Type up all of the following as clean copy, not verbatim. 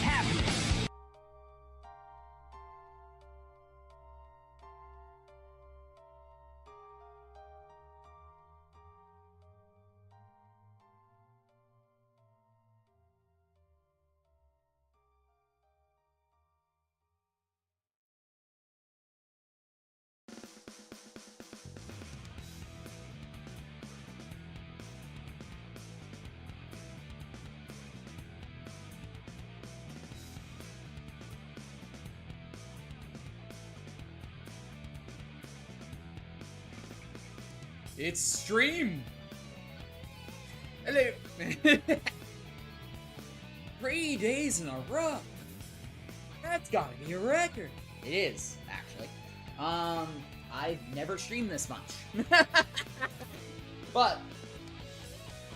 happening? It's stream! Hello! 3 days in a row! That's gotta be a record! It is, actually. I've never streamed this much. But,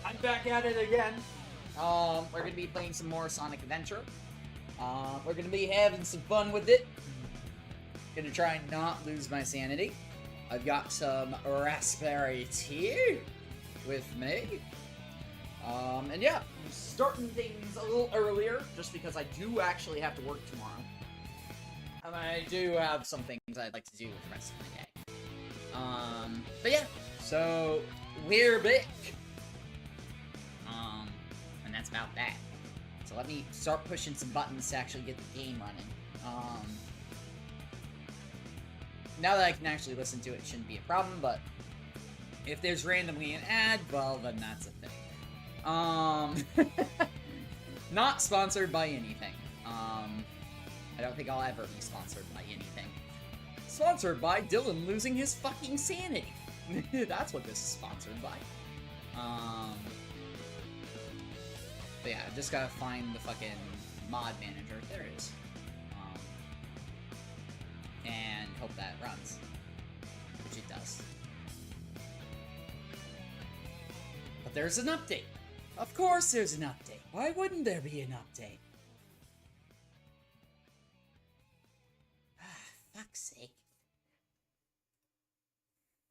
I'm back at it again. We're gonna be playing some more Sonic Adventure. We're gonna be having some fun with it. Gonna try and not lose my sanity. I've got some raspberry tea with me. And yeah, I'm starting things a little earlier, just because I do actually have to work tomorrow. And I do have some things I'd like to do with the rest of my day. But yeah, so we're back. And that's about that. So let me start pushing some buttons to actually get the game running. Now that I can actually listen to it, it shouldn't be a problem, but if there's randomly an ad, well, then that's a thing. Not sponsored by anything. I don't think I'll ever be sponsored by anything. Sponsored by Dylan losing his fucking sanity. That's what this is sponsored by. But yeah, I just gotta find the fucking mod manager. There it is. And hope that runs, which it does. But there's an update. Of course there's an update. Why wouldn't there be an update? Fuck's sake.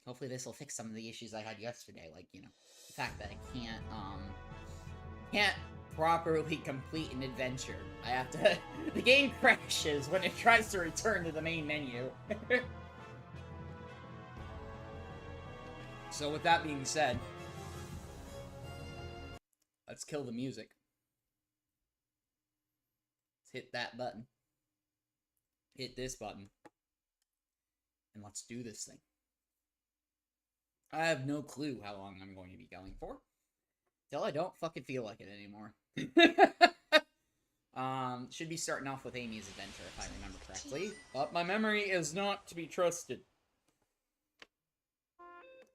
Hopefully this will fix some of the issues I had yesterday, like, you know, the fact that I can't properly complete an adventure. I have to... The game crashes when it tries to return to the main menu. So with that being said, let's kill the music. Let's hit that button. Hit this button. And let's do this thing. I have no clue how long I'm going to be going for. Till I don't fucking feel like it anymore. Should be starting off with Amy's adventure, if I remember correctly. But my memory is not to be trusted.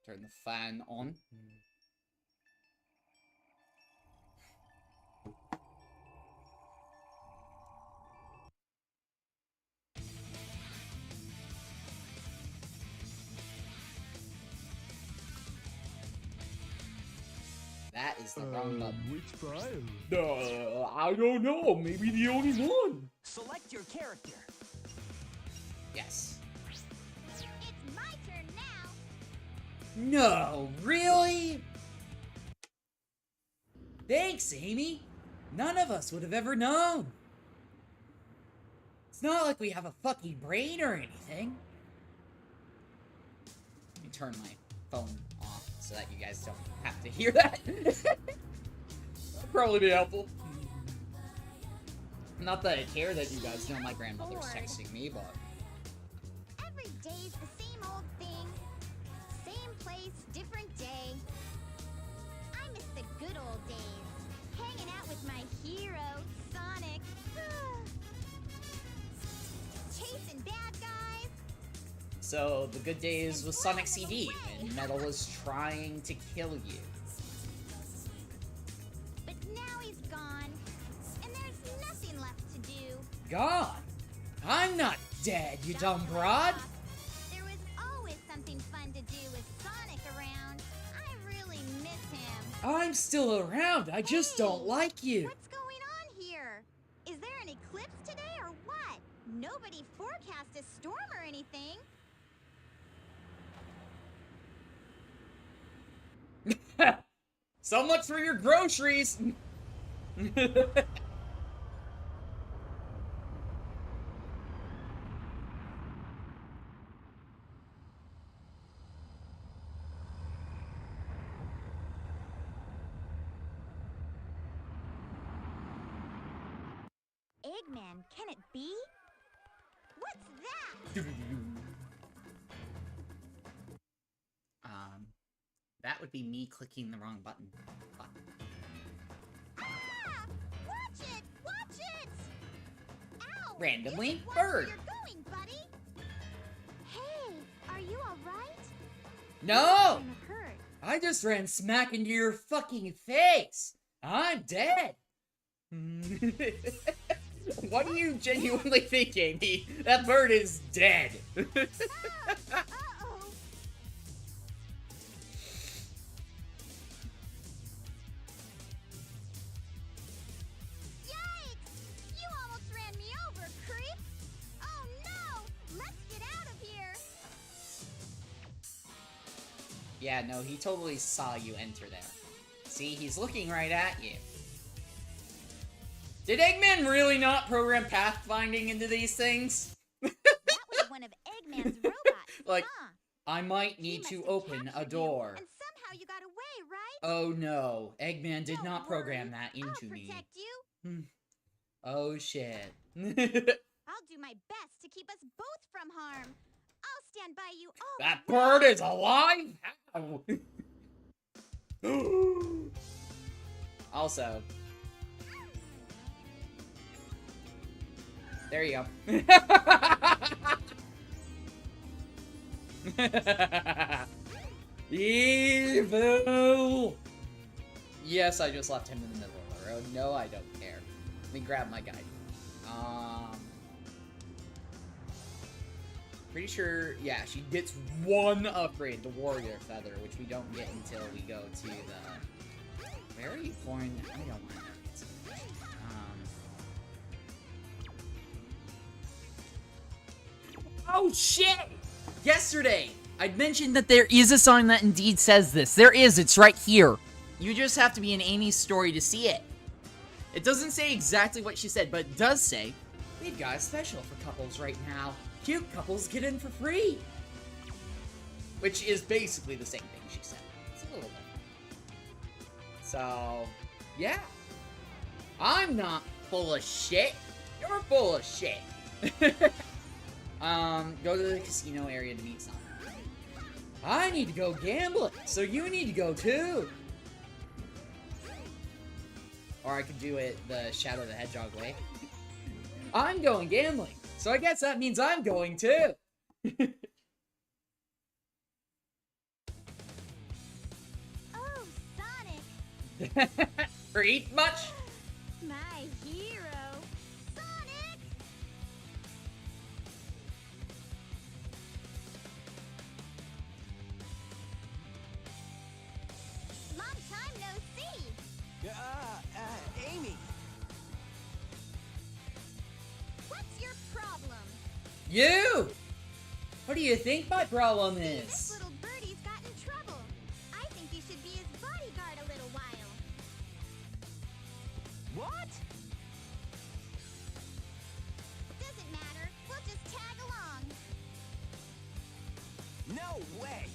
Turn the fan on. That is the wrong button. Which file? I don't know. Maybe the only one. Select your character. Yes. It's my turn now. No, really? Thanks, Amy. None of us would have ever known. It's not like we have a fucking brain or anything. Let me turn my phone off so that you guys don't have to hear that. That'd probably be helpful. Not that I care that you guys know my grandmother's texting me, but... Every day's the same old thing. Same place, different day. I miss the good old days. Hanging out with my hero, Sonic. Chasing bad guys. So, the good days was Sonic CD, when Metal was trying to kill you. But now he's gone. And there's nothing left to do. Gone? I'm not dead, you dumb broad! There was always something fun to do with Sonic around. I really miss him. I'm still around, I just don't like you. What's going on here? Is there an eclipse today or what? Nobody forecast a storm or anything. So much for your groceries! Eggman, can it be? What's that? That would be me clicking the wrong button. Ah! Watch it! Watch it! Ow! Randomly, You should watch bird. where you're going, buddy. Hey, are you alright? No! I'm hurt. I just ran smack into your fucking face. I'm dead. What do you genuinely think, Amy? That bird is dead. Uh-oh. Yikes! You almost ran me over, creep! Oh no! Let's get out of here! Yeah, no, he totally saw you enter there. See, he's looking right at you. Did Eggman really not program pathfinding into these things? That was one of Eggman's robots, Like, huh? I might He need must to have open a captured door. You, and somehow you got away, right? Oh no, Eggman did Don't not program worry, that I'll into me. protect you. Oh shit. I'll do my best to keep us both from harm. I'll stand by you all. That the way. bird is alive? How? Also, there you go. Evil! Yes, I just left him in the middle of the road. No, I don't care. Let me grab my guide. Pretty sure, yeah, she gets one upgrade, the Warrior Feather, which we don't get until we go to the... Where are you pouring? I don't want to know. Oh, shit! Yesterday, I'd mentioned that there is a song that indeed says this. There is, it's right here. You just have to be in Amy's story to see it. It doesn't say exactly what she said, but it does say, we've got a special for couples right now. Cute couples get in for free. Which is basically the same thing she said. It's a little different. So, yeah. I'm not full of shit. You're full of shit. Go to the casino area to meet someone. I need to go gambling, so you need to go too. Or I could do it the Shadow the Hedgehog way. I'm going gambling, so I guess that means I'm going too. Oh, Sonic! Pretty much. My hero! Sonic! Long time no see! Amy. What's your problem? You! What do you think my problem This is? little birdie's got in trouble. I think you should be his bodyguard a little while. What? Doesn't matter. We'll just tag along. No way.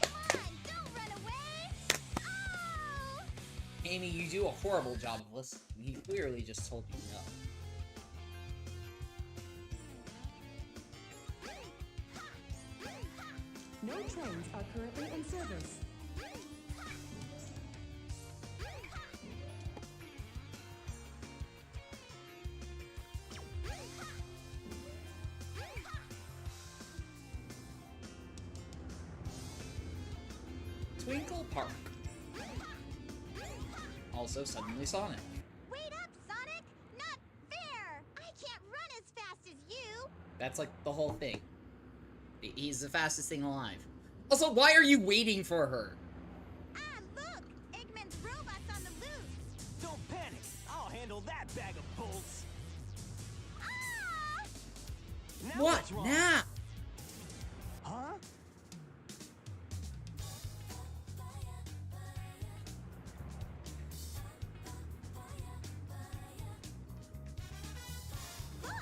Come on, don't run away! Oh! Amy, you do a horrible job of listening. He clearly just told you no. No trains are currently in service. Twinkle Park. Also, Suddenly Sonic. Wait up, Sonic! Not fair! I can't run as fast as you! That's like the whole thing. He's the fastest thing alive. Also, why are you waiting for her? Ah, look! Eggman's robot's on the loose! Don't panic. I'll handle that bag of bolts. Ah! Now What what's wrong? now? Huh? Look!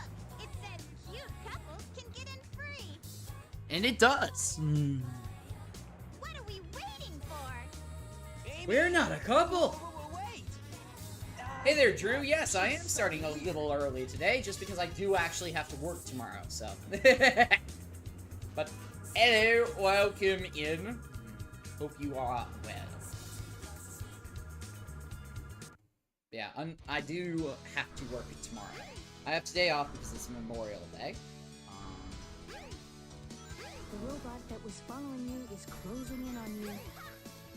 It says cute couples can get in free! And it does. What are we waiting for? Amy. We're not a couple. Wait. Hey there, Drew. Yes, I am starting a little early today, just because I do actually have to work tomorrow, so. But, hello, welcome in. Hope you are well. Yeah, I do have to work tomorrow. I have today off because it's Memorial Day. The robot that was following you is closing in on you.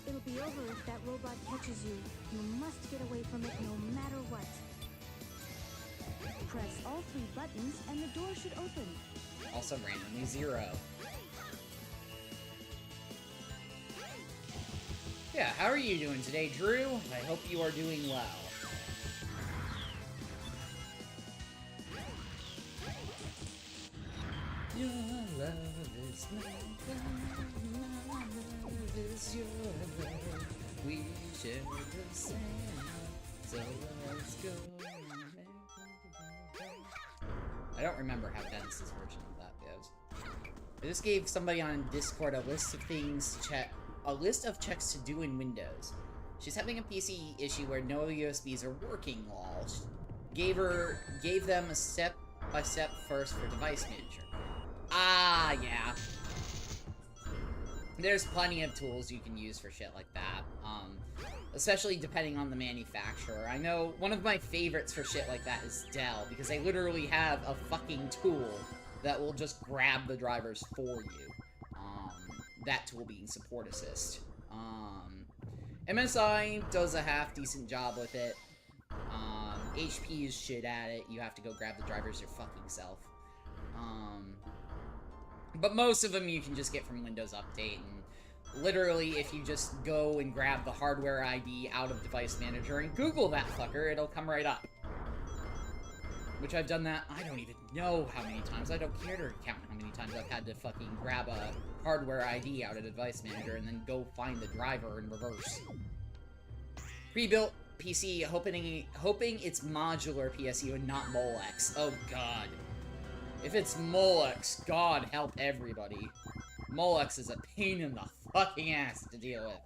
It'll be over if that robot catches you. You must get away from it no matter what. Press all 3 buttons and the door should open. Also randomly 0. Yeah, how are you doing today, Drew? I hope you are doing well. Your love is my love is your love. We share the same, so let's go. I don't remember how Dennis's version of that goes. I just gave somebody on Discord a list of things a list of checks to do in Windows. She's having a PC issue where no USBs are working, lol. Gave them a step-by-step first for device manager. Ah, yeah. There's plenty of tools you can use for shit like that. Especially depending on the manufacturer. I know one of my favorites for shit like that is Dell, because they literally have a fucking tool that will just grab the drivers for you. That tool being Support Assist. MSI does a half-decent job with it. HP is shit at it. You have to go grab the drivers your fucking self. But most of them you can just get from Windows Update, and literally if you just go and grab the hardware ID out of Device Manager and Google that fucker, it'll come right up. Which I've done that, I don't even know how many times. I don't care to count how many times I've had to fucking grab a hardware ID out of Device Manager and then go find the driver in reverse. Pre-built PC, hoping it's modular PSU and not Molex. Oh god. If it's Molex, God help everybody. Molex is a pain in the fucking ass to deal with.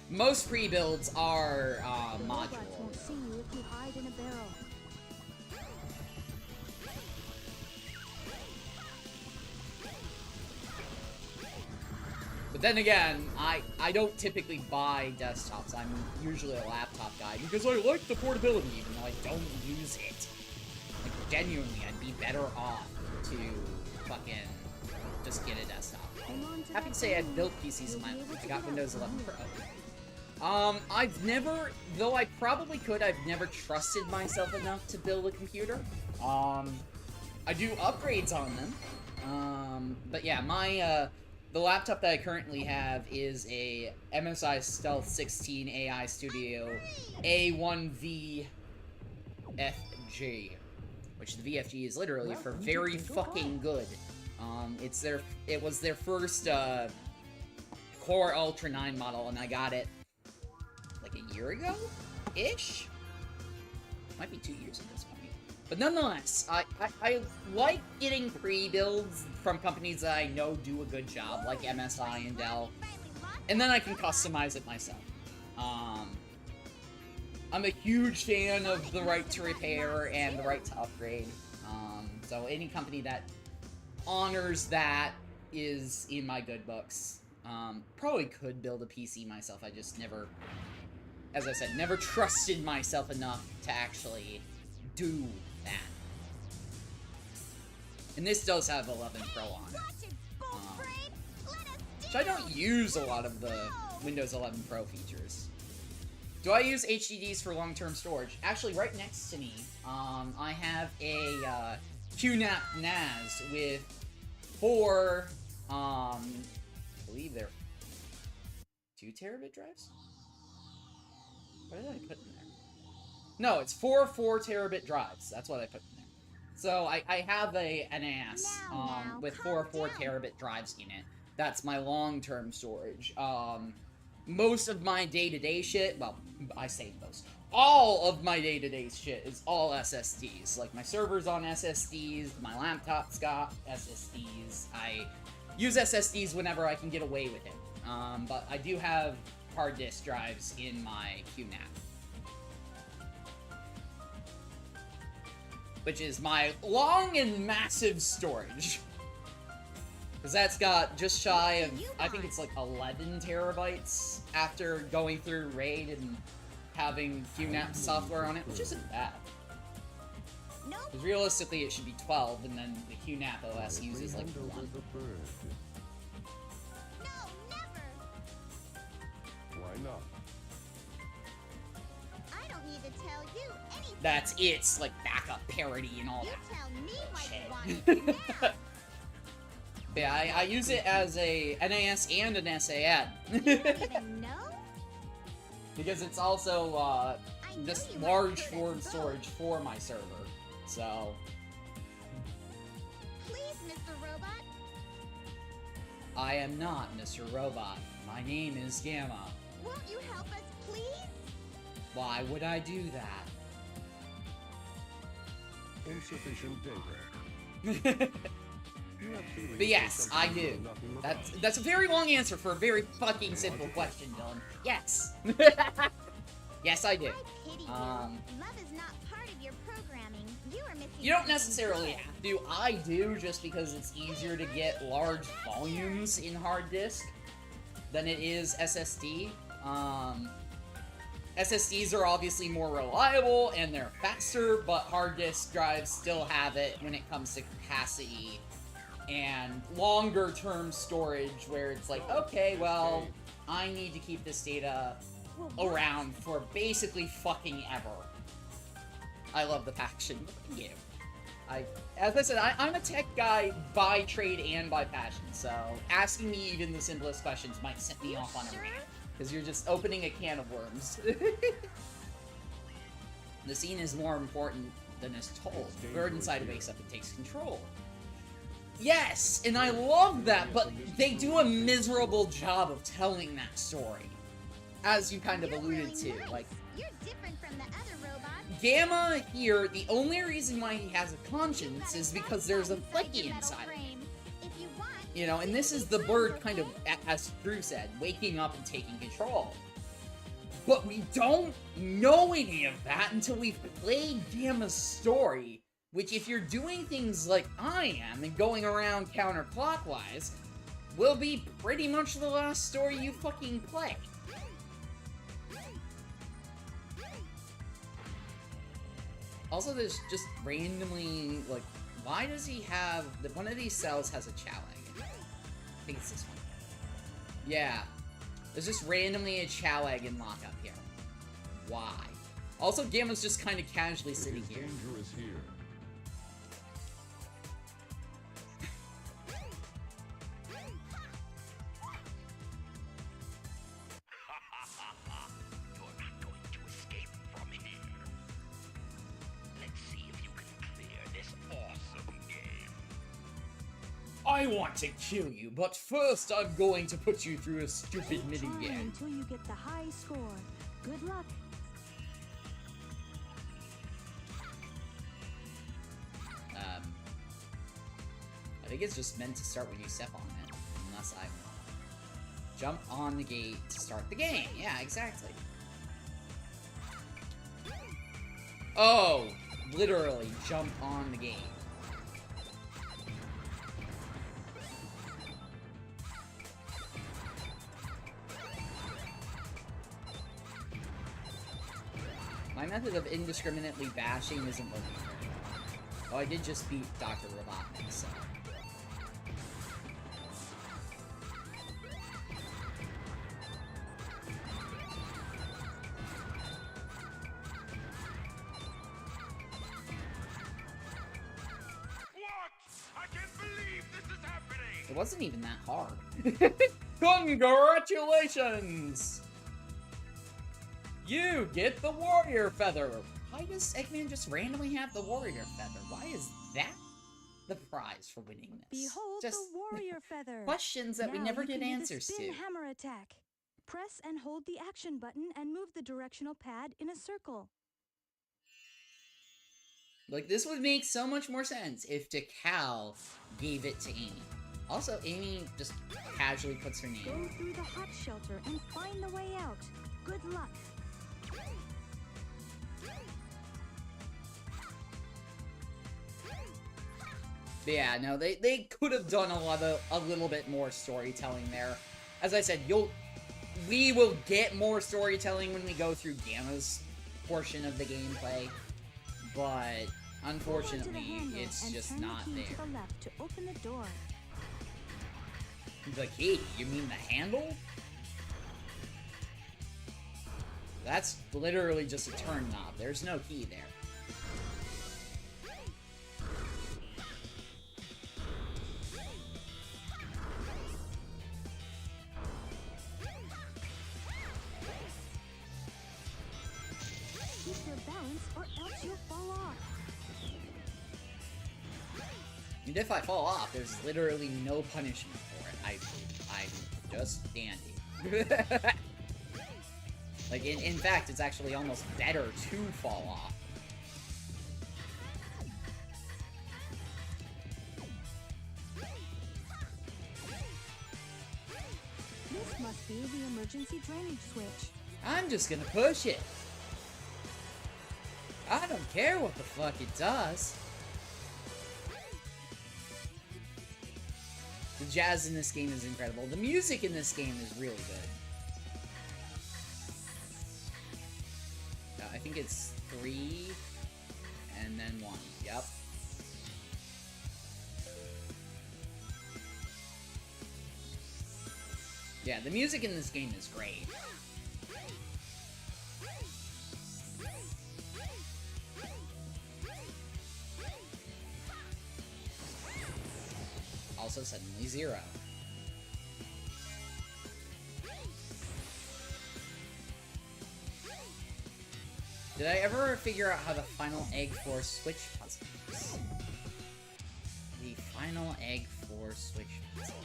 Most pre-builds are modular. The robots won't see you if you hide in a barrel. But then again, I don't typically buy desktops. I'm usually a laptop guy because I like the portability, even though I don't use it. Like, genuinely, I'd be better off to fucking just get a desktop. Happy to say I've built PCs in my life. I got Windows 11 Pro. I've never, though I probably could, I've never trusted myself enough to build a computer. I do upgrades on them. But yeah, the laptop that I currently have is a MSI Stealth 16 AI Studio A1VFG, which the VFG is literally for very fucking good. It was their first Core Ultra 9 model, and I got it like a year ago-ish? Might be 2 years at this point. But nonetheless, I like getting pre-builds from companies that I know do a good job, like MSI and Dell, and then I can customize it myself. I'm a huge fan of the right to repair and the right to upgrade, so any company that honors that is in my good books. Probably could build a PC myself, I just never, as I said, never trusted myself enough to actually do that. And this does have 11 Pro on it. So I don't use a lot of the Windows 11 Pro features. Do I use HDDs for long-term storage? Actually, right next to me, I have a QNAP NAS with 4, I believe they're 2 terabit drives? What did I put in there? No, it's 4 4-terabit drives. That's what I put in there. So I have a NAS with 4 4-terabit drives in it. That's my long-term storage. Most of my day-to-day shit, well, I say most. All of my day-to-day shit is all SSDs. Like, my server's on SSDs, my laptop's got SSDs. I use SSDs whenever I can get away with it. But I do have hard disk drives in my QNAP. Which is my long and massive storage. Because that's got just shy of, I think it's like 11 terabytes after going through RAID and having QNAP software on it, which isn't bad. Nope. Because realistically it should be 12, and then the QNAP OS uses like 1. No, never. Why not? I don't need to tell you anything. That's its like backup parity and all You that. tell me what Shit. you want to now. Yeah, I use it as a NAS and an SAN. You don't even know? Because it's also I know just you must large put it form both. storage for my server. So Please, Mr. Robot. I am not Mr. Robot. My name is Gamma. Won't you help us, please? Why would I do that? Insufficient data. But yes, I do. That's a very long answer for a very fucking simple question, Dylan. Yes. Yes, I do. I pity you. Love is not part of your programming. You are missing. You don't something necessarily good. have to. I do just because it's easier to get large volumes in hard disk than it is SSD. SSDs are obviously more reliable and they're faster, but hard disk drives still have it when it comes to capacity and longer term storage where it's like, okay, well, I need to keep this data around for basically fucking ever. I love the passion. Thank you. As I said, I'm a tech guy by trade and by passion, so asking me even the simplest questions might set me off on a rant, because you're just opening a can of worms. The scene is more important than is told. The bird inside wakes up and takes control. Yes, and I love that, but they do a miserable job of telling that story. As you kind of You're alluded really to, nice. like, You're different from the other robots. Gamma here, the only reason why he has a conscience is because there's a flicky inside of him. If you want, You know, and this is the bird kind of, as Drew said, waking up and taking control. But we don't know any of that until we've played Gamma's story, which if you're doing things like I am and going around counterclockwise, will be pretty much the last story you fucking play. Also, there's just randomly, like, why does he have... One of these cells has a chow egg in it. I think it's this one. Yeah. There's just randomly a chow egg in lockup here. Why? Also, Gamma's just kind of casually sitting here. Dangerous here. You're not going to escape from here. Let's see if you can clear this awesome game. I want to kill you, but first I'm going to put you through a stupid Keep mini trying game. until you get the high score. Good luck. I think it's just meant to start when you step on it, unless I jump on the gate to start the game. Yeah, exactly. Oh, literally jump on the game. My method of indiscriminately bashing isn't working very well. Oh, I did just beat Dr. Robotnik, so... What? I can't believe this is happening! It wasn't even that hard. Congratulations! You get the warrior feather! Why does Eggman just randomly have the warrior feather? Why is that the prize for winning this? Behold Just the warrior feather. questions that we Now never you get can do the answers spin to. hammer attack. Press and hold the action button and move the directional pad in a circle. Like, this would make so much more sense if DeKal gave it to Amy. Also, Amy just casually puts her name. Go through the hot shelter and find the way out. But yeah, no, they could have done a little bit more storytelling there. As I said, we will get more storytelling when we go through Gamma's portion of the gameplay, but unfortunately, it's just not there. To the left to open the door. The key? You mean the handle? That's literally just a turn knob. There's no key there. Keep your balance or else you'll fall off. And if I fall off, there's literally no punishment for it. I'm just dandy. Like, in fact, it's actually almost better to fall off. This must be the emergency drainage switch. I'm just gonna push it. I don't care what the fuck it does. The jazz in this game is incredible. The music in this game is really good. I think it's 3 and then 1. Yep. Yeah, the music in this game is great. Also suddenly 0. Did I ever figure out how the final egg 4 switch puzzle is? The final egg 4 switch puzzle.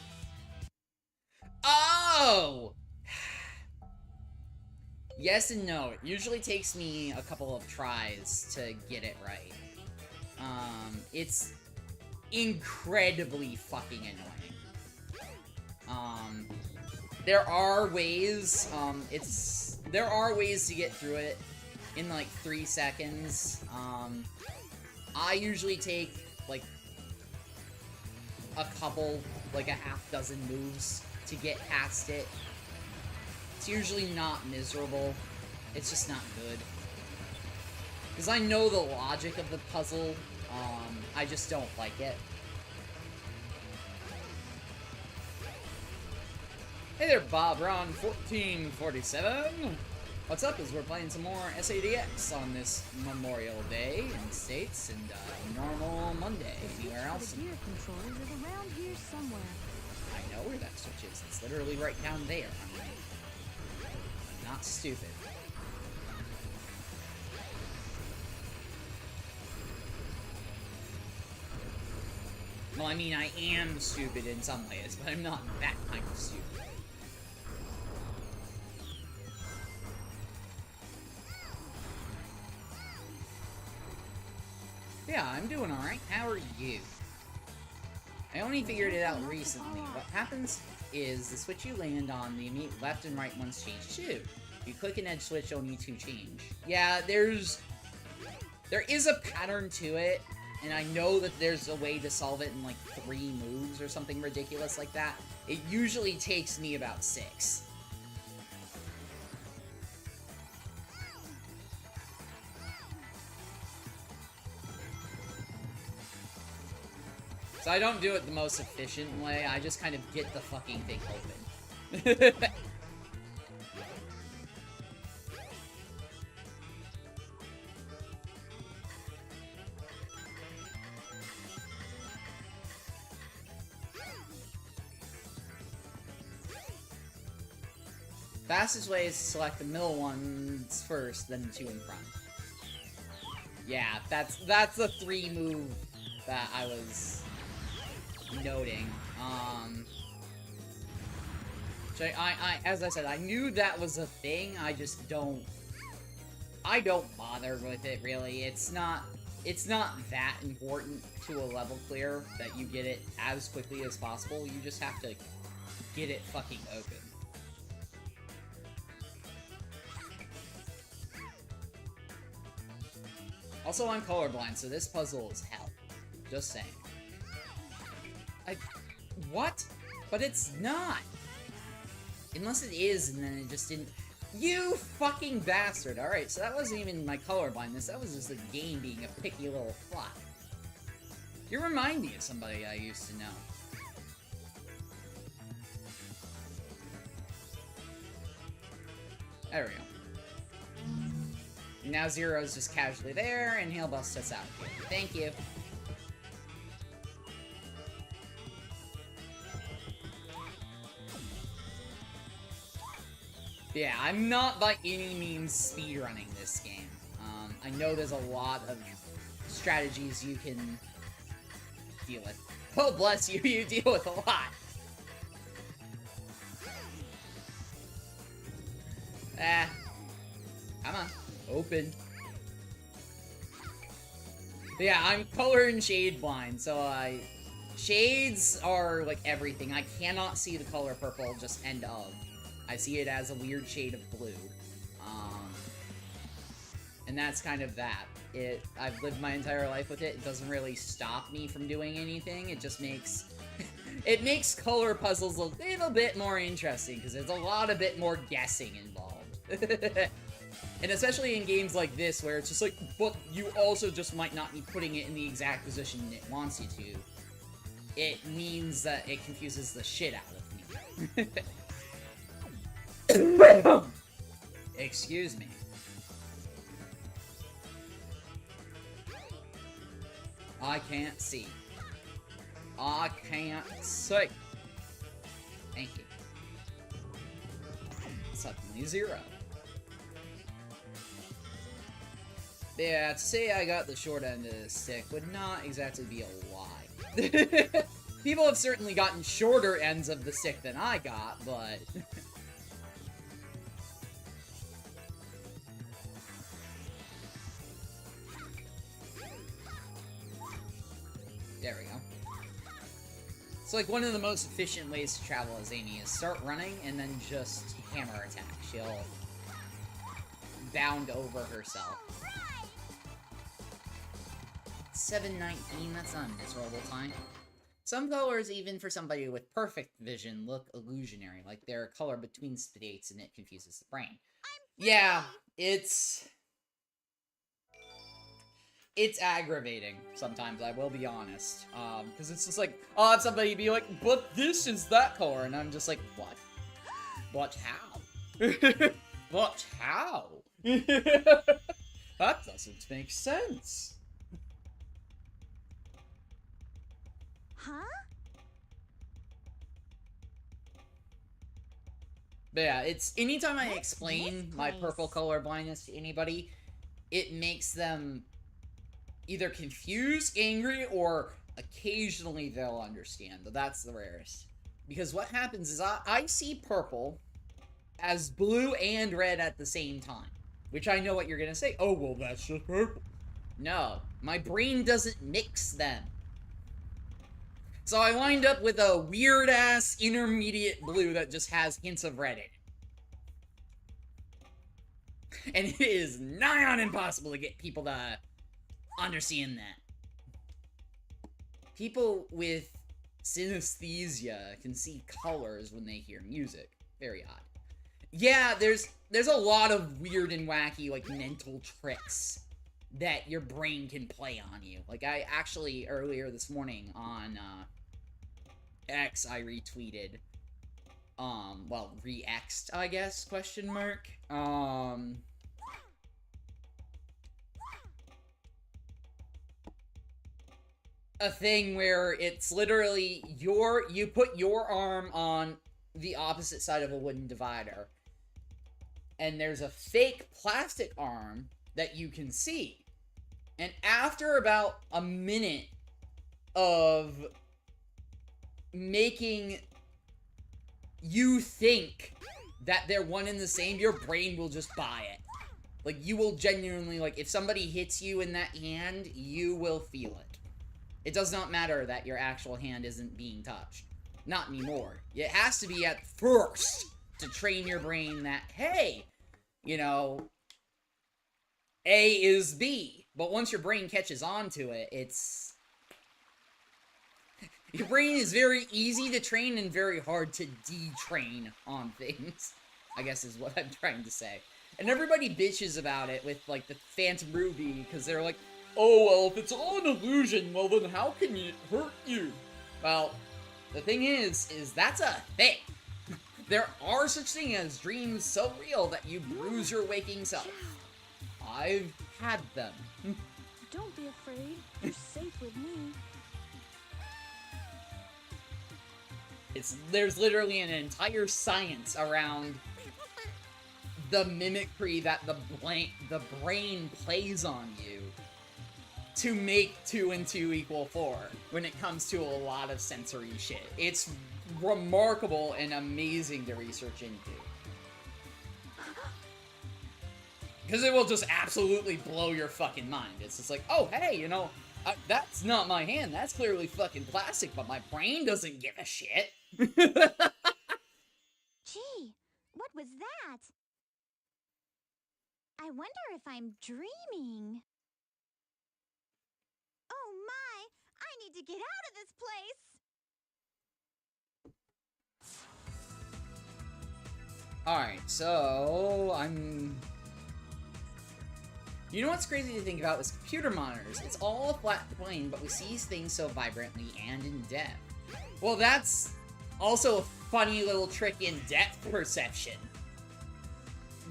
Oh! Yes and no. It usually takes me a couple of tries to get it right. It's incredibly fucking annoying. There are ways, there are ways to get through it in like 3 seconds. I usually take like a couple, like a half dozen moves to get past it. It's usually not miserable. It's just not good. Because I know the logic of the puzzle, I just don't like it. Hey there, Bob Ron 1447. What's up is we're playing some more SADX on this Memorial Day in the States and normal Monday anywhere else. The gear controllers is around here somewhere. I know where that switch is. It's literally right down there. I'm not stupid. Well, I mean, I am stupid in some ways, but I'm not that kind of stupid. Yeah, I'm doing alright. How are you? I only figured it out recently. What happens is the switch you land on, the immediate left and right ones change too. If you click an edge switch, only 2 change. Yeah, there is a pattern to it, and I know that there's a way to solve it in like 3 moves or something ridiculous like that. It usually takes me about 6. So I don't do it the most efficient way, I just kind of get the fucking thing open. Fastest way is to select the middle ones first, then the 2 in front. Yeah, that's the 3 move that I was noting. So as I said, I knew that was a thing, I just don't bother with it, really. It's not that important to a level clear that you get it as quickly as possible, you just have to get it fucking open. Also, I'm colorblind, so this puzzle is hell. Just saying. what? But it's not. Unless it is, and then it just didn't... You fucking bastard! Alright, so that wasn't even my color blindness, that was just the game being a picky little fuck. You remind me of somebody I used to know. There we go. Now Zero's just casually there, and he'll bust us out. Thank you. Yeah, I'm not by any means speedrunning this game. I know there's a lot of strategies you can deal with. Oh, bless you, you deal with a lot. Ah. Come on. Open. But yeah, I'm color and shade blind, so shades are like everything. I cannot see the color purple, just end of. I see it as a weird shade of blue. And that's kind of that. I've lived my entire life with it. It doesn't really stop me from doing anything. It just makes... it makes color puzzles a little bit more interesting, because there's a lot a bit more guessing involved. And especially in games like this, where it's just like, but you also just might not be putting it in the exact position it wants you to. It means that it confuses the shit out of me. Excuse me. I can't see. I can't see. Thank you. Suddenly 0. Yeah, to say I got the short end of the stick would not exactly be a lie. People have certainly gotten shorter ends of the stick than I got, but... There we go. It's like one of the most efficient ways to travel as Amy is start running and then just hammer attack. She'll bound over herself. 7:19, that's not a miserable time. Some colors, even for somebody with perfect vision, look illusionary, like they're a color between states and it confuses the brain. Yeah, it's aggravating sometimes, I will be honest. Because it's just like, I'll have somebody be like, but this is that color, and I'm just like, what? But how? But how? That doesn't make sense. Huh? But yeah, it's anytime I What's explain this my place? purple color blindness to anybody, it makes them either confused, angry, or occasionally they'll understand, but that's the rarest. Because what happens is I see purple as blue and red at the same time, which I know what you're gonna say. Oh, well, that's just purple. No, my brain doesn't mix them. So I wind up with a weird-ass intermediate blue that just has hints of red in it. And it is nigh on impossible to get people to understand that. People with synesthesia can see colors when they hear music. Very odd. Yeah, there's a lot of weird and wacky, like, mental tricks that your brain can play on you. Like, I actually, earlier this morning on, X, I retweeted, well, re-X'd, I guess, question mark, a thing where it's literally you put your arm on the opposite side of a wooden divider, and there's a fake plastic arm that you can see. And after about a minute of making you think that they're one and the same, your brain will just buy it. Like, you will genuinely, like, if somebody hits you in that hand, you will feel it. It does not matter that your actual hand isn't being touched. Not anymore. It has to be at first to train your brain that, hey, you know, A is B. But once your brain catches on to it, it's... Your brain is very easy to train and very hard to detrain on things, I guess is what I'm trying to say. And everybody bitches about it with, like, the Phantom Ruby, because they're like, oh, well, if it's all an illusion, well, then how can it hurt you? Well, the thing is that's a thing. There are such things as dreams so real that you bruise your waking self. I've had them. Don't be afraid. You're safe with me. There's literally an entire science around the mimicry that the brain plays on you to make 2 and 2 equal 4 when it comes to a lot of sensory shit. It's remarkable and amazing to research into. Because it will just absolutely blow your fucking mind. It's just like, oh, hey, you know, that's not my hand. That's clearly fucking plastic, but my brain doesn't give a shit. Gee, what was that? I wonder if I'm dreaming. Oh my, I need to get out of this place. Alright, so you know what's crazy to think about is computer monitors. It's all a flat plane, but we see things so vibrantly and in depth. Well, that's also a funny little trick in depth perception.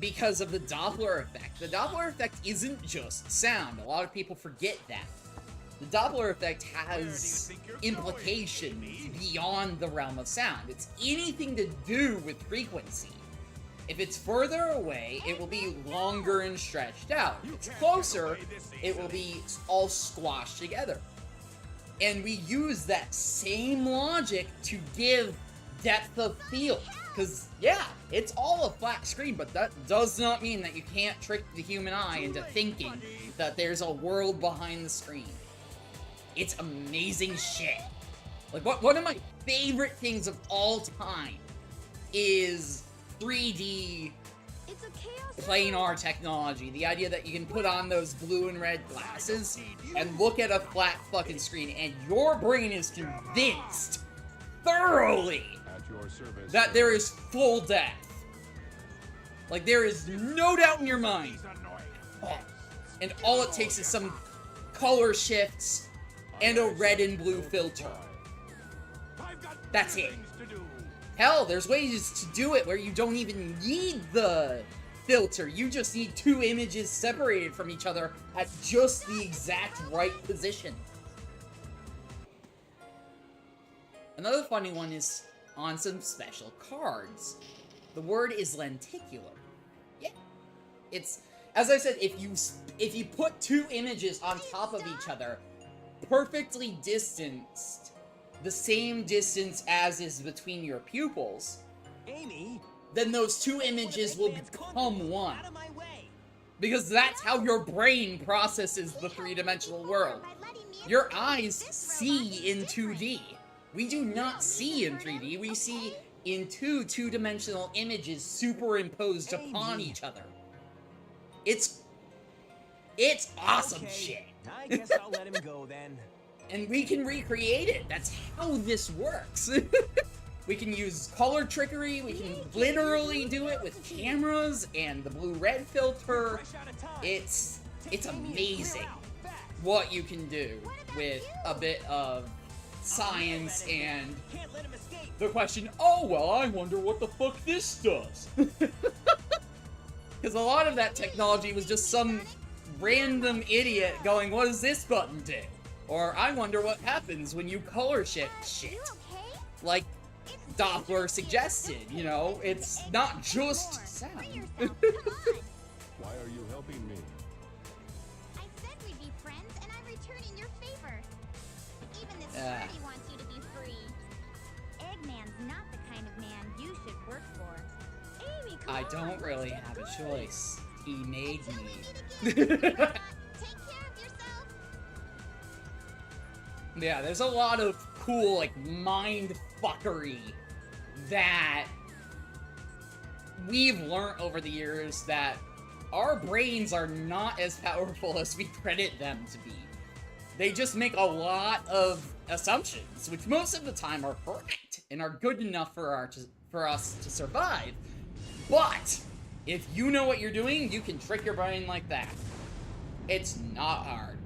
Because of the Doppler effect. The Doppler effect isn't just sound. A lot of people forget that. The Doppler effect has implications beyond the realm of sound. It's anything to do with frequency. If it's further away, it will be longer and stretched out. If it's closer, it will be all squashed together. And we use that same logic to give depth of field. Because, yeah, it's all a flat screen, but that does not mean that you can't trick the human eye into thinking that there's a world behind the screen. It's amazing shit. Like, one of my favorite things of all time is 3D planar technology. The idea that you can put on those blue and red glasses and look at a flat fucking screen and your brain is convinced thoroughly that there is full depth. Like, there is no doubt in your mind. Oh. And all it takes is some color shifts and a red and blue filter. That's it. Hell, there's ways to do it where you don't even need the filter. You just need 2 images separated from each other at just the exact right position. Another funny one is on some special cards. The word is lenticular. Yeah. It's, as I said, if you put 2 images on top of each other, perfectly distanced, the same distance as is between your pupils, Amy, then those 2 images will become one. Because that's how your brain processes the 3-dimensional world. Your eyes see in 2D. We do not see in 3D, we see in 2 2-dimensional images superimposed upon each other. It's awesome shit. I guess I'll let him go then. And we can recreate it. That's how this works. We can use color trickery. We can literally do it with cameras and the blue-red filter. It's amazing what you can do with a bit of science and the question, oh, well, I wonder what the fuck this does. Because a lot of that technology was just some random idiot going, what does this button do? Or, I wonder what happens when you color shift shit. Like Doppler suggested, you know? It's not just sound. Why are you helping me? I said we'd be friends, and I'm returning your favor. Even this party wants you to be free. Eggman's not the kind of man you should work for. Amy, come I on, don't really let's have get a going. choice. He made Until we me. meet again. Take care of yourself. Yeah, there's a lot of cool, like, mind fuckery that we've learned over the years that our brains are not as powerful as we credit them to be. They just make a lot of assumptions, which most of the time are correct and are good enough for us to survive. But if you know what you're doing, you can trick your brain like that. It's not hard.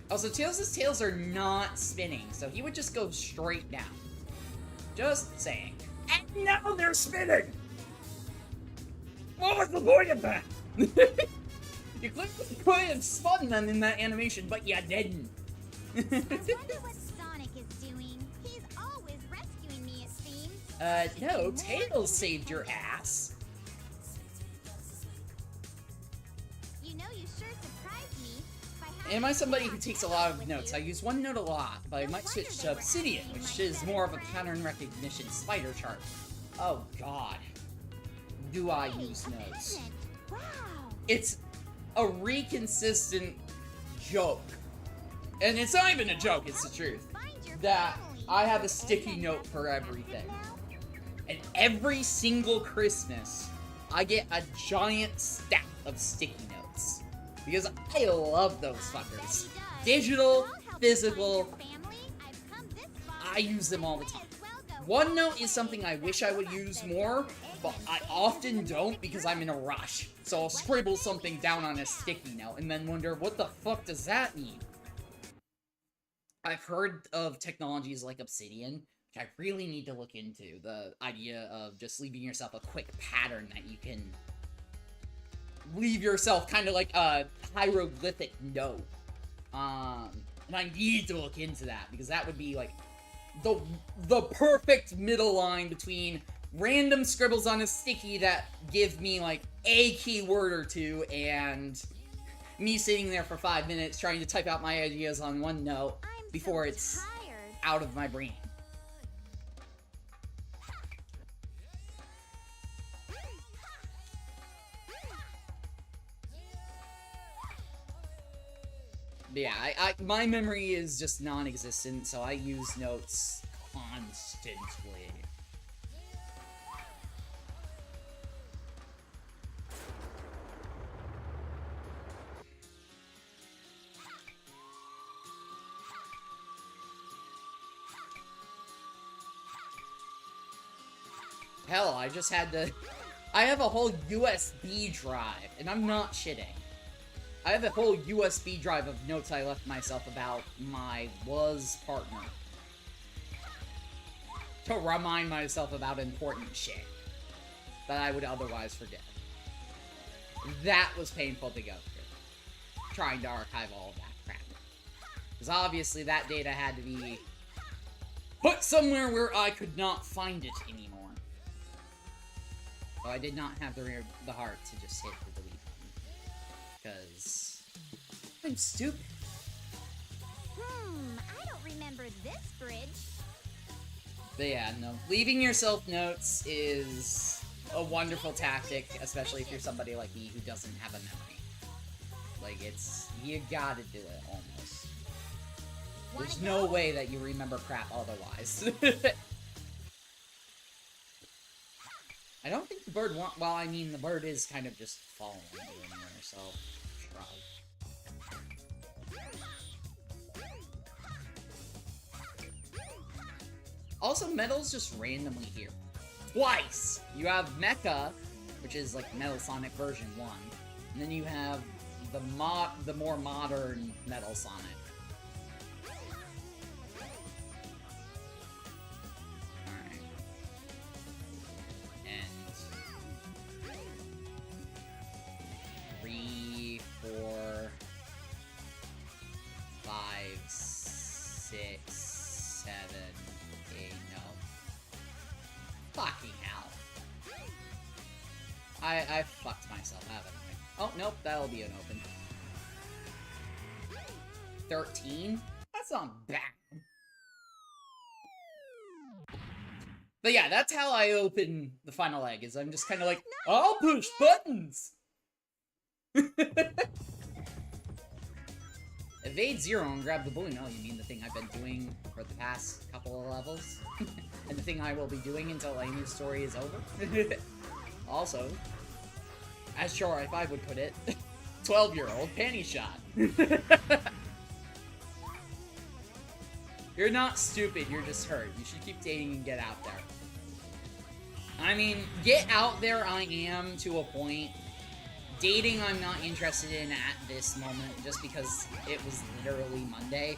Also, Tails' tails are not spinning, so he would just go straight down. Just saying. And now they're spinning! What was the point of that? You could have spun them in that animation, but you didn't. I wonder what Sonic is doing. He's always rescuing me, it seems. No, Tails saved your ass. You know, you sure surprised me by how Am I somebody who takes a lot of notes? I use OneNote a lot, but I might switch to Obsidian, which is more of a pattern recognition spider chart. Oh god. Do I use notes? Wow. It's a reconsistent joke. And it's not even a joke, it's the truth. That I have a sticky note for everything. And every single Christmas, I get a giant stack of sticky notes. Because I love those fuckers. Digital, physical, I use them all the time. OneNote is something I wish I would use more, but I often don't because I'm in a rush. So I'll scribble something down on a sticky note and then wonder, what the fuck does that mean? I've heard of technologies like Obsidian, which I really need to look into. The idea of just leaving yourself a quick pattern that you can leave yourself kind of like a hieroglyphic note. And I need to look into that because that would be like the perfect middle line between random scribbles on a sticky that give me like a keyword or two and me sitting there for 5 minutes trying to type out my ideas on OneNote before it's out of my brain. But yeah, my memory is just non-existent, so I use notes constantly. Hell, I just had to... I have a whole USB drive, and I'm not shitting. I have a whole USB drive of notes I left myself about my partner. To remind myself about important shit that I would otherwise forget. That was painful to go through. Trying to archive all of that crap. Because obviously that data had to be put somewhere where I could not find it anymore. So I did not have the heart to just hit the delete button. Because I'm stupid. I don't remember this bridge. But yeah, no. Leaving yourself notes is a wonderful tactic, especially if you're somebody like me who doesn't have a memory. Like, you gotta do it, almost. There's no way that you remember crap otherwise. I don't think the bird well, I mean, the bird is kind of just following you anywhere, so shrug. Also, Metal's just randomly here. Twice! You have Mecha, which is like Metal Sonic version 1, and then you have the more modern Metal Sonic. Alright. And 3, 4, 5, 6, 7, 8, no. Fucking hell. I fucked myself, haven't I? Oh, nope, that'll be an open. 13? That's not bad. But yeah, that's how I open the final egg, is I'm just kind of like, I'll push buttons! Evade 0 and grab the balloon. Oh, you mean the thing I've been doing for the past couple of levels? And the thing I will be doing until Amy's story is over? Also, as Shorai 5 would put it, 12-year-old panty shot. You're not stupid, you're just hurt. You should keep dating and get out there. I mean, get out there I am to a point. Dating I'm not interested in at this moment, just because it was literally Monday.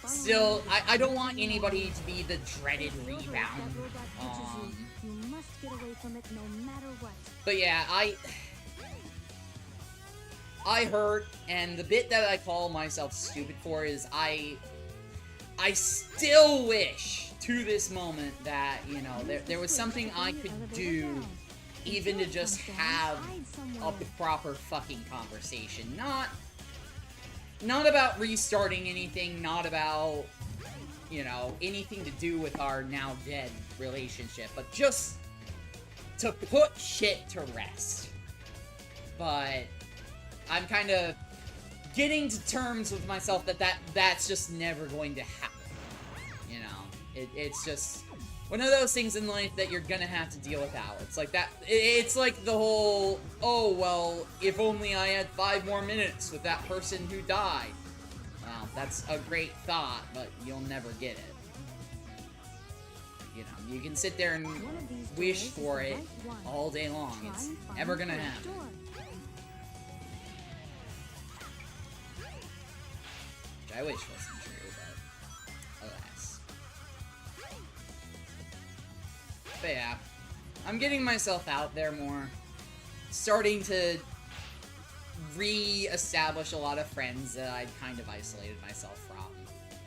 Still, I don't want anybody to be the dreaded rebound. You must get away from it no matter what. But yeah, I hurt, and the bit that I call myself stupid for is I still wish to this moment that, you know, there was something I could do even to just have a proper fucking conversation. Not about restarting anything, not about, you know, anything to do with our now dead relationship, but just to put shit to rest. But I'm kind of getting to terms with myself that's just never going to happen. You know, it's just one of those things in life that you're gonna have to deal with out. It's like that. It's like the whole, oh, well, if only I had 5 more minutes with that person who died. Well, that's a great thought, but you'll never get it. You know, you can sit there and wish for it all day long. It's never gonna happen. Which I wish wasn't true, but alas. But yeah, I'm getting myself out there more. Starting to re-establish a lot of friends that I'd kind of isolated myself from.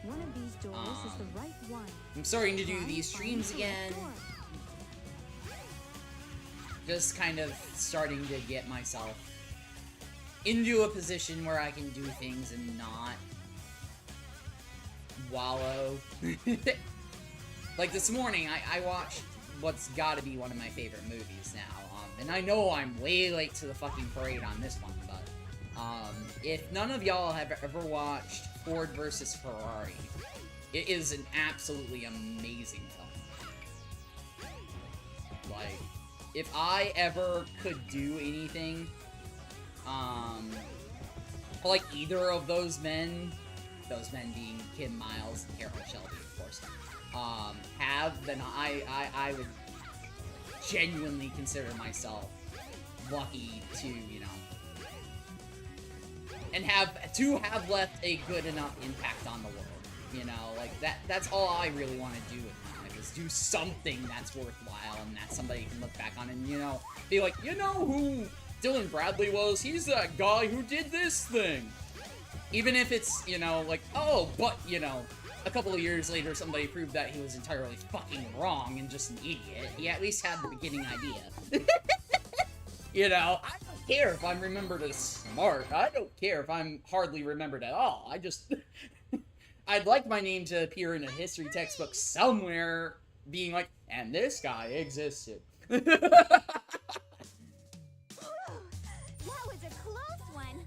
One of these doors is the right one. I'm starting to do these streams again. Just kind of starting to get myself into a position where I can do things and not wallow. Like this morning, I watched what's gotta be one of my favorite movies now. And I know I'm way late to the fucking parade on this one, but if none of y'all have ever watched Ford vs. Ferrari, it is an absolutely amazing film. Like, if I ever could do anything, like either of those men being Kim Miles and Carol Shelby, of course, then I would genuinely consider myself lucky to, you know, and have left a good enough impact on the world. You know, like that's all I really want to do with my life, is do something that's worthwhile and that somebody can look back on and, you know, be like, you know who Dylan Bradley was? He's that guy who did this thing. Even if it's, you know, like, oh, but, you know, a couple of years later somebody proved that he was entirely fucking wrong and just an idiot. He at least had the beginning idea. You know, I don't care if I'm remembered as smart. I don't care if I'm hardly remembered at all. I just... I'd like my name to appear in a history textbook somewhere, being like, and this guy existed. That was a close one.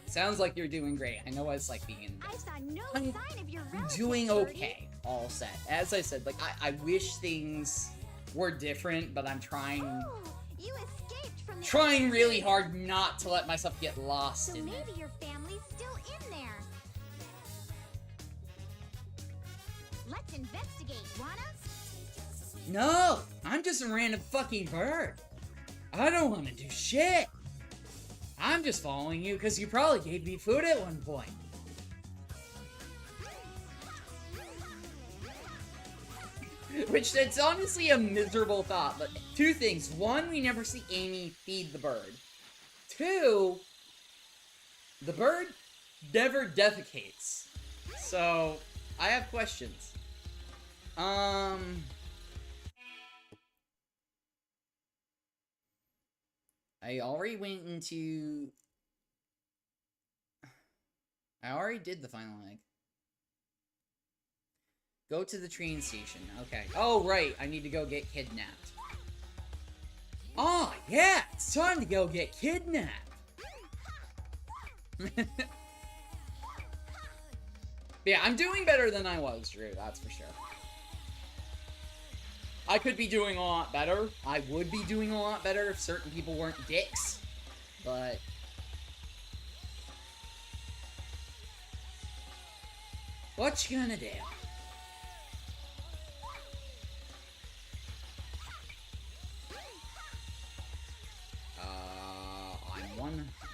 Sounds like you're doing great. I know what it's like being in I saw no I'm sign of your relative, doing Birdie. okay, all set. As I said, like, I wish things were different, but I'm trying Oh, you escaped from the trying really hard not to let myself get lost So in maybe it. your family's still in there. Let's investigate, wanna? No! I'm just a random fucking bird. I don't want to do shit. I'm just following you because you probably gave me food at one point. Which, it's honestly a miserable thought, but 2 things. 1, we never see Amy feed the bird. 2, the bird never defecates. So, I have questions. I already went into... I already did the final egg. Go to the train station. Okay. Oh, right. I need to go get kidnapped. Oh, yeah! It's time to go get kidnapped! But yeah, I'm doing better than I was, Drew, that's for sure. I could be doing a lot better. I would be doing a lot better if certain people weren't dicks. But... what you gonna do?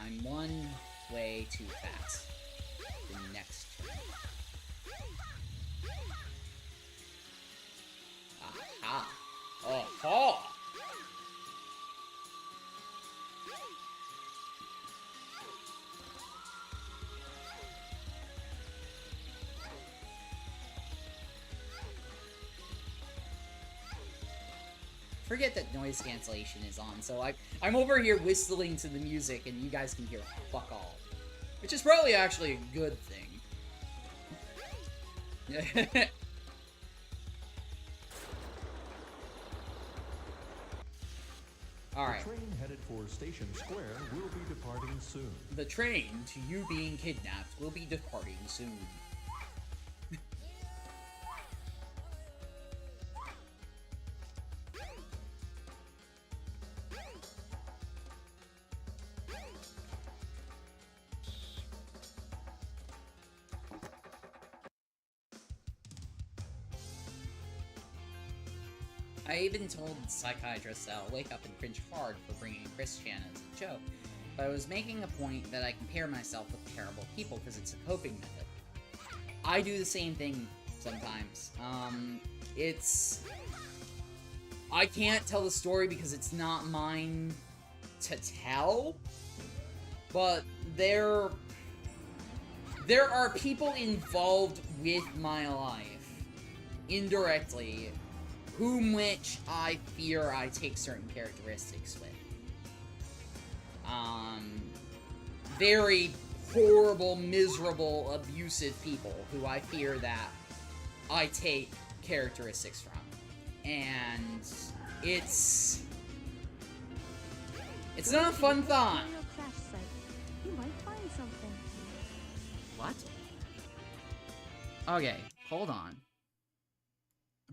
I'm one way too fast. The next turn. Aha! Aha! Forget that noise cancellation is on, so I'm over here whistling to the music and you guys can hear fuck all. Which is probably actually a good thing. Alright. The train headed for Station Square will be departing soon. The train to you being kidnapped will be departing soon. I even told the psychiatrist that I'll wake up and cringe hard for bringing Chris Chan as a joke, but I was making a point that I compare myself with terrible people because it's a coping method. I do the same thing sometimes. I can't tell the story because it's not mine to tell, but there are people involved with my life, indirectly, whom which I fear I take certain characteristics with. Very horrible, miserable, abusive people who I fear that I take characteristics from. And it's not a fun thought. You might find something. What? Okay, hold on.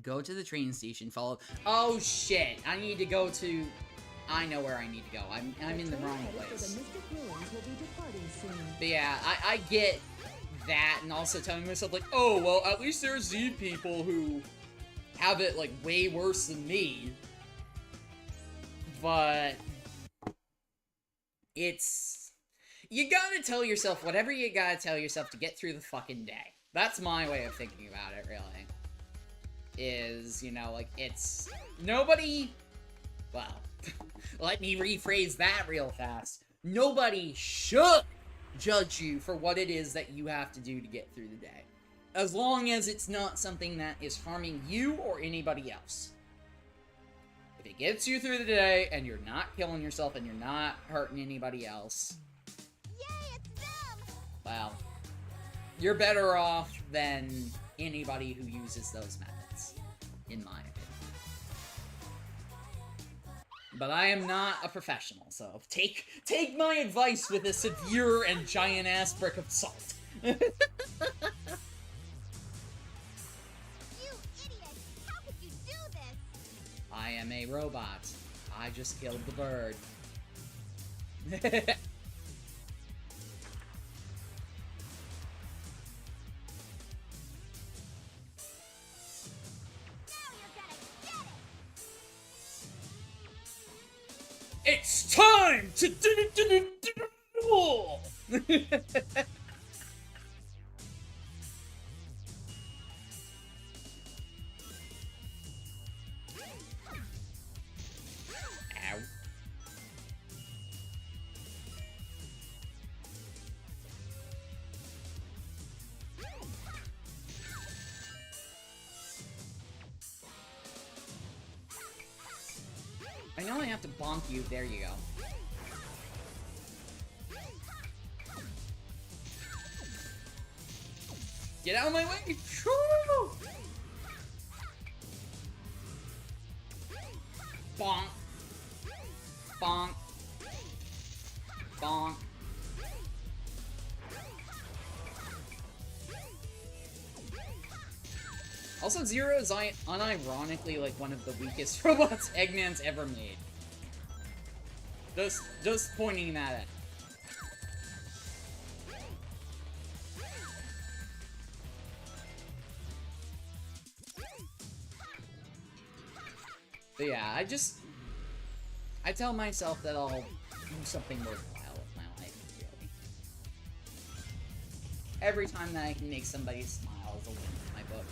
Go to the train station, follow... oh shit! I need to go to... I know where I need to go. I'm in the wrong place. But yeah, I get that, and also telling myself, like, oh, well, at least there's Z people who have it, like, way worse than me. But... it's... you gotta tell yourself whatever you gotta tell yourself to get through the fucking day. That's my way of thinking about it, really. Is, you know, like, it's... nobody... well, let me rephrase that real fast. Nobody should judge you for what it is that you have to do to get through the day. As long as it's not something that is harming you or anybody else. If it gets you through the day, and you're not killing yourself, and you're not hurting anybody else... Yay, it's them! well, you're better off than anybody who uses those methods, in my opinion. But I am not a professional, so take my advice with a severe and giant-ass brick of salt. You idiot! How could you do this? I am a robot. I just killed the bird. It's time to duel! Ow. I know I have to bonk you. There you go. Get out of my way! Shoo! Bonk. Bonk. Bonk. Also, Zero is unironically like one of the weakest robots Eggman's ever made. Just pointing that out. But yeah, I tell myself that I'll do something worthwhile with my life, really. Every time that I can make somebody smile is a win in my book.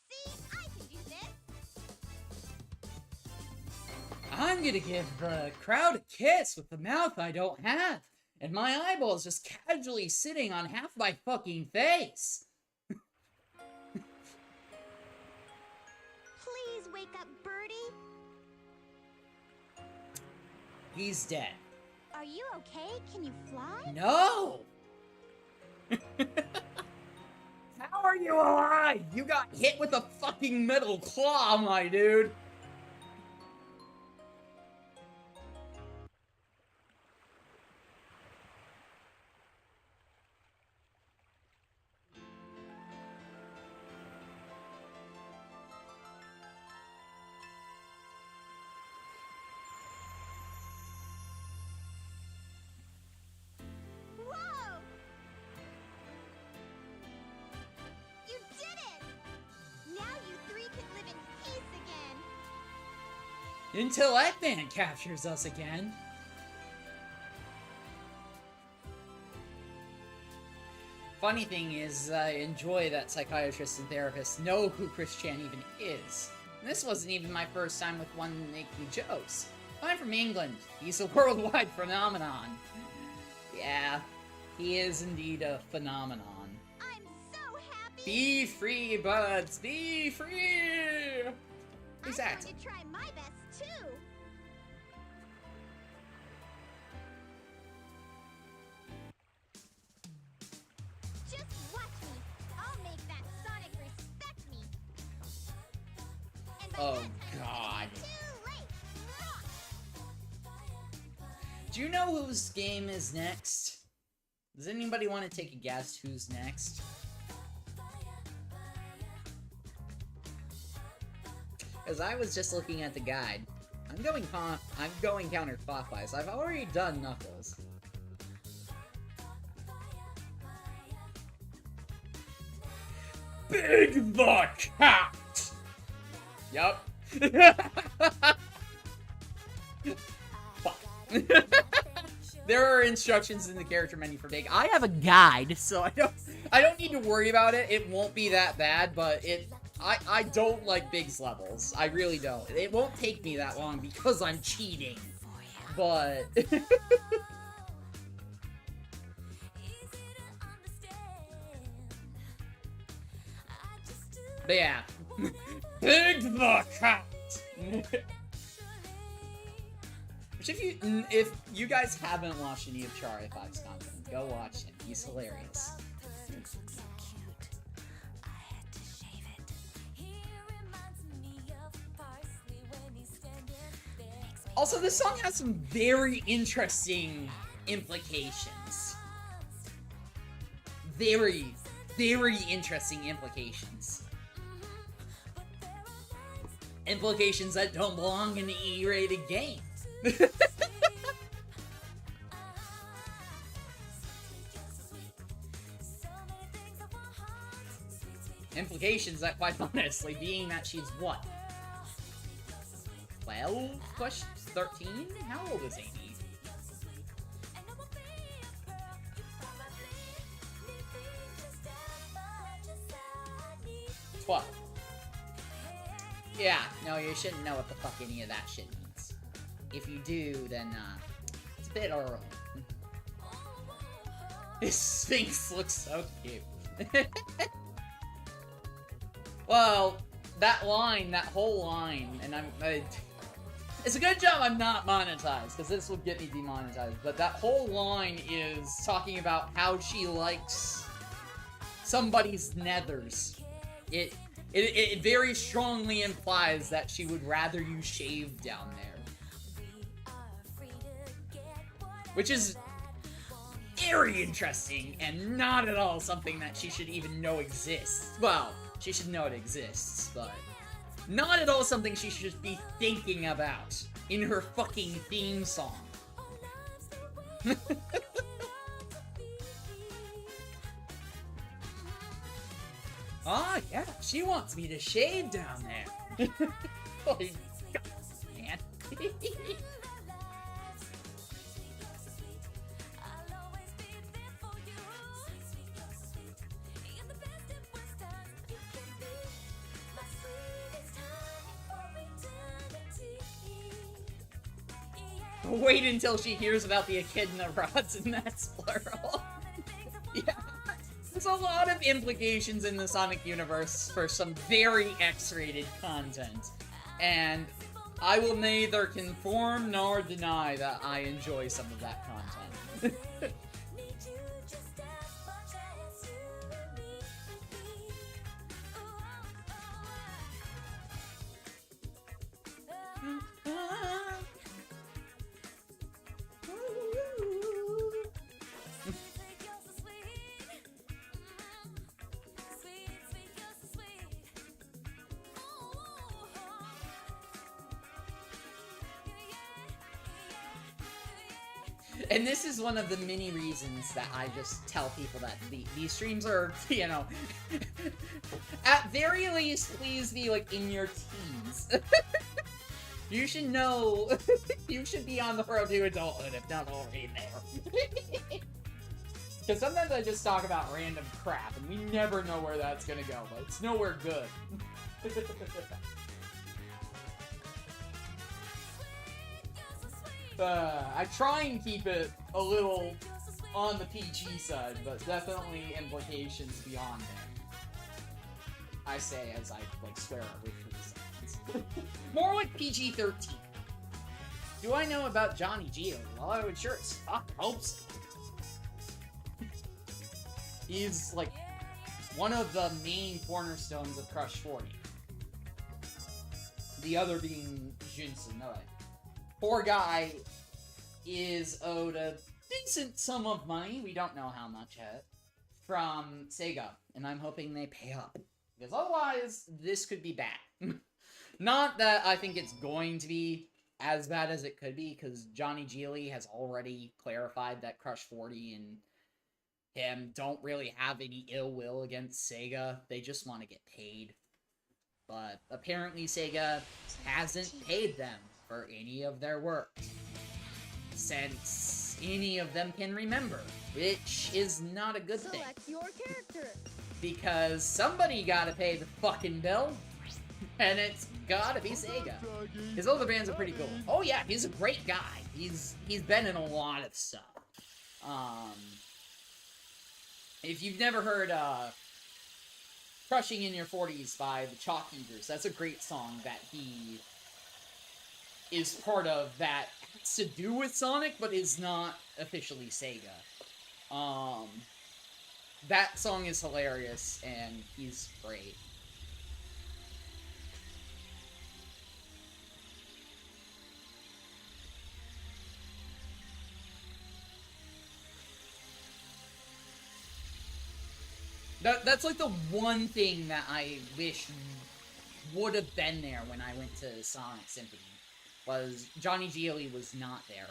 See, I can do this. I'm gonna give the crowd a kiss with the mouth I don't have, and my eyeballs just casually sitting on half my fucking face. Please wake up, Birdie. He's dead. Are you okay? Can you fly? No! How are you alive? You got hit with a fucking metal claw, my dude. Whoa! You did it! Now you three can live in peace again. Until Eggman captures us again. Funny thing is, I enjoy that psychiatrists and therapists know who Chris Chan even is. And this wasn't even my first time with one making jokes. I'm from England. He's a worldwide phenomenon. Yeah, he is indeed a phenomenon. I'm so happy. Be free, buds! Be free! Exactly. I'm going to try my best too. Just watch me. I'll make that Sonic respect me. And by Oh, that time, God. it's too late. Do you know whose game is next? Does anybody want to take a guess who's next? Because I was just looking at the guide. I'm going counterclockwise. I've already done Knuckles. Big the Cat! Yup. Fuck. There are instructions in the character menu for Big. I have a guide, so I don't need to worry about it. It won't be that bad, but I don't like Big's levels. I really don't. It won't take me that long because I'm cheating. But but yeah. Big the Cat! Which if you guys haven't watched any of Charlie 5's content, go watch him. He's hilarious. Also, this song has some very interesting implications. Very, very interesting implications. Implications that don't belong in an E-rated game. Implications that, quite honestly, being that she's what? 12? Push 13? How old is Amy? 12. Yeah, no, you shouldn't know what the fuck any of that shit means. If you do, then, it's a bit early. This Sphinx looks so cute. Well, that whole line, and it's a good job I'm not monetized, because this would get me demonetized, but that whole line is talking about how she likes somebody's nethers. It very strongly implies that she would rather you shave down there. Which is very interesting and not at all something that she should even know exists. Well, she should know it exists, but not at all something she should be thinking about in her fucking theme song. Ah, yeah, she wants me to shave down there. Like, God, man. Wait until she hears about the echidna rods, and that's plural. Yeah. There's a lot of implications in the Sonic universe for some very X-rated content. And I will neither conform nor deny that I enjoy some of that content. And this is one of the many reasons that I just tell people that these streams are, you know, at very least, please be, like, in your teens. You should know, you should be on the road to adulthood, if not already there. Because sometimes I just talk about random crap, and we never know where that's gonna go, but it's nowhere good. I try and keep it a little on the PG side, but definitely implications beyond there. I say as I, like, swear every 3 seconds. More like PG-13. Do I know about Johnny Gio? Well, I would sure as fuck hope so. He's, like, one of the main cornerstones of Crush 40. The other being Junson. No, poor guy is owed a decent sum of money, we don't know how much yet, from Sega, and I'm hoping they pay up. Because otherwise, this could be bad. Not that I think it's going to be as bad as it could be, because Johnny Geely has already clarified that Crush 40 and him don't really have any ill will against Sega. They just want to get paid. But apparently Sega hasn't paid them for any of their work since any of them can remember, which is not a good thing. Select your character. Because somebody gotta pay the fucking bill, and it's gotta be Sega. His other bands are pretty cool. Oh yeah, he's a great guy. He's been in a lot of stuff. If you've never heard Crushing in Your 40s by the Chalk Eaters, that's a great song that he is part of that has to do with Sonic, but is not officially Sega. That song is hilarious, and he's great. That's like the one thing that I wish would have been there when I went to Sonic Symphony, was Johnny Geely was not there.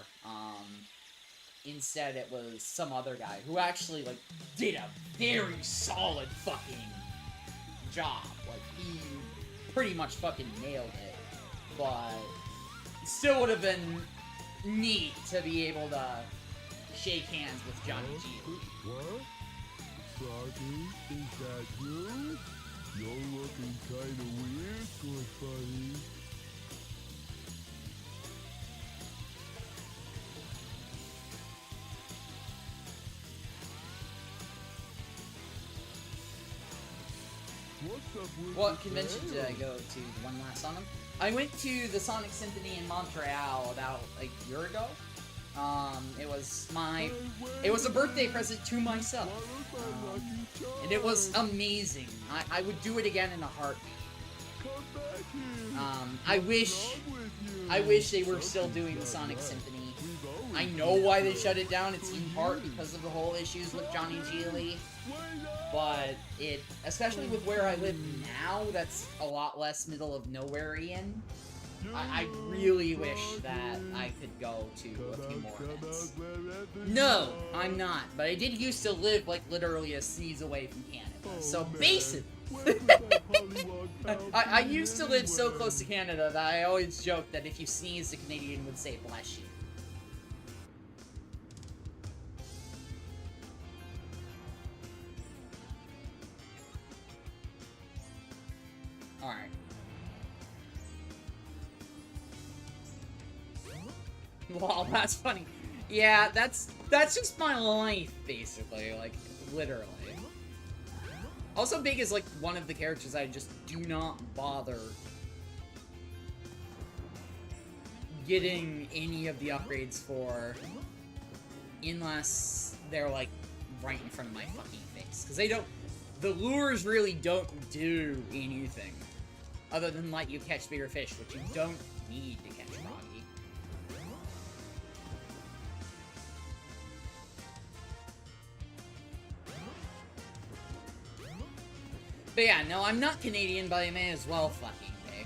Instead, it was some other guy who actually, like, did a very solid fucking job. Like, he pretty much fucking nailed it. But still would have been neat to be able to shake hands with Johnny Geely. What? Froggy, is that you? You're looking kinda weird, good buddy. What convention did I go to? The one last on them? I went to the Sonic Symphony in Montreal about a year ago. It was a birthday present to myself. And it was amazing. I would do it again in a heartbeat. I wish they were still doing the Sonic Symphony I know why they shut it down. It's in part because of the whole issues with Johnny Geely. But it, especially with where I live now, that's a lot less middle of nowhere-ian. I really wish that I could go to a few more events. No, I'm not. But I did used to live, like, literally a sneeze away from Canada. So, basically... I used to live so close to Canada that I always joked that if you sneezed, a Canadian would say, bless you. Alright. Wow, that's funny. Yeah, that's just my life, basically. Like, literally. Also, Big is, like, one of the characters I just do not bother getting any of the upgrades for unless they're, like, right in front of my fucking face. Because they don't... The lures really don't do anything other than let you catch bigger fish, which you don't need to catch Froggy. But yeah, no, I'm not Canadian, but I may as well fucking be.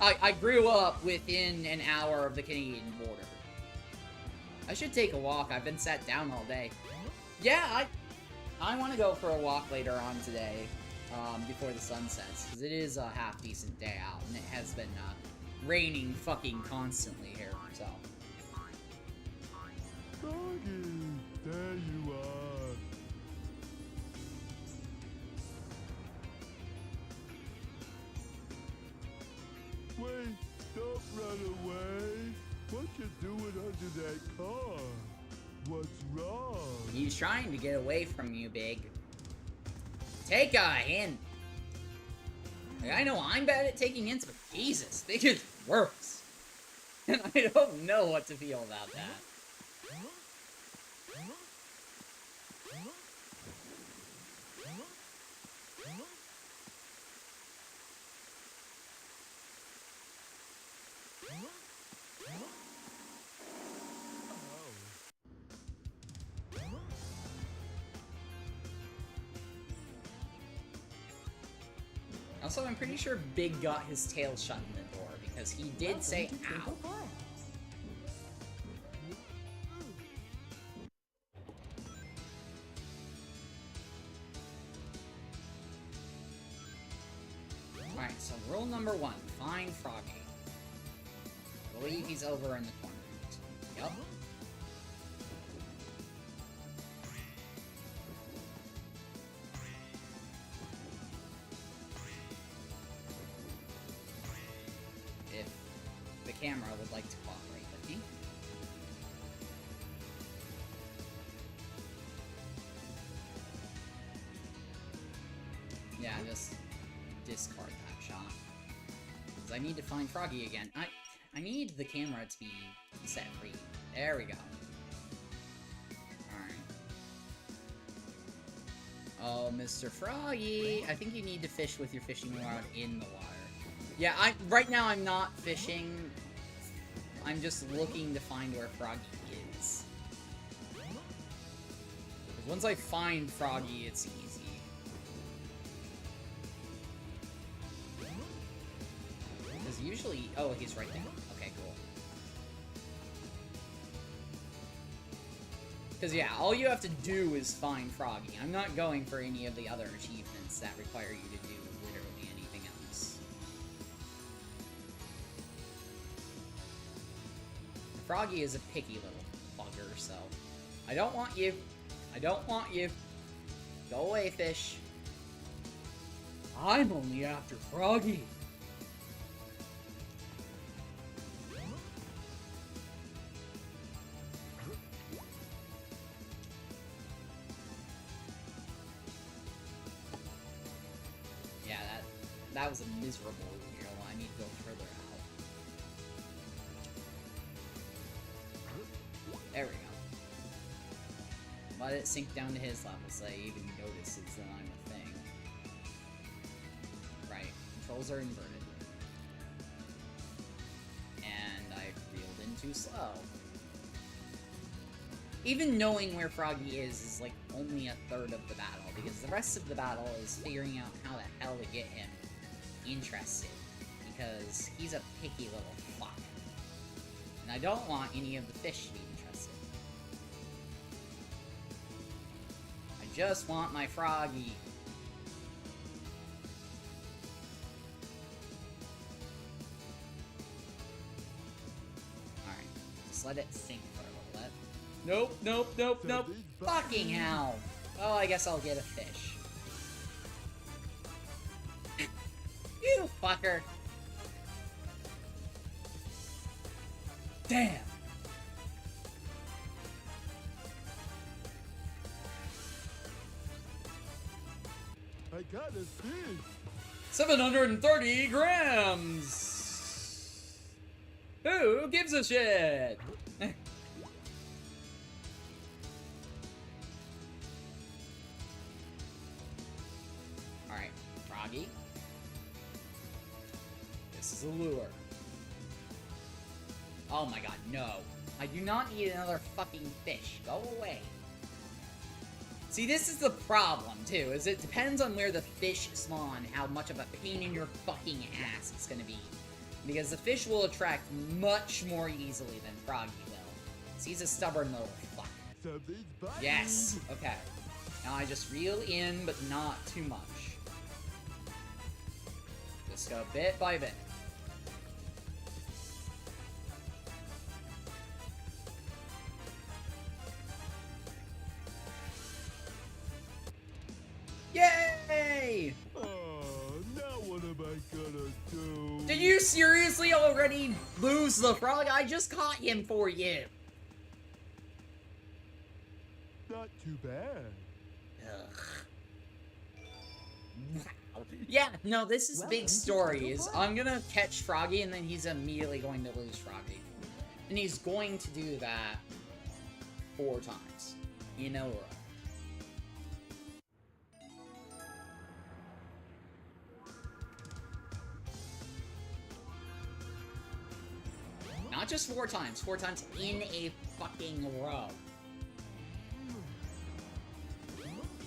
I grew up within an hour of the Canadian border. I should take a walk. I've been sat down all day. Yeah, I want to go for a walk later on today, before the sun sets, because it is a half-decent day out, and it has been, raining fucking constantly here, so. Froggy, there you are. Wait, don't run away. What you doing under that car? What's wrong? He's trying to get away from you, Big. Take a hint. Like, I know I'm bad at taking hints, but Jesus, Big is worse. And I don't know what to feel about that. Also, I'm pretty sure Big got his tail shut in the door, because he did say, ow. Alright, so rule number 1, find Froggy. I believe he's over in the corner. Yup. Camera would like to cooperate with me. Yeah, just discard that shot. Because I need to find Froggy again. I need the camera to be set free. There we go. Alright. Oh, Mr. Froggy! I think you need to fish with your fishing rod in the water. Yeah, right now I'm not fishing. I'm just looking to find where Froggy is. Because once I find Froggy, it's easy. Because usually... Oh, he's right there. Okay, cool. Because, yeah, all you have to do is find Froggy. I'm not going for any of the other achievements that require you to do literally anything else. Froggy is a picky little bugger, so... I don't want you. I don't want you. Go away, fish. I'm only after Froggy. Yeah, that was a miserable reel. I need to go further out. There we go. Let it sink down to his level so he even notices that I'm a thing. Right. Controls are inverted. And I reeled in too slow. even knowing where Froggy is like only a third of the battle, because the rest of the battle is figuring out how the hell to get him interested, because he's a picky little fuck. And I don't want any of the fish to be interested. I just want my Froggy. Alright, just let it sink for a little bit. Nope, nope, nope, nope. Fucking hell. Oh, I guess I'll get a fish. You fucker. Damn. I got a fish. 730 grams. Who gives a shit? Alright, Froggy. This is a lure. Oh my god, no. I do not need another fucking fish. Go away. See, this is the problem, too, is it depends on where the fish spawn, how much of a pain in your fucking ass it's gonna be. Because the fish will attract much more easily than Froggy will. So he's a stubborn little fuck. Something's biting. Yes! Okay. Now I just reel in, but not too much. Just go bit by bit. Yay! Oh, now what am I gonna do? Did you seriously already lose the frog? I just caught him for you. Not too bad. Ugh. Wow. Yeah, no, this is big stories. I'm gonna catch Froggy and then he's immediately going to lose Froggy. And he's going to do that 4 times in a row. Not just 4 times in a fucking row.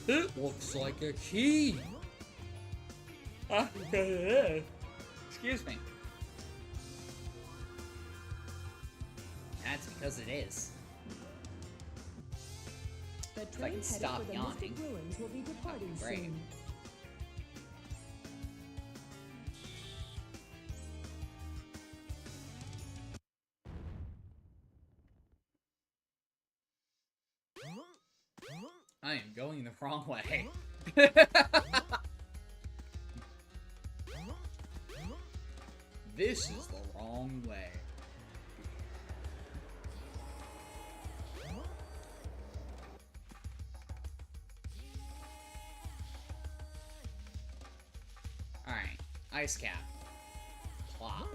It looks like a key. Excuse me. That's because it is. The If I train can headed stop for the yawning. Mystic Ruins will be departing Great. soon. I am going the wrong way. This is the wrong way. Alright, ice cap. Plop.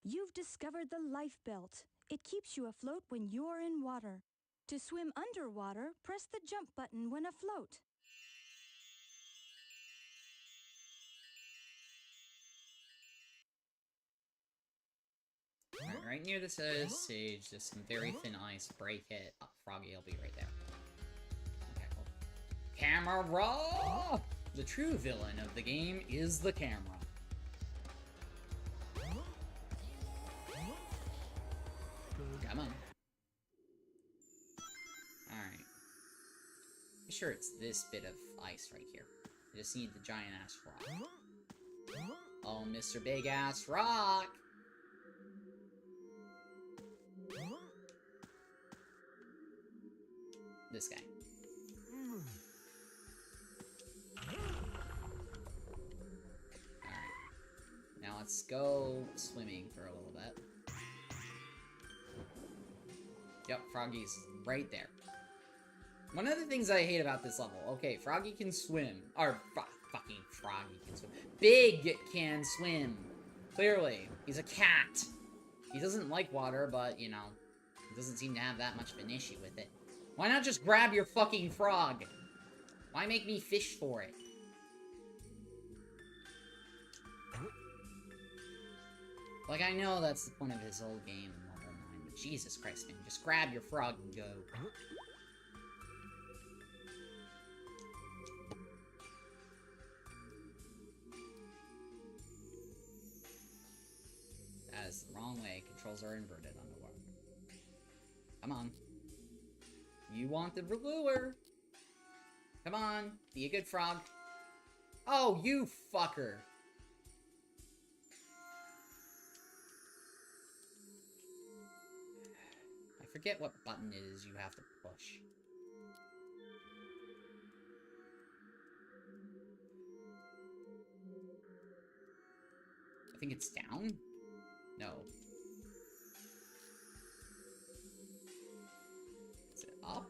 You've discovered the life belt. It keeps you afloat when you're in water. To swim underwater, press the jump button when afloat. Right near this stage, there's some very thin ice. Break it. Oh, Froggy will be right there. Okay, cool. Camera! The true villain of the game is the camera. Come on. Alright. Sure, it's this bit of ice right here. I just need the giant ass rock. Oh, Mr. Big Ass Rock! This guy. Alright. Now let's go swimming for a little bit. Yep, Froggy's right there. One of the things I hate about this level, okay, Froggy can swim. Or, fucking Froggy can swim. Big can swim. Clearly. He's a cat. He doesn't like water, but, you know, he doesn't seem to have that much of an issue with it. Why not just grab your fucking frog? Why make me fish for it? Like, I know that's the point of his whole game and the whole nine, but Jesus Christ, man, just grab your frog and go. That is the wrong way. Controls are inverted on the water. Come on. You want the lure. Come on. Be a good frog. Oh, you fucker. I forget what button it is you have to push. I think it's down? No. Is it up?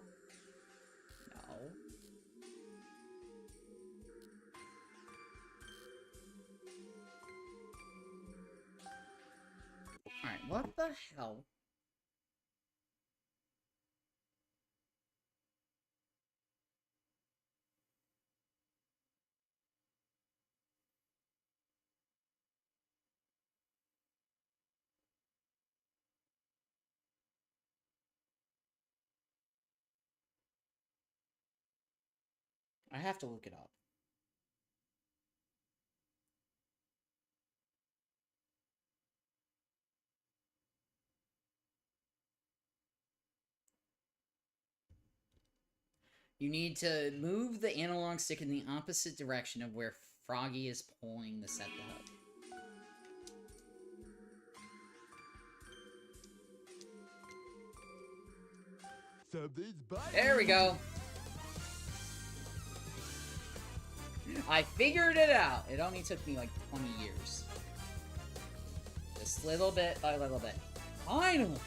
No. Alright, what the hell? I have to look it up. You need to move the analog stick in the opposite direction of where Froggy is pulling to set the hook. There we go. I figured it out. It only took me like 20 years. Just little bit by little bit. Finally!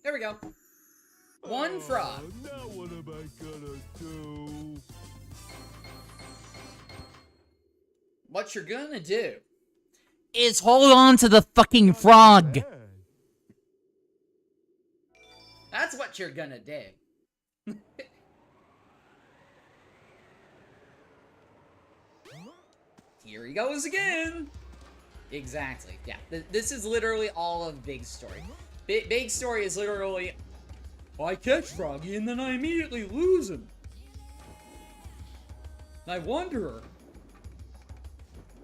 There we go. One frog. Now what am I gonna do? What you're gonna do is hold on to the fucking frog. Bad. That's what you're gonna do. Here he goes again. Exactly. Yeah. This is literally all of Big Story. Big Story is literally, I catch Froggy and then I immediately lose him. I wonder.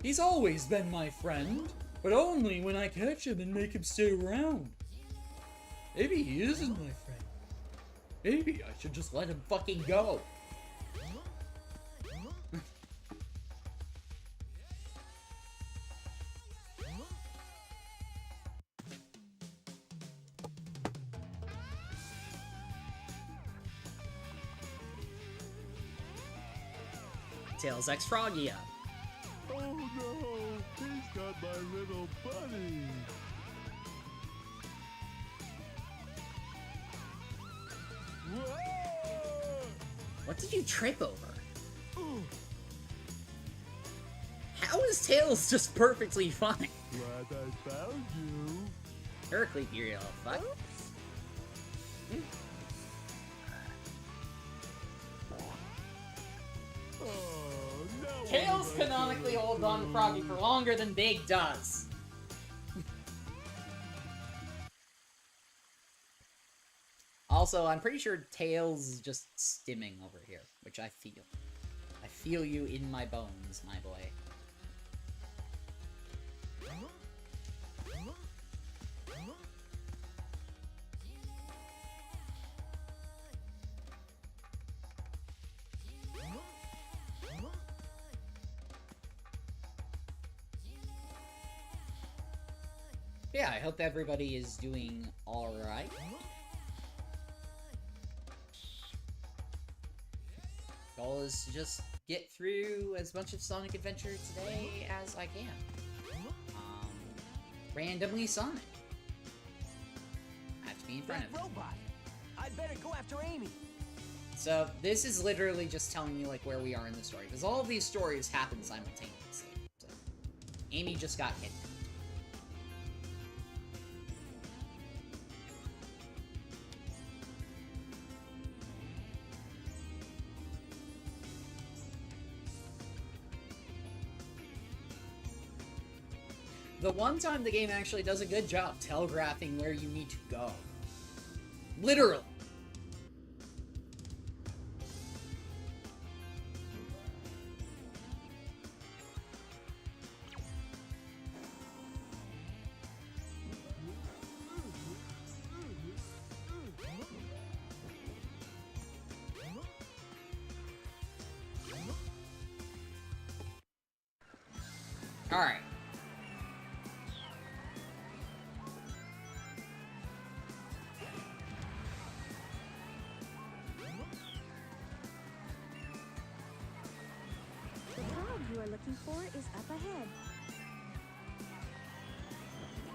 He's always been my friend, but only when I catch him and make him stay around. Maybe he isn't my friend. Maybe I should just let him fucking go. Tails X Froggy up. Oh no, he's got my little buddy. Whoa! What did you trip over? Ooh, How is Tails just perfectly fine? glad I found you. Heracles, you little fuck. Oh, now what Tails am I canonically gonna holds on to do? Froggy for longer than Big does. Also, I'm pretty sure Tails is just stimming over here, which I feel. I feel you in my bones, my boy. Yeah, I hope everybody is doing alright. Goal is to just get through as much of Sonic Adventure today as I can. Randomly Sonic. I have to be in front of That it. robot. I'd better go after Amy. So this is literally just telling you like where we are in the story, because all of these stories happen simultaneously. So. Amy just got hit. The one time the game actually does a good job telegraphing where you need to go. Literally. Alright. The frog you are looking for is up ahead.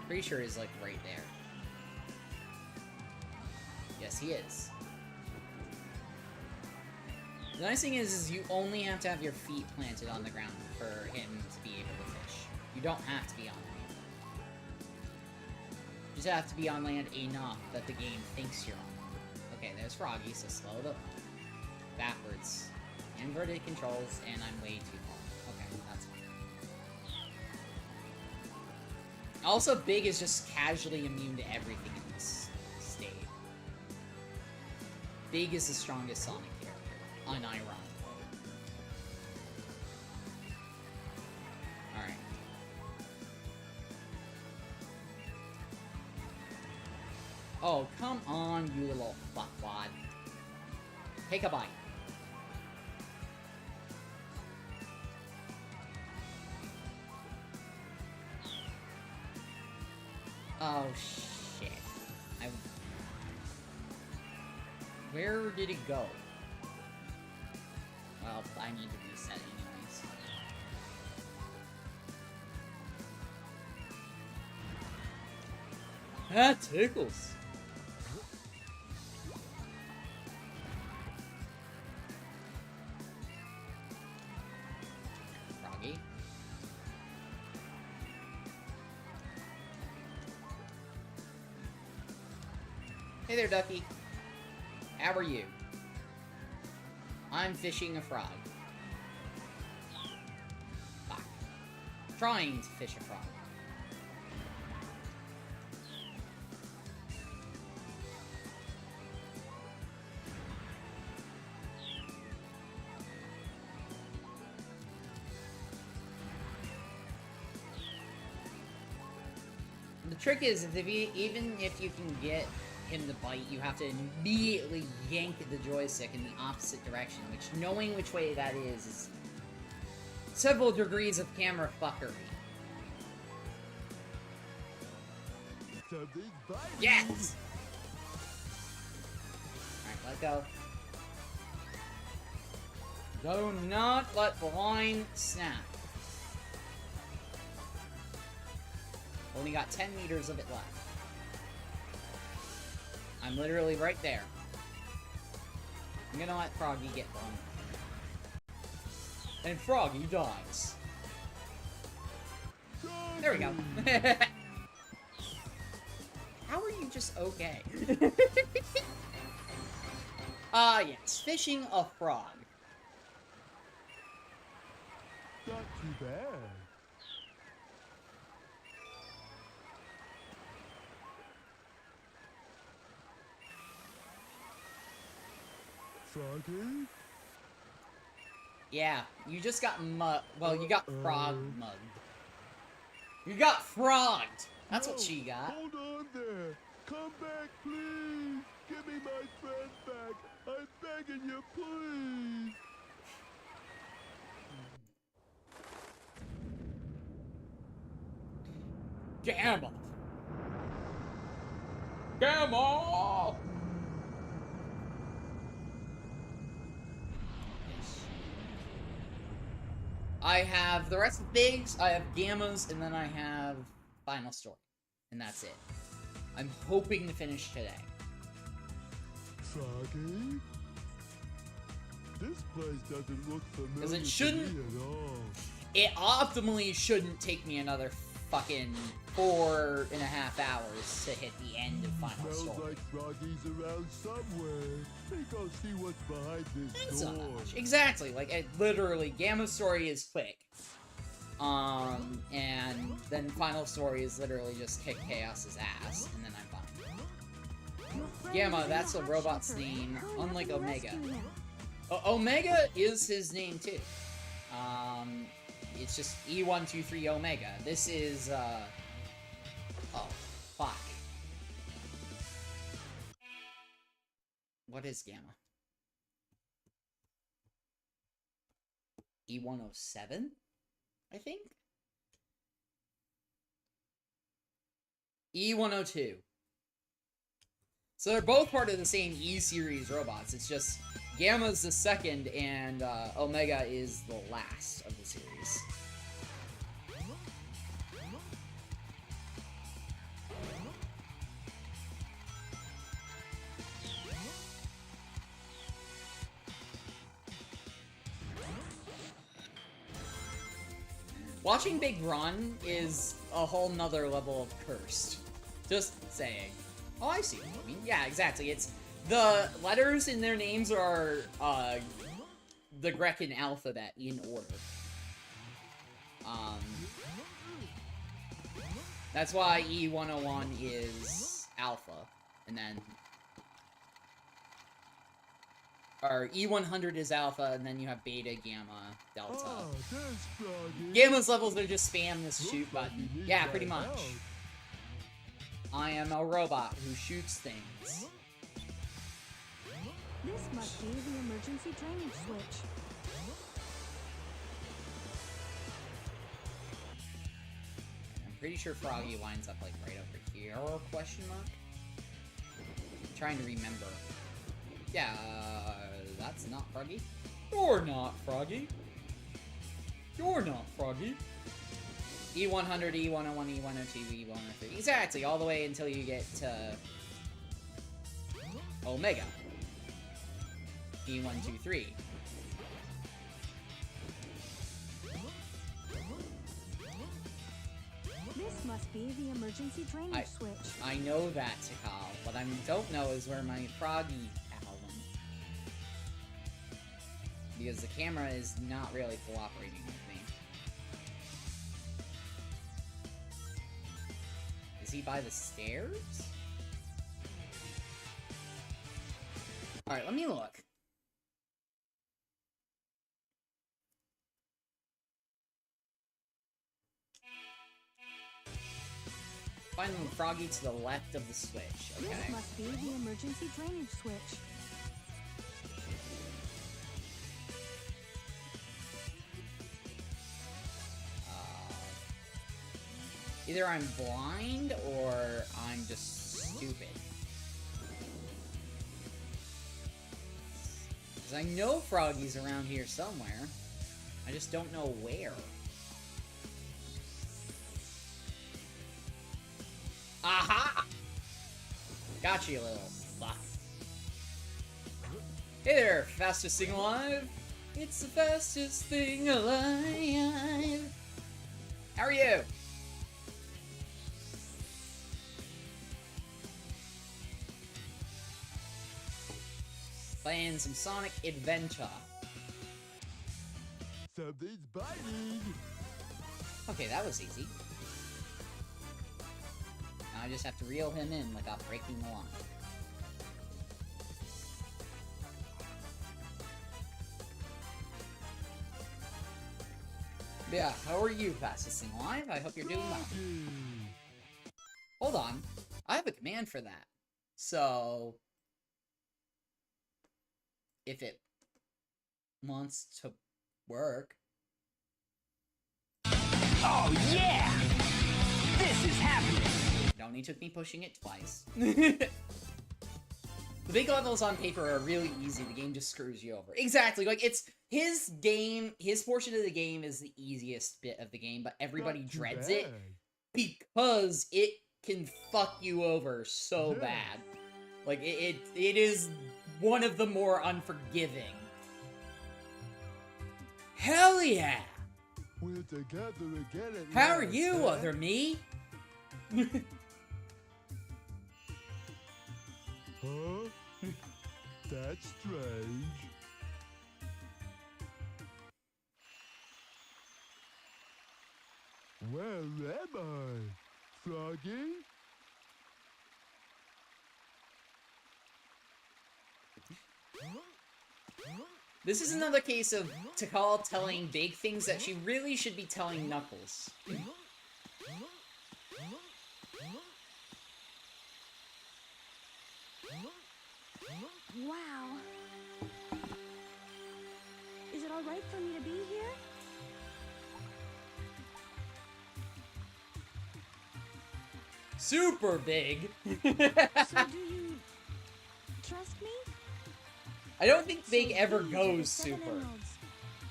Pretty sure he's like right there. Yes, he is. The nice thing is you only have to have your feet planted on the ground for him to be able to fish. You don't have to be on land. You just have to be on land enough that the game thinks you're on land. Okay, there's Froggy, so slow it backwards. Inverted controls, and I'm way too long. Okay, that's fine. Also, Big is just casually immune to everything in this state. Big is the strongest Sonic character, unironically. Alright. Oh, come on, you little fuckwad. Take a bite. Oh, shit. Where did it go? Well, I need to reset anyways. That tickles. Froggy. Hey there, Ducky. How are you? I'm fishing a frog. Fuck. Trying to fish a frog. The trick is, even if you can get him to bite, you have to immediately yank the joystick in the opposite direction, which, knowing which way that is several degrees of camera fuckery. Something's biting. Yes! Alright, let go. Do not let the line snap. Only got 10 meters of it left. I'm literally right there. I'm gonna let Froggy get one. And Froggy dies. There we go. How are you just okay? Yes. Fishing a frog. Not too bad. Froggy? Yeah, you just got well, you got frog mugged. You got frogged! That's what she got. Hold on there. Come back, please. Give me my friend back. I'm begging you, please. Gamble! Gamble! I have the rest of Bigs, I have Gammas, and then I have Final Story. And that's it. I'm hoping to finish today. Froggy? This place doesn't look familiar Because it shouldn't. to me at all. it optimally shouldn't take me another fucking 4.5 hours to hit the end of Final Smells Story. like Froggy's around somewhere. Think I'll see what's behind this It's not door. that much. Exactly, like, it literally, Gamma Story is quick. And then Final Story is literally just kick Chaos's ass, and then I'm fine. Your friend Gamma, is in that's the a hot robot's shelter. name, Hurry up unlike and Omega. rescue him. Omega is his name, too. It's just E123 Omega. This is, oh, fuck. What is Gamma? E107? I think? E102. So they're both part of the same E-series robots. It's just Gamma's the second and Omega is the last of the series. Watching Big Run is a whole nother level of cursed. Just saying. Oh, I see what you mean. Yeah, exactly. It's the letters in their names are the Grecan alphabet in order. That's why E101 is alpha, and then or E100 is alpha, and then you have beta, gamma, delta. Ah, there's Froggy. Gamma's levels are just spam this shoot button. Yeah, pretty much. I am a robot who shoots things. This must be the emergency drainage switch. I'm pretty sure Froggy winds up like right over here, question mark? I'm trying to remember. Yeah, that's not Froggy. You're not Froggy. You're not Froggy. E100, E101, E102, E103. Exactly, all the way until you get to Omega. E123. This must be the emergency drainage switch. I know that, Tikal. What I don't know is where my Froggy pal went. Because the camera is not really cooperating with me. Is he by the stairs? Alright, let me look. Find Froggy to the left of the switch. Okay. This must be the emergency drainage switch. Either I'm blind or I'm just stupid. Because I know Froggy's around here somewhere. I just don't know where. Aha! Got you, little fuck. Hey there, fastest thing alive. It's the fastest thing alive. How are you? Playing some Sonic Adventure. Something's biting. Okay, that was easy. Now I just have to reel him in without breaking the line. Yeah, how are you, fastest thing alive? I hope you're doing well. Hold on. I have a command for that. So if it wants to work. Oh yeah! This is happening! It only took me pushing it twice. The big levels on paper are really easy. The game just screws you over. Exactly. Like, it's his game, his portion of the game is the easiest bit of the game, but everybody Not too dreads bad. it because it can fuck you over so Yeah. bad. Like, it is one of the more unforgiving. Hell yeah! When We're together again at How are last, you, huh? other me? Huh? That's strange. Where am I? Froggy? This is another case of Tikal telling Big things that she really should be telling Knuckles. Wow. Is it all right for me to be here? Super big. So do you trust me? I don't think Big So ever these are the goes 7 super. emeralds.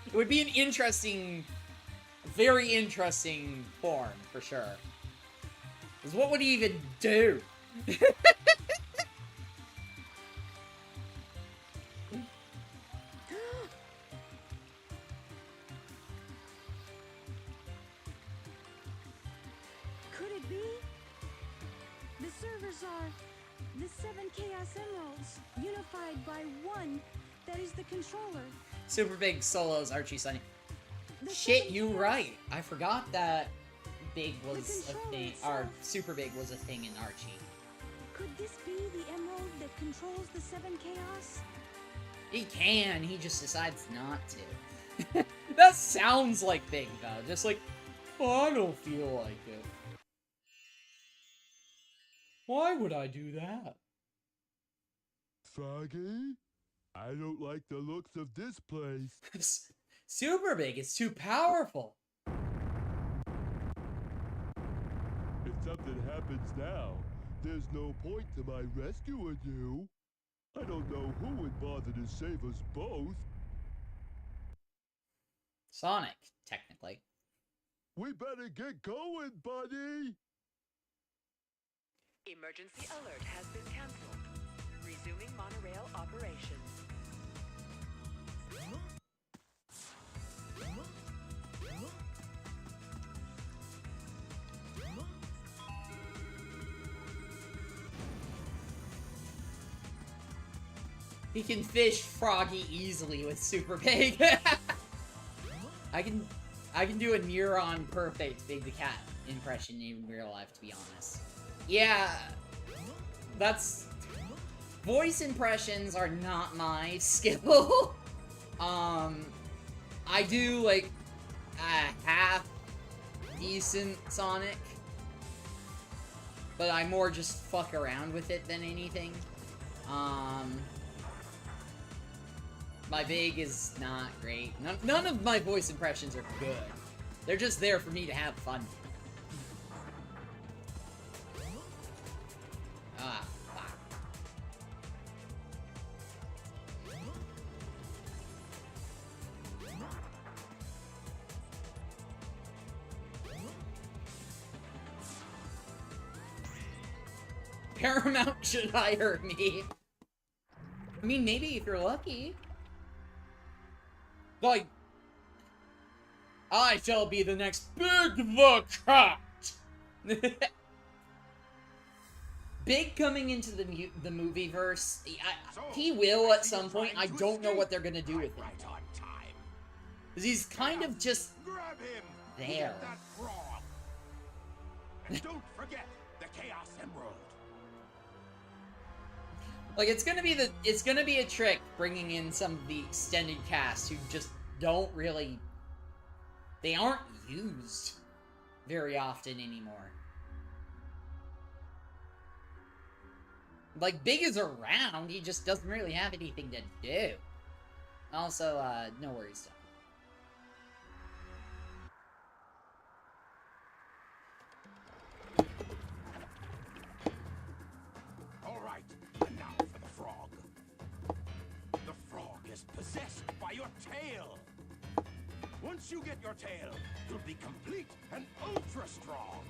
It would be an interesting, very interesting form, for sure. Because what would he even do? Could it be? The servers are the 7 Chaos Emeralds, unified by one that is the controller. Super Big solos Archie Sunny. The Shit, 7 you Chaos- right. I forgot that Big was a controller thing, or itself. Super Big was a thing in Archie. Could this be the emerald that controls the 7 Chaos? He can, he just decides not to. That sounds like Big, though. Just like, oh, I don't feel like it. Why would I do that? Froggy? I don't like the looks of this place. Super Big is too powerful. If something happens now, there's no point to my rescuing you. I don't know who would bother to save us both. Sonic, technically. We better get going, buddy! Emergency alert has been cancelled. Resuming monorail operations. He can fish Froggy easily with Super Big. I can do a near-on perfect Big the Cat impression in real life, to be honest. Yeah, that's... Voice impressions are not my skill. I do, like, a half-decent Sonic. But I more just fuck around with it than anything. My Big is not great. None of my voice impressions are good. They're just there for me to have fun. Ah, fuck. Paramount should hire me. I mean, maybe if you're lucky. Like, I shall be the next Big the Cat. Big coming into the movie verse. He will at some point. I don't know what they're gonna do with him. Right on time. Because he's kind of just Grab him. there. Get that frog. And don't forget the Chaos Emerald. Like, it's gonna be a trick bringing in some of the extended cast who just don't really, they aren't used very often anymore. Like, Big is around, he just doesn't really have anything to do. Also, no worries, All right, and now for the frog. The frog is possessed by your tail. Once you get your tail, you'll be complete and ultra strong.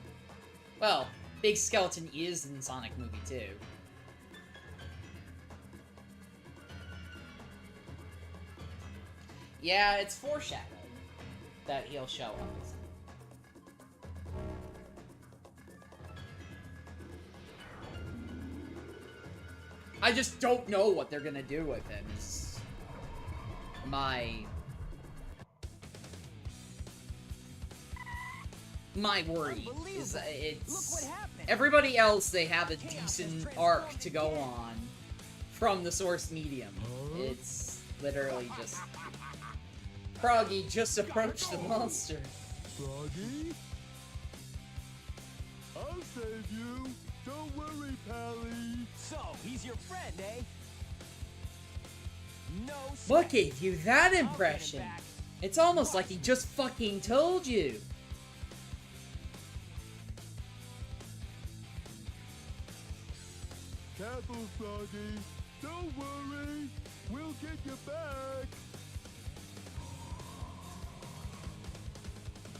Well, Big Skeleton is in Sonic movie 2. Yeah, it's foreshadowed that he'll show up. I just don't know what they're gonna do with him. Is my worry is it's everybody else. They have a decent arc to go on from the source medium. It's literally just Froggy just approached the monster. Froggy? I'll save you. Don't worry, Pally. So, he's your friend, eh? No What sweat. gave you that I'll get him impression? back. It's almost like he just fucking told you. Careful, Froggy. Don't worry. We'll get you back.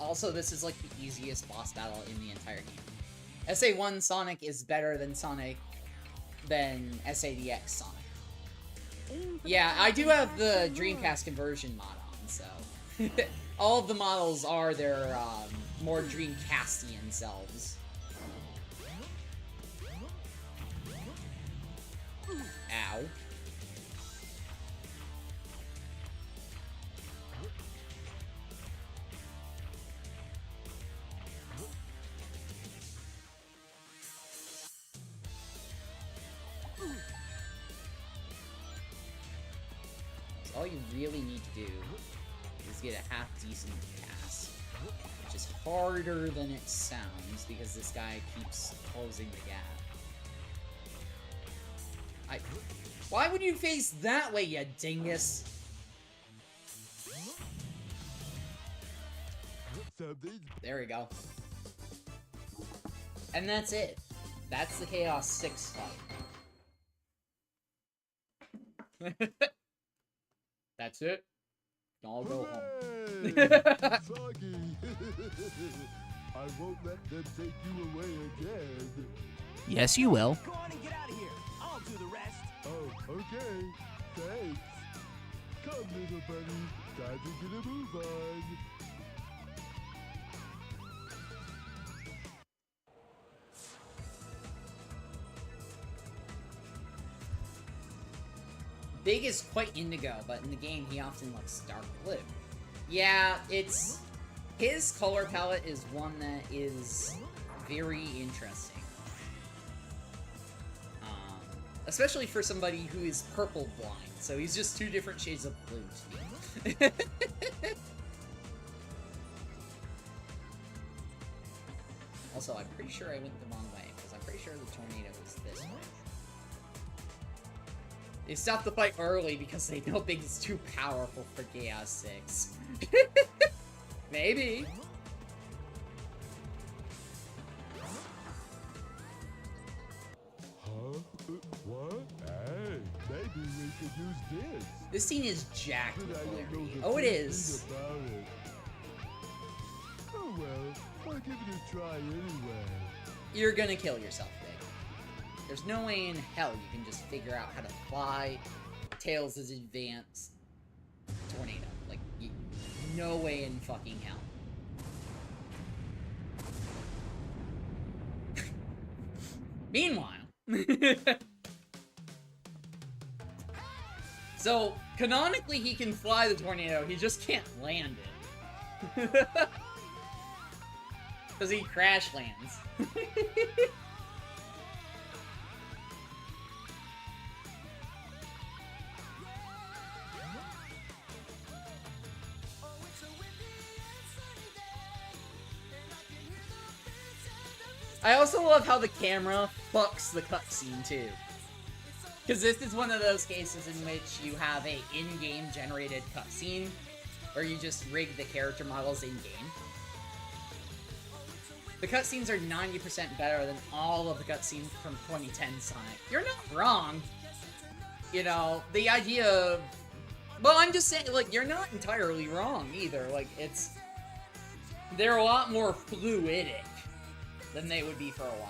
Also, this is like the easiest boss battle in the entire game. SA1 Sonic is better than SADX Sonic. Yeah, I do have the Dreamcast conversion mod on, so all of the models are their more Dreamcastian selves. Ow. So all you really need to do is get a half-decent pass, which is harder than it sounds because this guy keeps closing the gap. Why would you face that way, you dingus? There we go. And that's it. That's the Chaos 6 fight. That's it. I'll go home. Froggy. I won't let them take you away again. Yes, you will. Go on and get out of here. I'll do the rest. Oh, okay. Thanks. Come, little buddy. Time to get a move on. Big is quite indigo, but in the game he often looks dark blue. Yeah, it's... his color palette is one that is very interesting. Especially for somebody who is purple blind, so he's just two different shades of blue to me. Also, I'm pretty sure I went the wrong way, because I'm pretty sure the tornado was this way. They stopped the fight early because they know Big is too powerful for Chaos 6. Maybe. Huh? What? Hey, maybe we could use this. This scene is jacked But with I don't know hilarity. the Oh, it first is. thing about it. Oh well, I'll give it a try anyway. You're gonna kill yourself, Big. There's no way in hell you can just figure out how to fly Tails' advanced tornado. Like, no way in fucking hell. Meanwhile... So, canonically he can fly the tornado, he just can't land it. Because he crash lands. I also love how the camera fucks the cutscene too. Because this is one of those cases in which you have a in-game generated cutscene where you just rig the character models in-game. The cutscenes are 90% better than all of the cutscenes from 2010 Sonic. You're not wrong. You know, the idea of... Well, I'm just saying, like, you're not entirely wrong either. Like, it's... They're a lot more fluidic than they would be for a while.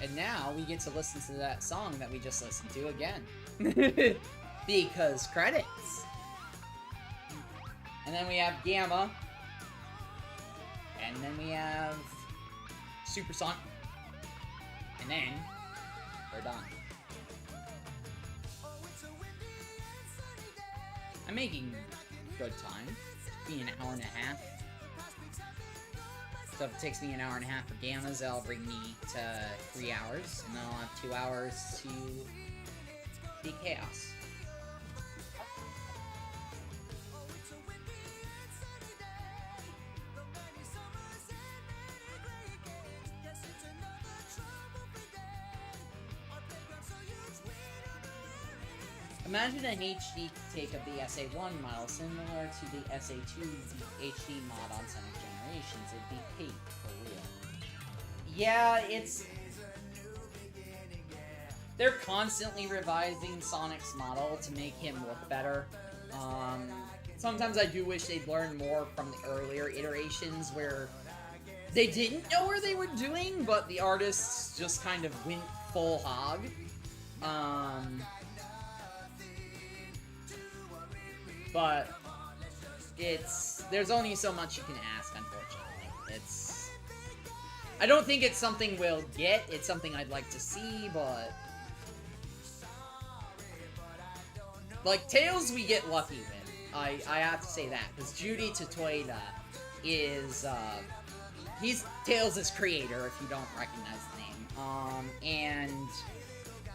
And now we get to listen to that song that we just listened to again. Because credits. And then we have Gamma. And then we have Supersonic. And then we're done. I'm making good time. It's been an hour and a half. So if it takes me an hour and a half for Gammas, that'll bring me to 3 hours. And then I'll have 2 hours to be Chaos. Imagine an HD take of the SA1 model similar to the SA2 HD mod on Sonic Generations. It'd be peak for real. Yeah, it's... They're constantly revising Sonic's model to make him look better. Sometimes I do wish they'd learn more from the earlier iterations where they didn't know what they were doing, but the artists just kind of went full hog. But there's only so much you can ask, unfortunately. I don't think it's something we'll get. It's something I'd like to see, but like Tails, we get lucky with. I have to say that because Judy Totoida is he's Tails' creator. If you don't recognize the name, and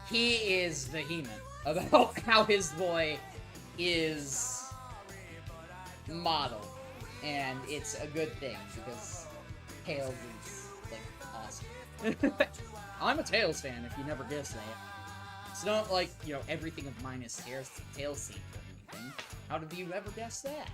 he is vehement about how his boy is modeled, and it's a good thing because Tails is like awesome. I'm a Tails fan, if you never guessed that. It's not like, you know, everything of mine is Tails scene or anything. How did you ever guess that?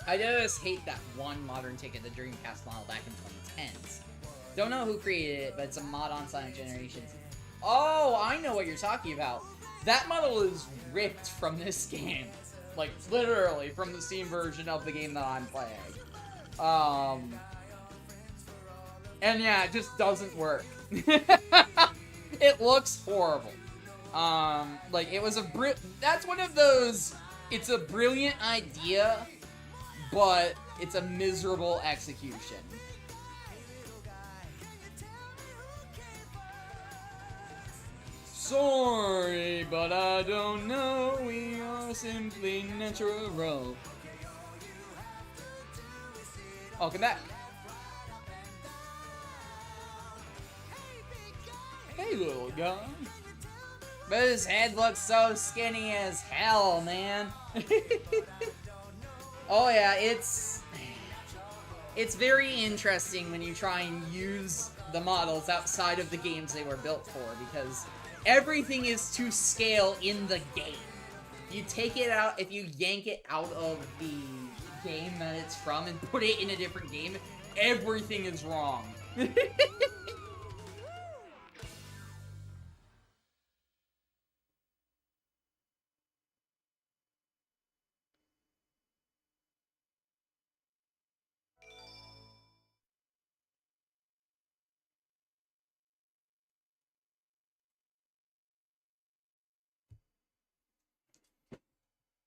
I just hate that one modern take of the Dreamcast model back in 2010s. Don't know who created it, but it's a mod on Sonic Generations. Oh, I know what you're talking about. That model is ripped from this game. Like, literally, from the Steam version of the game that I'm playing. And yeah, it just doesn't work. It looks horrible. Like, it was that's one of those, it's a brilliant idea, but it's a miserable execution. Sorry, but I don't know, we are simply natural. Welcome back. Hey, little guy. But his head looks so skinny as hell, man. Oh yeah, it's very interesting when you try and use the models outside of the games they were built for, because everything is to scale in the game. You take it out, if you yank it out of the game that it's from and put it in a different game, everything is wrong.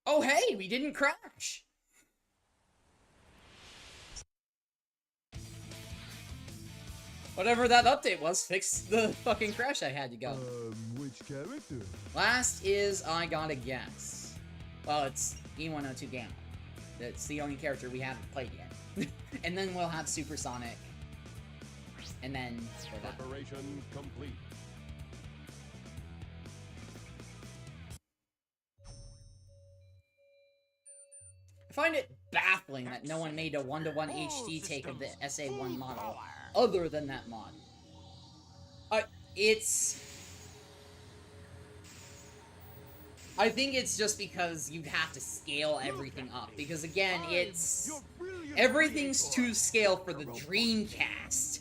Oh hey, we didn't crash! Whatever that update was, fixed the fucking crash I had to go. Which character? Last is I Gotta Guess. Well, it's E102 Gamma. That's the only character we haven't played yet. And then we'll have Supersonic. And then we're done. Preparation complete. I find it baffling that no one made a 1-to-1 HD take of the SA1 model, other than that mod. I think it's just because you'd have to scale everything up. Because again, everything's to scale for the Dreamcast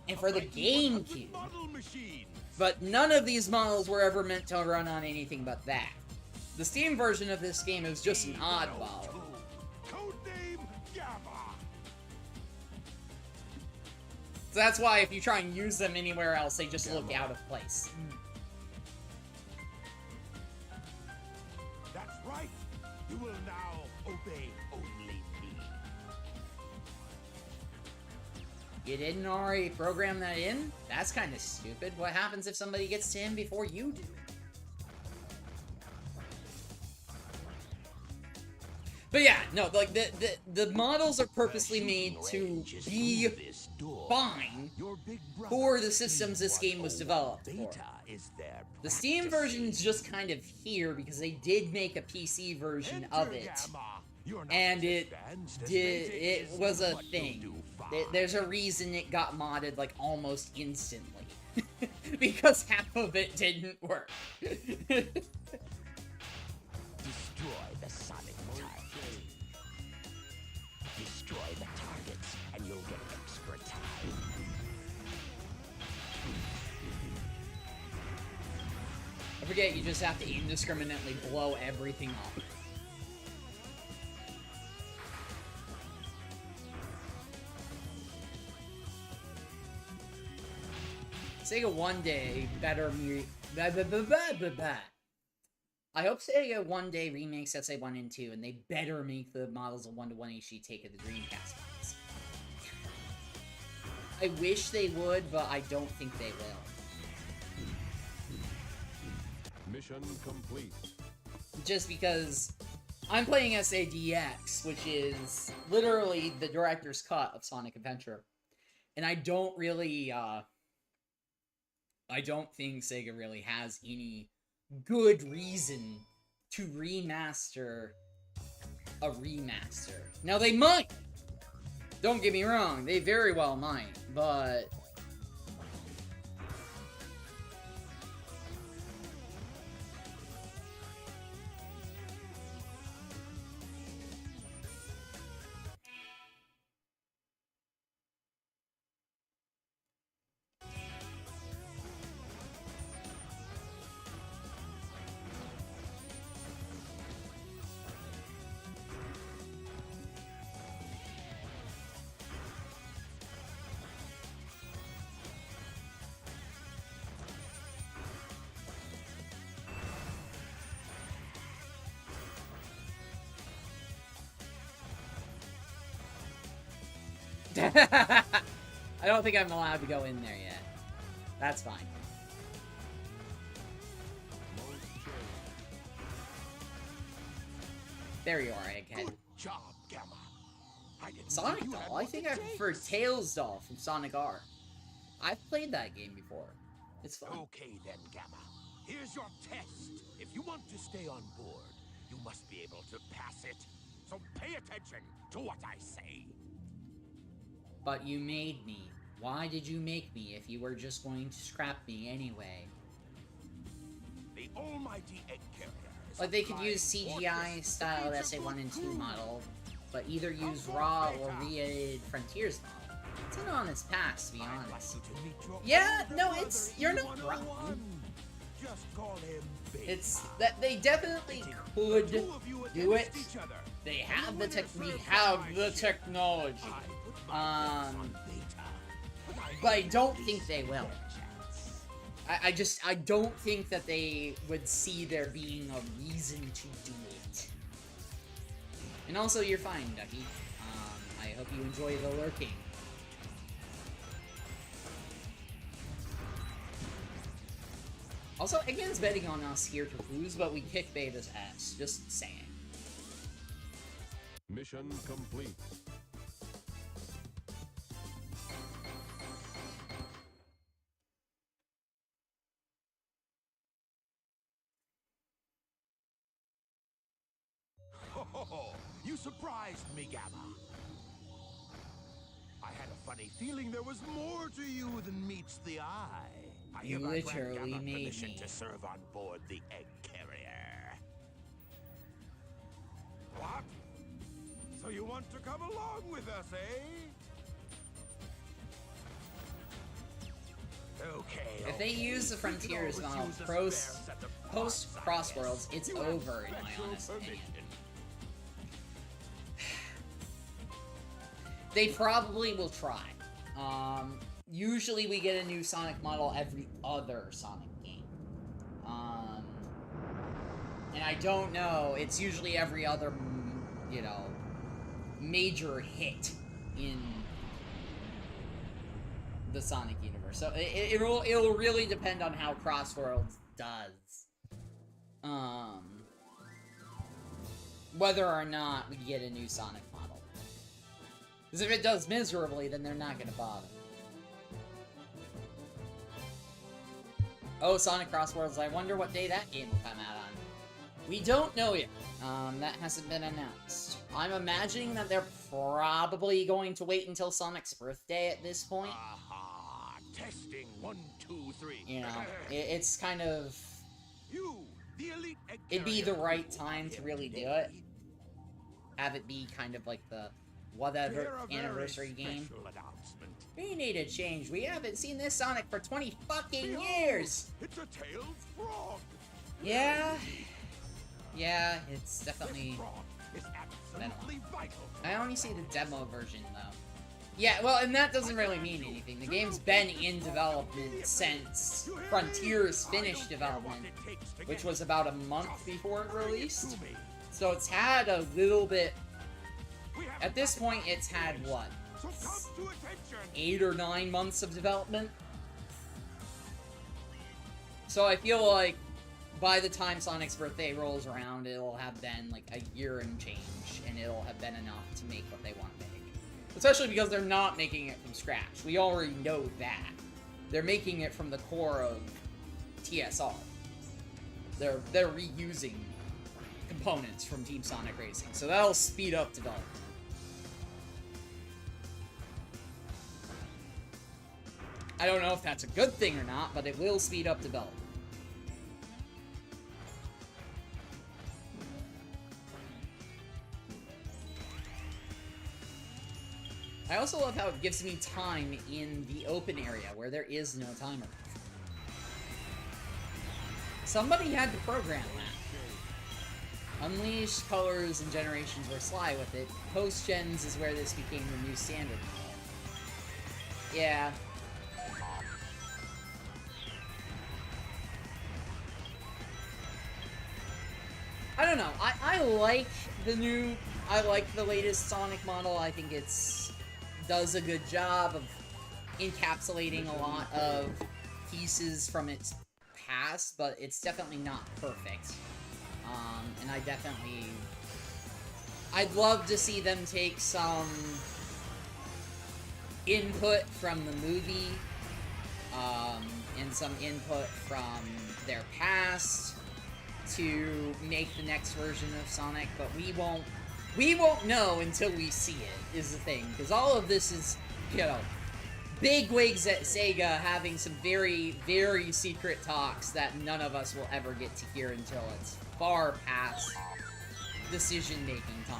and for the GameCube. But none of these models were ever meant to run on anything but that. The Steam version of this game is just an oddball. So that's why if you try and use them anywhere else, they just look out of place. That's right. You will now obey only me. You didn't already program that in? That's kind of stupid. What happens if somebody gets to him before you do? But yeah, no, like the models are purposely made to be fine for the systems this game was developed for. The Steam version's just kind of here because they did make a PC version of it, and it was a thing. There's a reason it got modded like almost instantly because half of it didn't work. Destroy the sonic target. Destroy the targets, and you'll get extra time. I forget, you just have to indiscriminately blow everything up. Sega one day better me. I hope Sega one day remakes SA1 and 2, and they better make the models of 1-to-1 HD take of the Dreamcast models. I wish they would, but I don't think they will. Mission complete. Just because I'm playing SADX, which is literally the director's cut of Sonic Adventure, and I don't really, I don't think Sega really has any good reason to remaster a remaster. Now, they might! Don't get me wrong, they very well might, but... I don't think I'm allowed to go in there yet. That's fine. There you are, Egghead. Good job, Gamma. I didn't Sonic think you had Doll? I what think it I prefer takes. Tails Doll from Sonic R. I've played that game before. It's fun. Okay then, Gamma. Here's your test. If you want to stay on board, you must be able to pass it. So pay attention to what I say. But you made me. Why did you make me if you were just going to scrap me anyway? The almighty egg carrier is Like, they could flying use CGI fortress style to SA1 and 2 crew. model, but either use raw or re-edited Frontiers model. It's an honest pass, to be I'd like honest. you to meet your Yeah, older no, brother, you're not E101. wrong. Just call him Beta. It's that they definitely could The two of you do it. against each other. They have And the winner tech. We serves have my the share. technology. I put my bets on Beta, But I don't at think least they will. get a chance. I don't think that they would see there being a reason to do it. And also, you're fine, Ducky. I hope you enjoy the lurking. Also, Eggman's betting on us here to lose, but we kick Beta's ass. Just saying. Mission complete. Oh, you surprised me, Gamma. I had a funny feeling there was more to you than meets the eye. I You hereby grant literally Gamma made permission me. to serve on board the egg carrier. want to come along with us, eh? Okay. If they use the Frontiers model post Crossworlds, it's over, in my honest opinion. They probably will try. Usually we get a new Sonic model every other Sonic game. And I don't know, it's usually every other, you know, major hit in the Sonic universe. So it'll really depend on how Crossworlds does. Whether or not we get a new Sonic model. Because if it does miserably, then they're not gonna bother. Oh, Sonic Crossworlds, I wonder what day that game will come out on. We don't know yet. That hasn't been announced. I'm imagining that they're probably going to wait until Sonic's birthday at this point. Aha! Testing 1, 2, 3. You know, it's kind of... You, the elite egg It'd be the carrier, right you time are to here really do today. it. Have it be kind of like the Hear whatever a very anniversary game. special announcement. We need a change. We haven't seen this Sonic for 20 fucking Behold, years. It's a tailed frog. Yeah. Yeah, it's This definitely... frog is absolutely vital. I only see the demo version, though. Yeah, well, and that doesn't really mean anything. The game's been in development since Frontiers finished development, which was about a month before it released. So it's had a little bit... At this point, it's had, what? 8 or 9 months of development? So I feel like by the time Sonic's birthday rolls around, it'll have been like a year and change, and it'll have been enough to make what they want to make. Especially because they're not making it from scratch. We already know that. They're making it from the core of TSR. They're reusing components from Team Sonic Racing, so that'll speed up development. I don't know if that's a good thing or not, but it will speed up development. I also love how it gives me time in the open area where there is no timer. Somebody had to program that. Unleash, Colors, and Generations were sly with it. Post-Gens is where this became the new standard. Yeah. I don't know. I like the latest Sonic model. I think it's does a good job of encapsulating a lot of pieces from its past, but it's definitely not perfect. And I'd love to see them take some input from the movie, and some input from their past to make the next version of Sonic, but we won't know until we see it, is the thing. Because all of this is, you know, big wigs at Sega having some very, very secret talks that none of us will ever get to hear until it's far past decision-making time.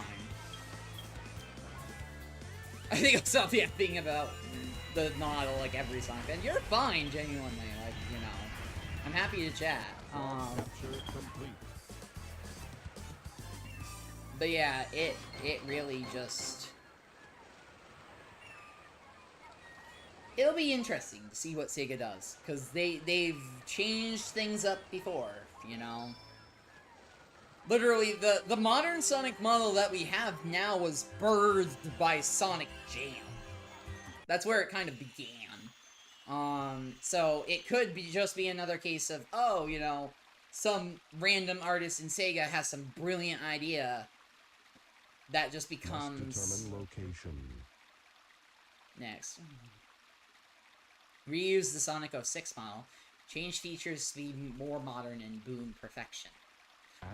I think I'll stop yapping about the model like every Sonic fan. You're fine, genuinely, like, you know. I'm happy to chat. But yeah, it really just... It'll be interesting to see what Sega does, because they've changed things up before, you know? Literally, the modern Sonic model that we have now was birthed by Sonic Jam. That's where it kind of began. So it could be just be another case of, oh, you know, some random artist in Sega has some brilliant idea that just becomes... Must determine location. Next. Reuse the Sonic 06 model. Change features to be more modern and boon perfection.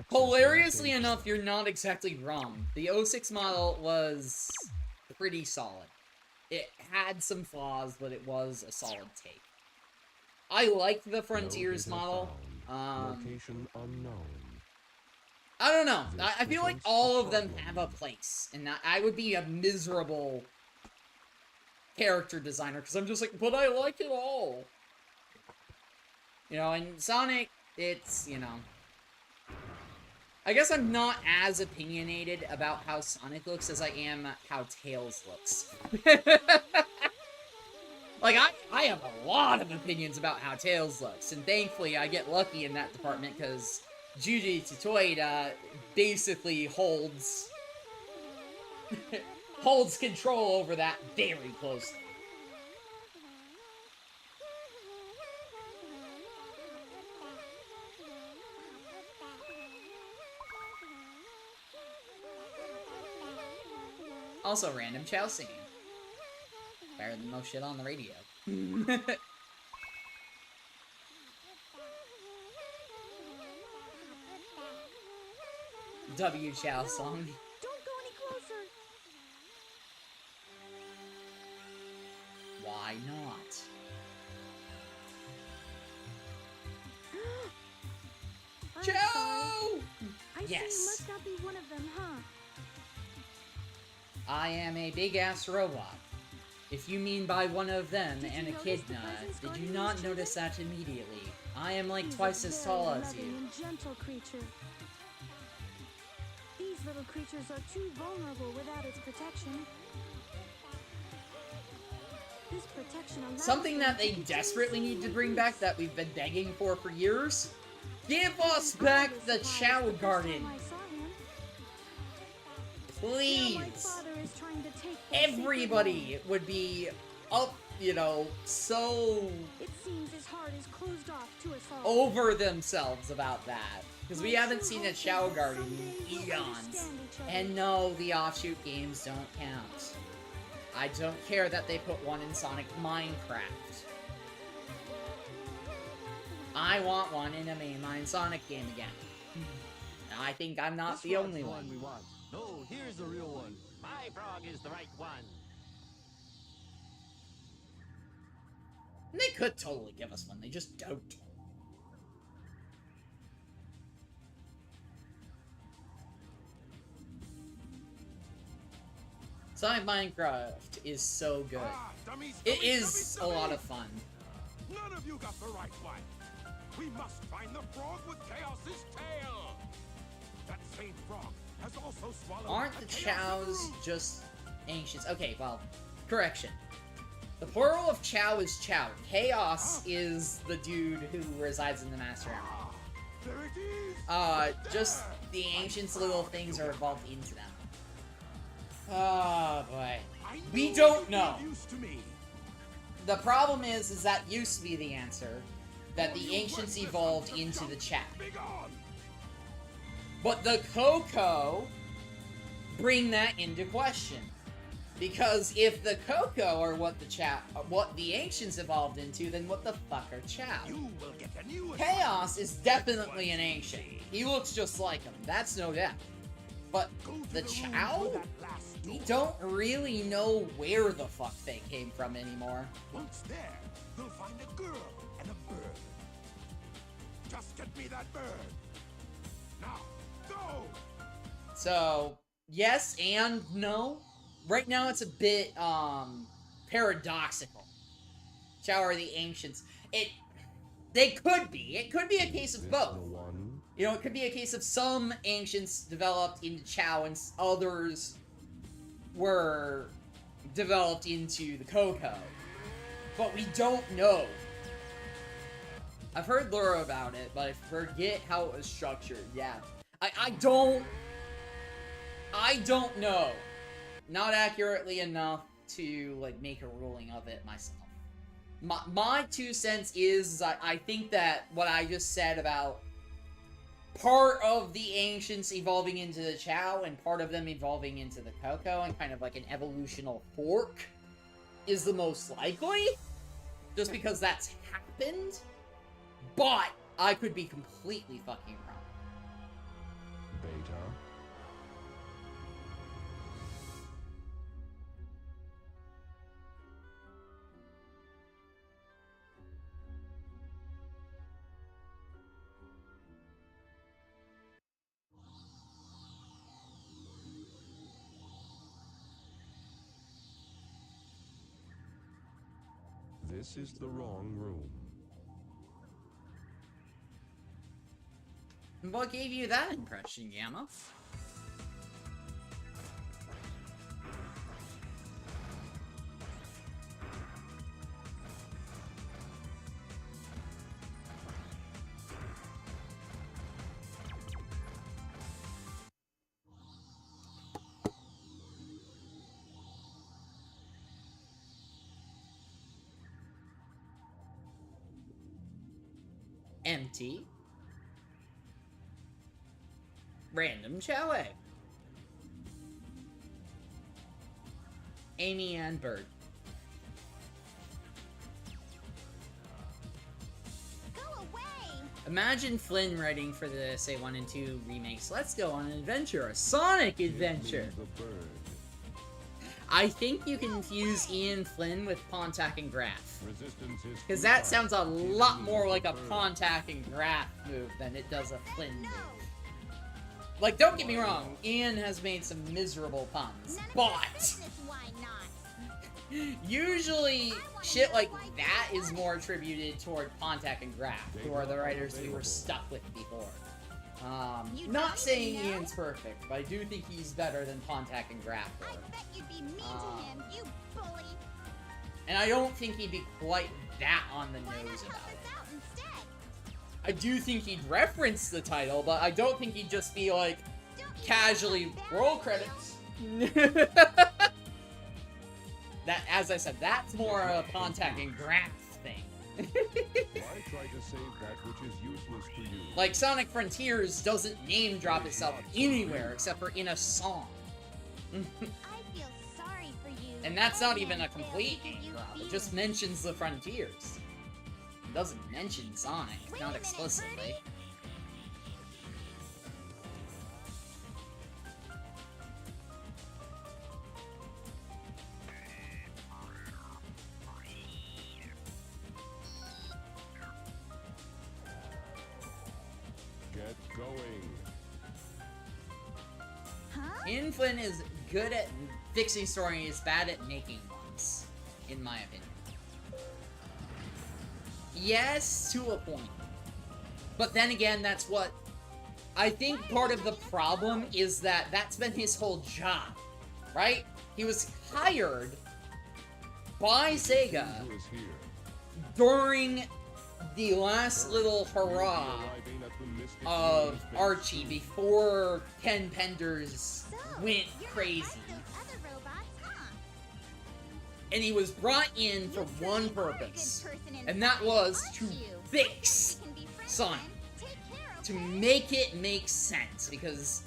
Hilariously enough, you're not exactly wrong. The 06 model was pretty solid. It had some flaws, but it was a solid take. I liked the Frontiers model. Location unknown. I don't know. I feel like all of them have a place, and I would be a miserable character designer, because I'm just like, but I like it all. You know, and Sonic, it's, you know... I guess I'm not as opinionated about how Sonic looks as I am how Tails looks. Like, I have a lot of opinions about how Tails looks, and thankfully I get lucky in that department, because Juji Tsutoida basically holds holds control over that very closely. Also, random Chow singing. Better than most shit on the radio. W Chow song. Don't go any closer. Why not? I'm Chow! sorry. I see Yes. you must not be one of them, huh? I am a big-ass robot. If you mean by one of them Did and you a notice kidna, the presents did you Guardians not chosen? notice that immediately? I am like He's twice a as very tall as loving you. and gentle creature. These little creatures are too vulnerable without its protection. This protection allows Something them that to they continue desperately need to singing bring their back roots. that we've been begging for years. Give us Even I back was the surprised Chow the first Garden. time I saw him. Now my Please. father is trying to take their sacred Everybody land. would be up, you know, so It seems his heart is closed off to us all. over themselves about that. Because we haven't seen a Chow Garden in eons. And no, the offshoot games don't count. I don't care that they put one in Sonic Minecraft. I want one in a mainline Sonic game again. I think I'm not the only one. we want. No, here's the real one. My frog is the right one. And they could totally give us one, they just don't. Sonic Minecraft is so good. Dummies, It dummies, is dummies, a lot dummies. of fun. None of you got the right one. We must find the frog with Chaos's tail. That same frog has also swallowed. Aren't a the Chaos Chows root. just ancients? Okay, well, correction. The plural of Chow is Chow. Chaos is the dude who resides in the Master Emerald. Ah, there it is. Just the ancients' little things are evolved into them. Oh boy. I We knew don't you'd know. get used to me. The problem is that used to be the answer, that Oh, the you ancients worthless evolved hunter into the scum. Chow. Be gone. But the Coco bring that into question. Because if the Coco are what the ancients evolved into, then what the fuck are Chow? You will get a new Chaos is definitely an ancient. He looks just like him, that's no doubt. But Go to the room Chow? through that last We door. don't really know where the fuck they came from anymore. Once there, you'll find a girl and a bird. Just get me that bird. Now, go! So, yes and no. Right now it's a bit, paradoxical. Chow are the ancients. They could be. It could be a case of both. You know, it could be a case of some ancients developed into Chow and others were developed into the Coco. But we don't know. I've heard lore about it, but I forget how it was structured. Yeah. I don't know. Not accurately enough to, like, make a ruling of it myself. My 2 cents is, I think that what I just said about part of the ancients evolving into the Chow and part of them evolving into the Coco and kind of like an evolutional fork is the most likely. Just because that's happened. But I could be completely fucking wrong. Beta. This is the wrong room. What gave you that impression, Gamma? Empty. Random Chow. Amy and Bird. Go away! Imagine Flynn writing for the SA1 and 2 remakes. Let's go on an adventure, a Sonic adventure. The bird. I think you can confuse Ian Flynn with Pontac and Graf. Resistance is Because that futile. sounds a lot more like a Bird. Pontac and Graf move than it does a Flynn No! move. Like, don't get me wrong, Ian has made some miserable puns, None of your but business, why not? usually shit like that is more attributed toward Pontac and Graf, who are the writers we were stuck with before. You Not don't saying even know? Ian's perfect, but I do think he's better than Pontac and Graf I were. bet you'd be mean to him, you bully! And I don't think he'd be quite that on the Why not nose help about it. us out instead? I do think he'd reference the title, but I don't think he'd just be like, Don't you casually, know how roll bad credits. That, as I said, that's more a Pontac and Graf thing. Why try to save that which is useless to you? Like, Sonic Frontiers doesn't name drop itself anywhere except for in a song. I feel sorry for you. And that's not even a Failed complete because name you drop, it feel just mentions the Frontiers. It doesn't mention Sonic, Wait a not minute, explicitly. Birdie. Get going. Huh? Ian Flynn is good at fixing stories, bad at making ones, in my opinion. Yes, to a point. But then again, that's what... I think part of the problem is that that's been his whole job, right? He was hired by Sega Who is here? during the last little hurrah Arriving at the Mystic of Ruins base Archie soon. before Ken Penders So, went you're crazy. like those other robots, huh? And he was brought in for You truly one are a good purpose, person and that inside, was aren't to you? fix We can be friends Sonic. then. Take care, to okay? make it make sense, because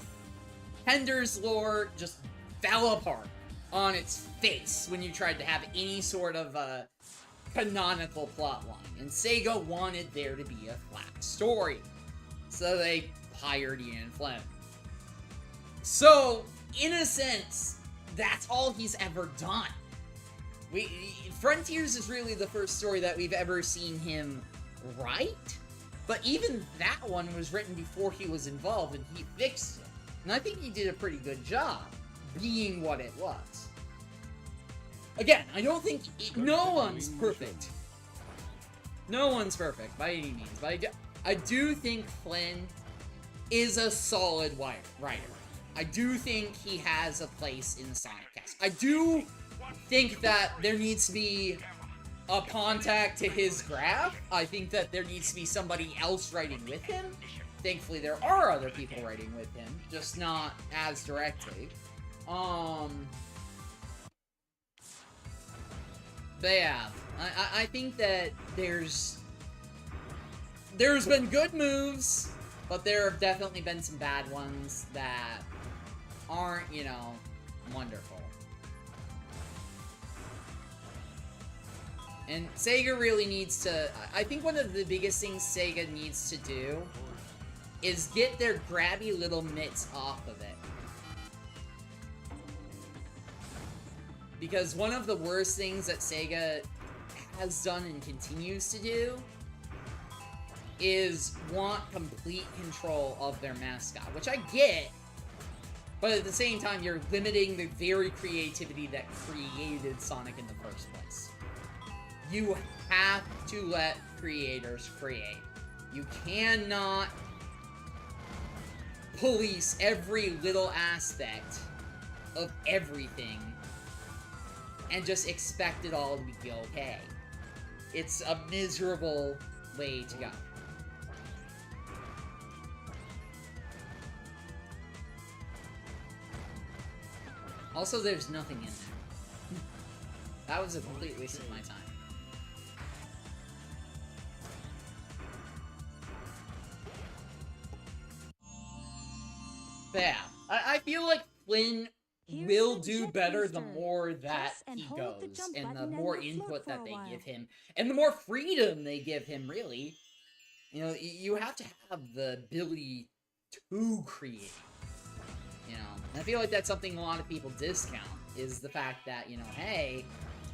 Pender's lore just fell apart on its face when you tried to have any sort of a canonical plotline, and Sega wanted there to be a flat story, so they hired Ian Flynn. So, in a sense, that's all he's ever done. Frontiers is really the first story that we've ever seen him write, but even that one was written before he was involved, and he fixed it. And I think he did a pretty good job being what it was. Again, I don't think... no one's perfect. No one's perfect, by any means. But I do think Flynn is a solid writer. I do think he has a place in the Sonic cast. I do think that there needs to be a contact to his Graf. I think that there needs to be somebody else writing with him. Thankfully, there are other people writing with him, just not as directly. But yeah, I think that there's been good moves, but there have definitely been some bad ones that aren't, you know, wonderful. And Sega really needs to... I think one of the biggest things Sega needs to do is get their grabby little mitts off of it. Because one of the worst things that Sega has done and continues to do is want complete control of their mascot, which I get, but at the same time, you're limiting the very creativity that created Sonic in the first place. You have to let creators create. You cannot police every little aspect of everything and just expect it all to be okay. It's a miserable way to go. Also, there's nothing in there. That was a complete waste of my time. But yeah, I feel like Flynn will do better the more that he goes, and the more input that they give him, and the more freedom they give him, really. You know, you have to have the ability to create. You know, and I feel like that's something a lot of people discount, is the fact that, you know, hey,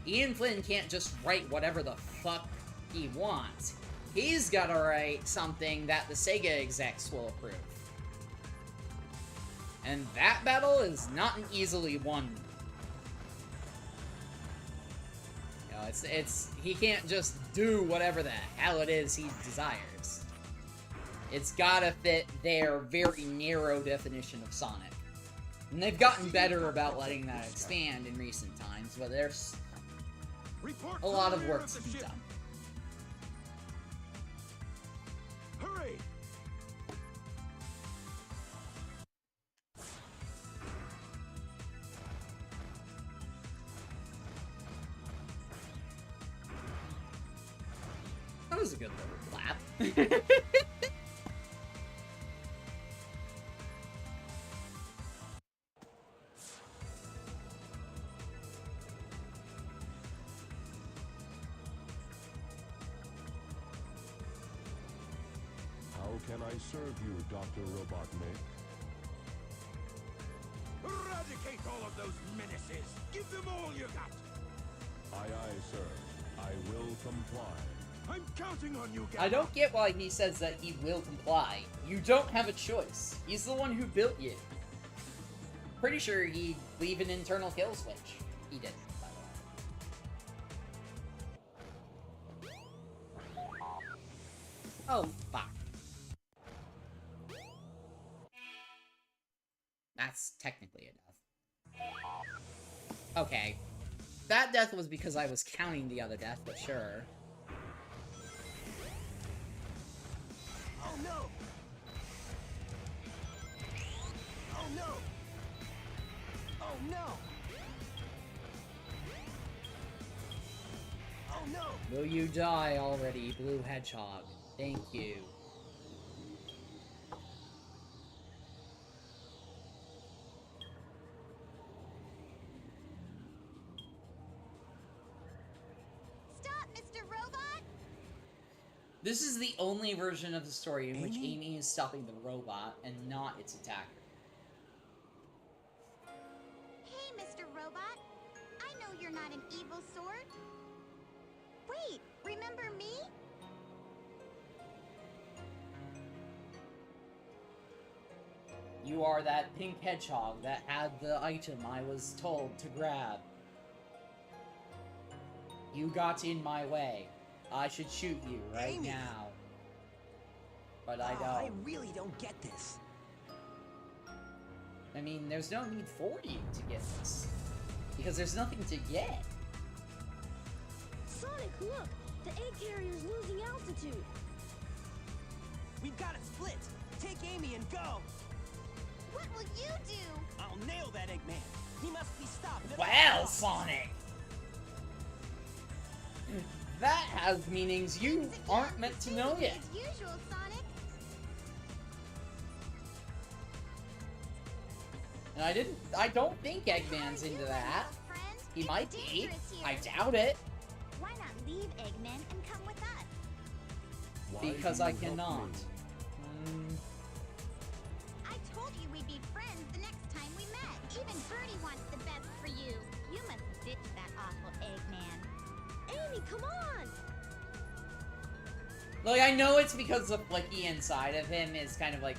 Ian Flynn can't just write whatever the fuck he wants. He's gotta write something that the Sega execs will approve. And that battle is not an easily won. You know, he can't just do whatever the hell it is he desires. It's gotta fit their very narrow definition of Sonic. And they've gotten better about letting that expand in recent times, but there's a lot of work to be done. Hurry! That was a good little clap. How can I serve you, Dr. Robotnik? Eradicate all of those menaces! Give them all you got! Aye, aye, sir. I will comply. I'm counting on you, Gamma! I don't get why he says that he will comply. You don't have a choice. He's the one who built you. Pretty sure he'd leave an internal kill switch. He didn't, by the way. Oh, fuck. That's technically a death. Okay. That death was because I was counting the other death, but sure. Oh no! Oh no! Oh no! Oh no! Will you die already, Blue Hedgehog? Thank you. Stop, Mr. Robot! This is the only version of the story in which Amy is stopping the robot and not its attacker. Hey, Mr. Robot. I know you're not an evil sword. Wait, remember me? You are that pink hedgehog that had the item I was told to grab. You got in my way. I should shoot you right Amy. now. But I don't. I really don't get this. I mean, there's no need for you to get this. Because there's nothing to get. Sonic, look! The egg carrier's losing altitude. We've got it split. Take Amy and go. What will you do? I'll nail that Eggman. He must be stopped. at all Well, costs. Sonic! That has meanings you aren't meant to know yet. As usual, Sonic. And I don't think Eggman's into that. He might be. I doubt it. Why not leave Eggman and come with us? Why Because do I you help cannot. me? I told you we'd be friends the next time we met. Even Birdie wants the best for you. You must ditch that awful Eggman. Amy, come on! Like, I know it's because the flicky inside of him is kind of like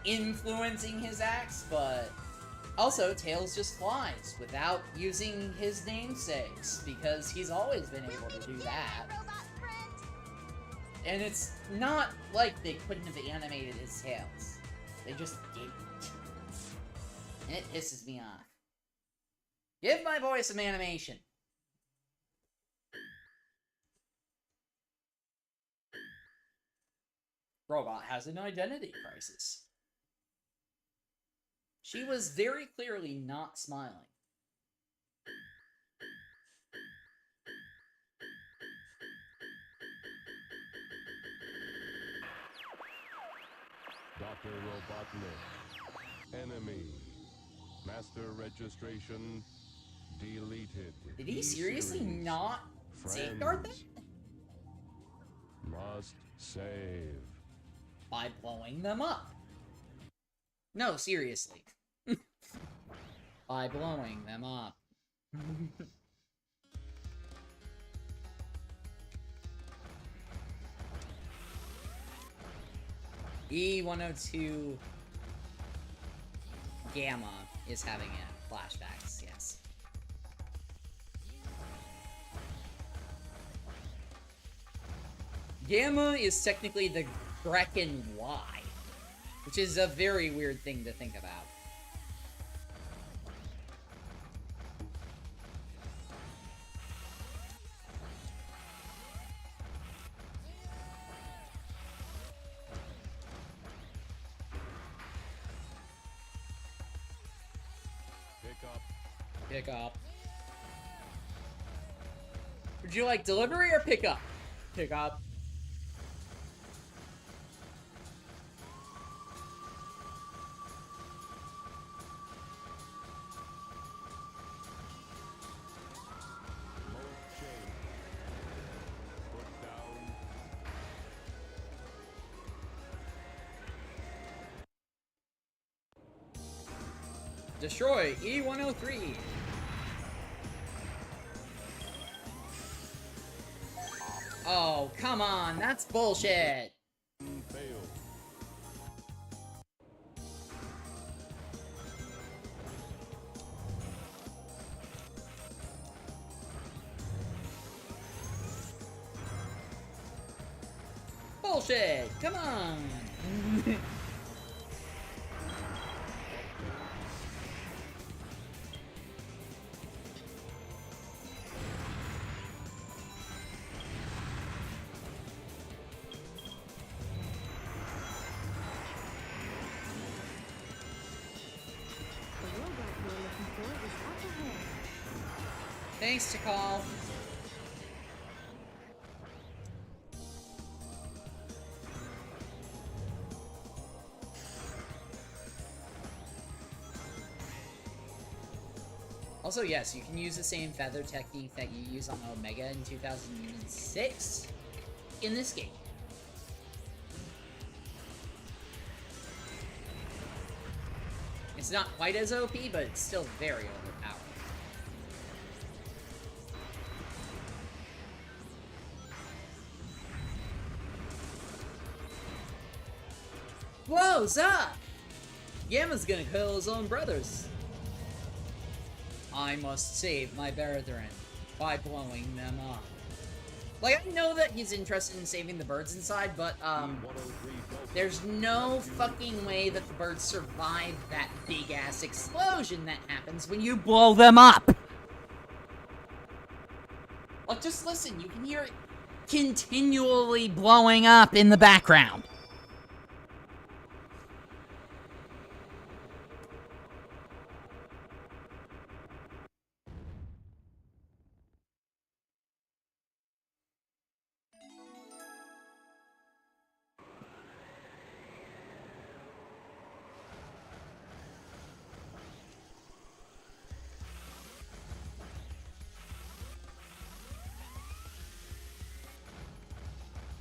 influencing his acts, but Also, Tails just flies without using his namesakes, because he's always been able to do that. And it's not like they couldn't have animated his tails. They just didn't. And it pisses me off. Give my boy some animation. Robot has an identity crisis. She was very clearly not smiling. Dr. Robotnik. Enemy. Master registration deleted. Did he seriously not safeguard them? Must save. By blowing them up. No, seriously. By blowing them up. E102 Gamma is having flashbacks, yes. Gamma is technically the Grekken Y, which is a very weird thing to think about. Pick up. Would you like delivery or pick up? Pick up. Destroy E103. Oh, come on, that's bullshit. Failed. Bullshit, come on. Thanks, Tikal. Also, yes, you can use the same feather technique that you use on Omega in 2006 in this game. It's not quite as OP, but it's still very overpowered. Whoa, Zah! Gamma's gonna kill his own brothers. I must save my brethren by blowing them up. Like, I know that he's interested in saving the birds inside, but, there's no fucking way that the birds survive that big-ass explosion that happens when you blow them up! Like, just listen, you can hear it continually blowing up in the background.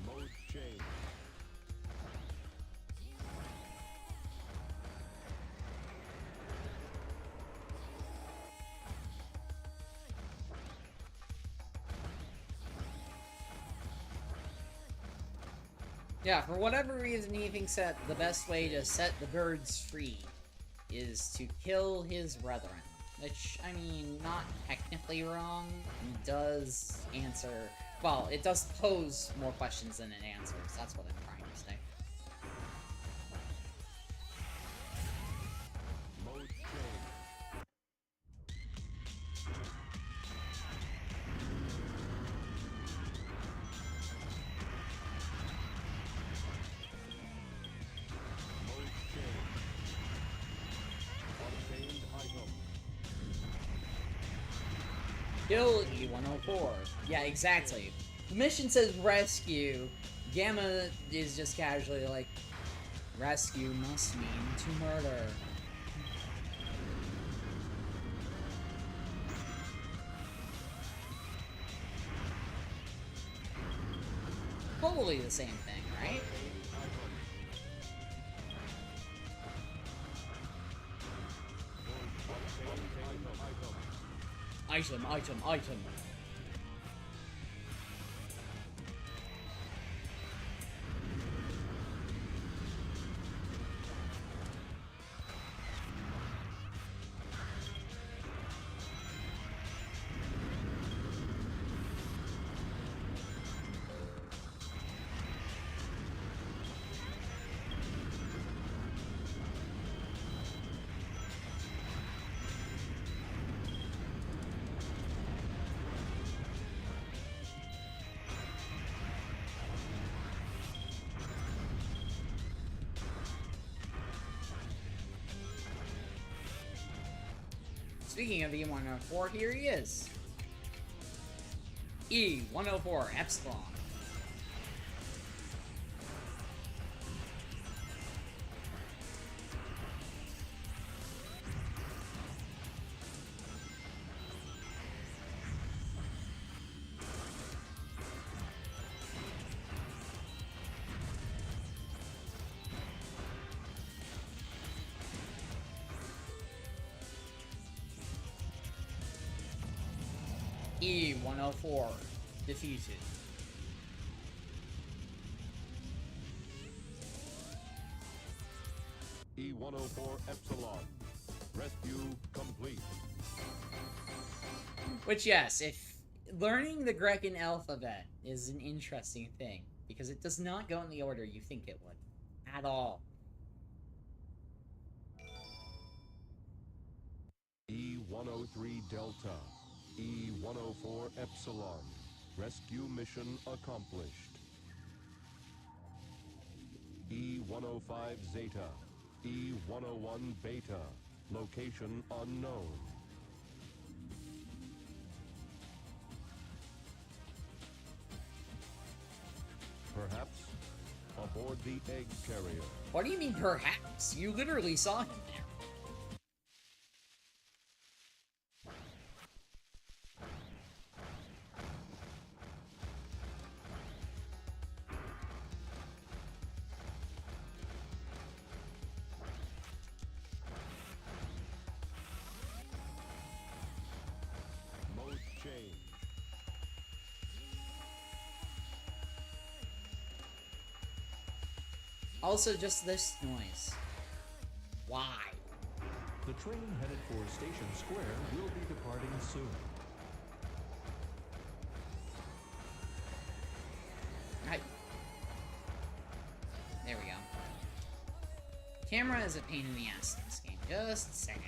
Mode change. Yeah, for whatever reason, he thinks that the best way to set the birds free is to kill his brethren. Which, I mean, not technically wrong. It does answer... Well, it does pose more questions than it answers. That's what I'm trying to say. Mode change. Mode change. Obtained item. Kill E-104. Yeah, exactly. The mission says rescue. Gamma is just casually like, rescue must mean to murder. Totally the same thing, right? Item, item, item. Speaking of E-104, here he is. E-104 Epsilon. E-104 defeated. E-104 Epsilon. Rescue complete. Which, yes, if learning the Grecan alphabet is an interesting thing, because it does not go in the order you think it would. At all. E-103 Delta. E-104 Epsilon. Rescue mission accomplished. E-105 Zeta. E-101 Beta. Location unknown. Perhaps aboard the egg carrier. What do you mean, perhaps? You literally saw him there. Mode change. Also, just this noise. Why? The train headed for Station Square will be departing soon. Right. There we go. Camera is a pain in the ass in this game. Just a second.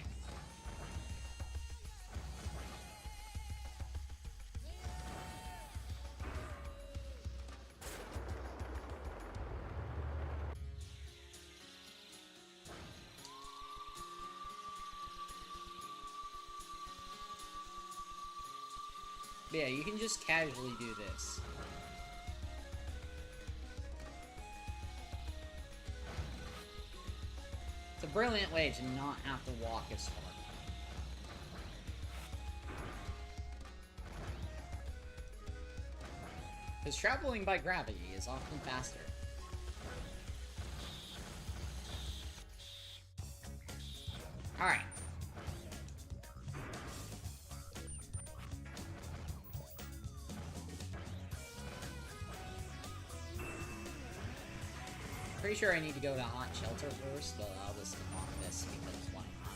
But yeah, you can just casually do this. It's a brilliant way to not have to walk as far. Because traveling by gravity is often faster. Alright. Pretty sure I need to go to Hot Shelter first, but I'll just ignore this because why not?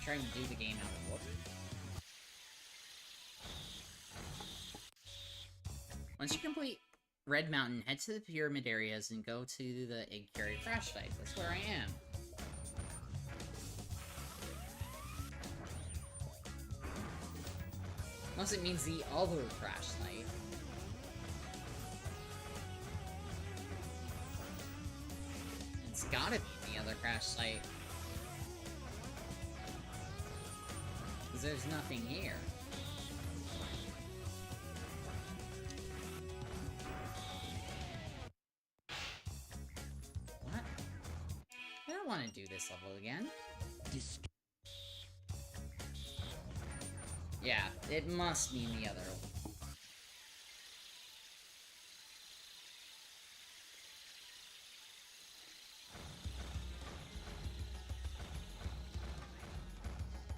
try and do the game out of order. Once you complete Red Mountain, head to the pyramid areas and go to the egg carrier crash site. That's where I am. Unless it means the other crash site. It's gotta be the other crash site. Because there's nothing here. What? I don't want to do this level again. Yeah, it must mean the other one.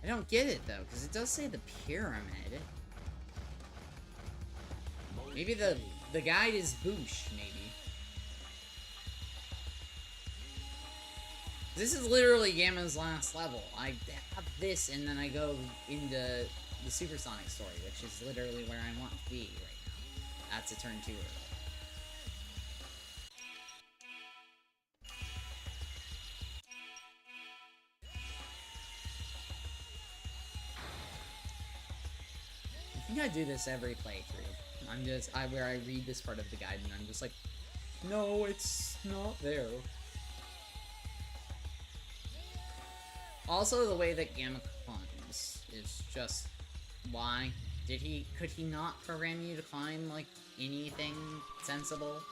I don't get it though, because it does say the pyramid. Maybe the guide is Boosh, maybe. This is literally Gamma's last level. I have this, and then I go into the Supersonic story, which is literally where I want to be right now. That's a turn 2 early. I think I do this every playthrough. Where I read this part of the guide and I'm just like, no, it's not there. Also, the way that Gamma climbs is just, why? Could he not program you to climb, like, anything sensible?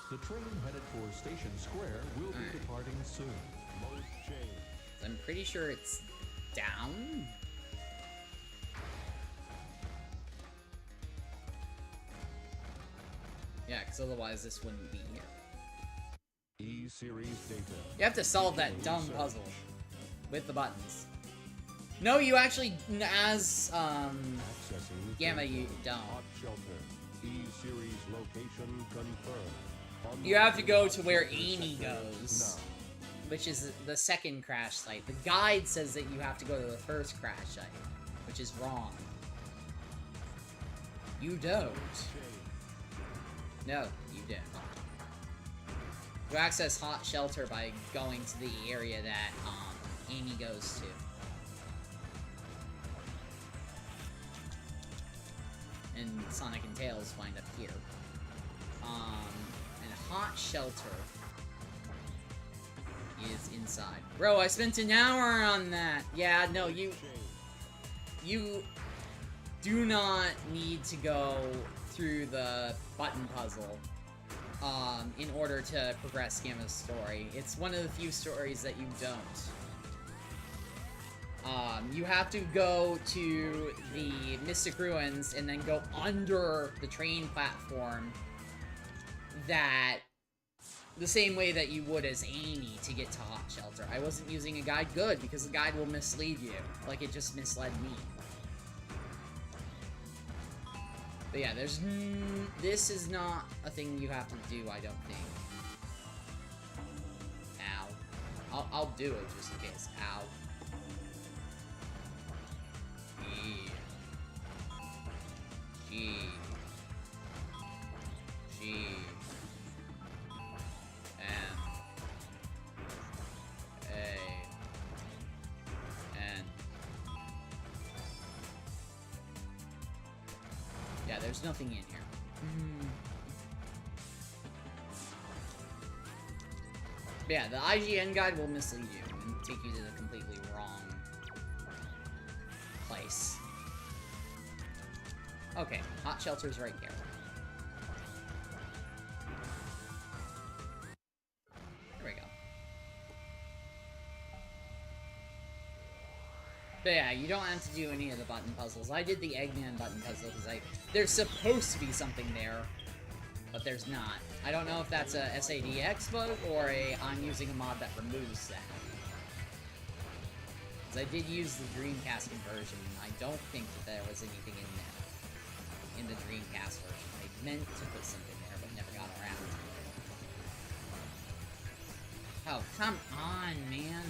The train headed for Station Square will be departing soon. Most change. I'm pretty sure it's down? Yeah, because otherwise this wouldn't be here. E-Series data. You have to solve that dumb puzzle with the buttons. No, you actually, as, Gamma, you don't. Hot shelter. E-Series location confirmed. You have to go to where Amy goes, which is the second crash site. The guide says that you have to go to the first crash site, which is wrong. You don't. No, you don't. You access Hot Shelter by going to the area that Amy goes to. And Sonic and Tails wind up here. And Hot Shelter is inside. Bro, I spent an hour on that. Yeah, no, you do not need to go through the button puzzle in order to progress Gamma's story. It's one of the few stories that you don't. You have to go to the Mystic Ruins and then go under the train platform the same way that you would as Amy to get to Hot Shelter. I wasn't using a guide good because the guide will mislead you, like it just misled me. But yeah, this is not a thing you have to do, I don't think. Ow. I'll do it just in case. Ow. G. M. A. N. Yeah, there's nothing in here. But yeah, the IGN guide will mislead you and take you to the completely wrong place. Okay, Hot Shelter's right here. There we go. But yeah, you don't have to do any of the button puzzles. I did the Eggman button puzzle because there's supposed to be something there, but there's not. I don't know if that's a SADX bug or I'm using a mod that removes that. Because I did use the Dreamcast conversion, and I don't think that there was anything in there. In the Dreamcast version. I meant to put something there, but never got around to it. Oh, come on, man.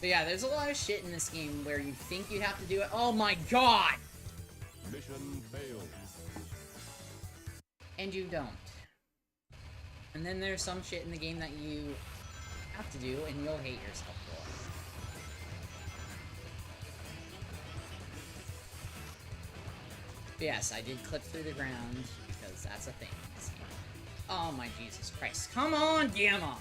But yeah, there's a lot of shit in this game where you think you have to do it. Oh my god! Mission failed. And you don't. And then there's some shit in the game that you have to do, and you'll hate yourself for it. But yes, I did clip through the ground, because that's a thing in this game. Oh my Jesus Christ. Come on, Gamma!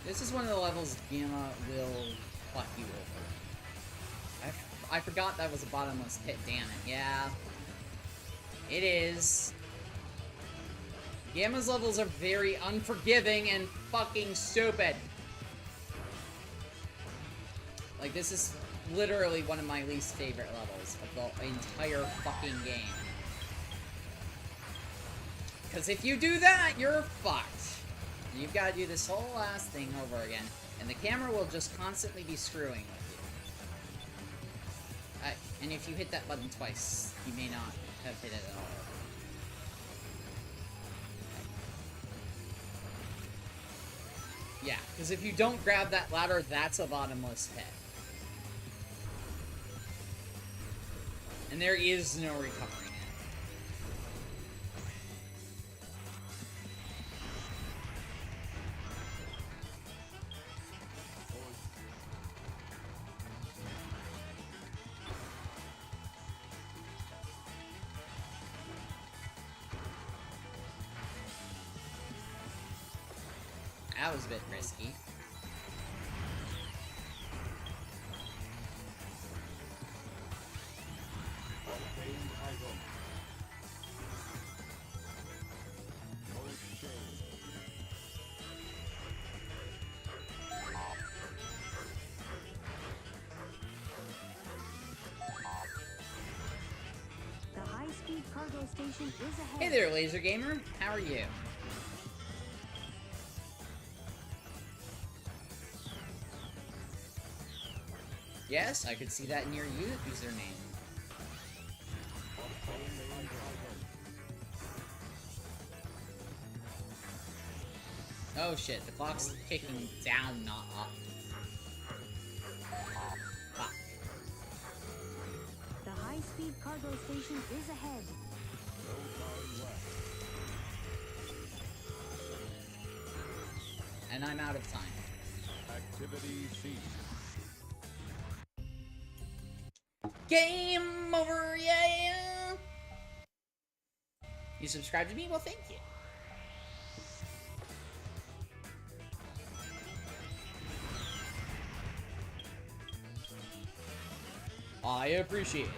This is one of the levels Gamma will fuck you over. I forgot that was a bottomless pit, damn it. Yeah. It is. Gamma's levels are very unforgiving and fucking stupid. Like, this is literally one of my least favorite levels of the entire fucking game. Because if you do that, you're fucked. And you've got to do this whole last thing over again. And the camera will just constantly be screwing with you. And if you hit that button twice, you may not have hit it at all. Yeah, because if you don't grab that ladder, that's a bottomless pit. And there is no recovering it. That was a bit risky. The high-speed cargo station is ahead. Hey there, Laser Gamer. How are you? Yes, I could see that in your username. Oh shit, the clock's ticking down, not up. Fuck. The high-speed cargo station is ahead. And I'm out of time. Activity ceased. Game over, yeah! You subscribed to me? Well, thank you. I appreciate that.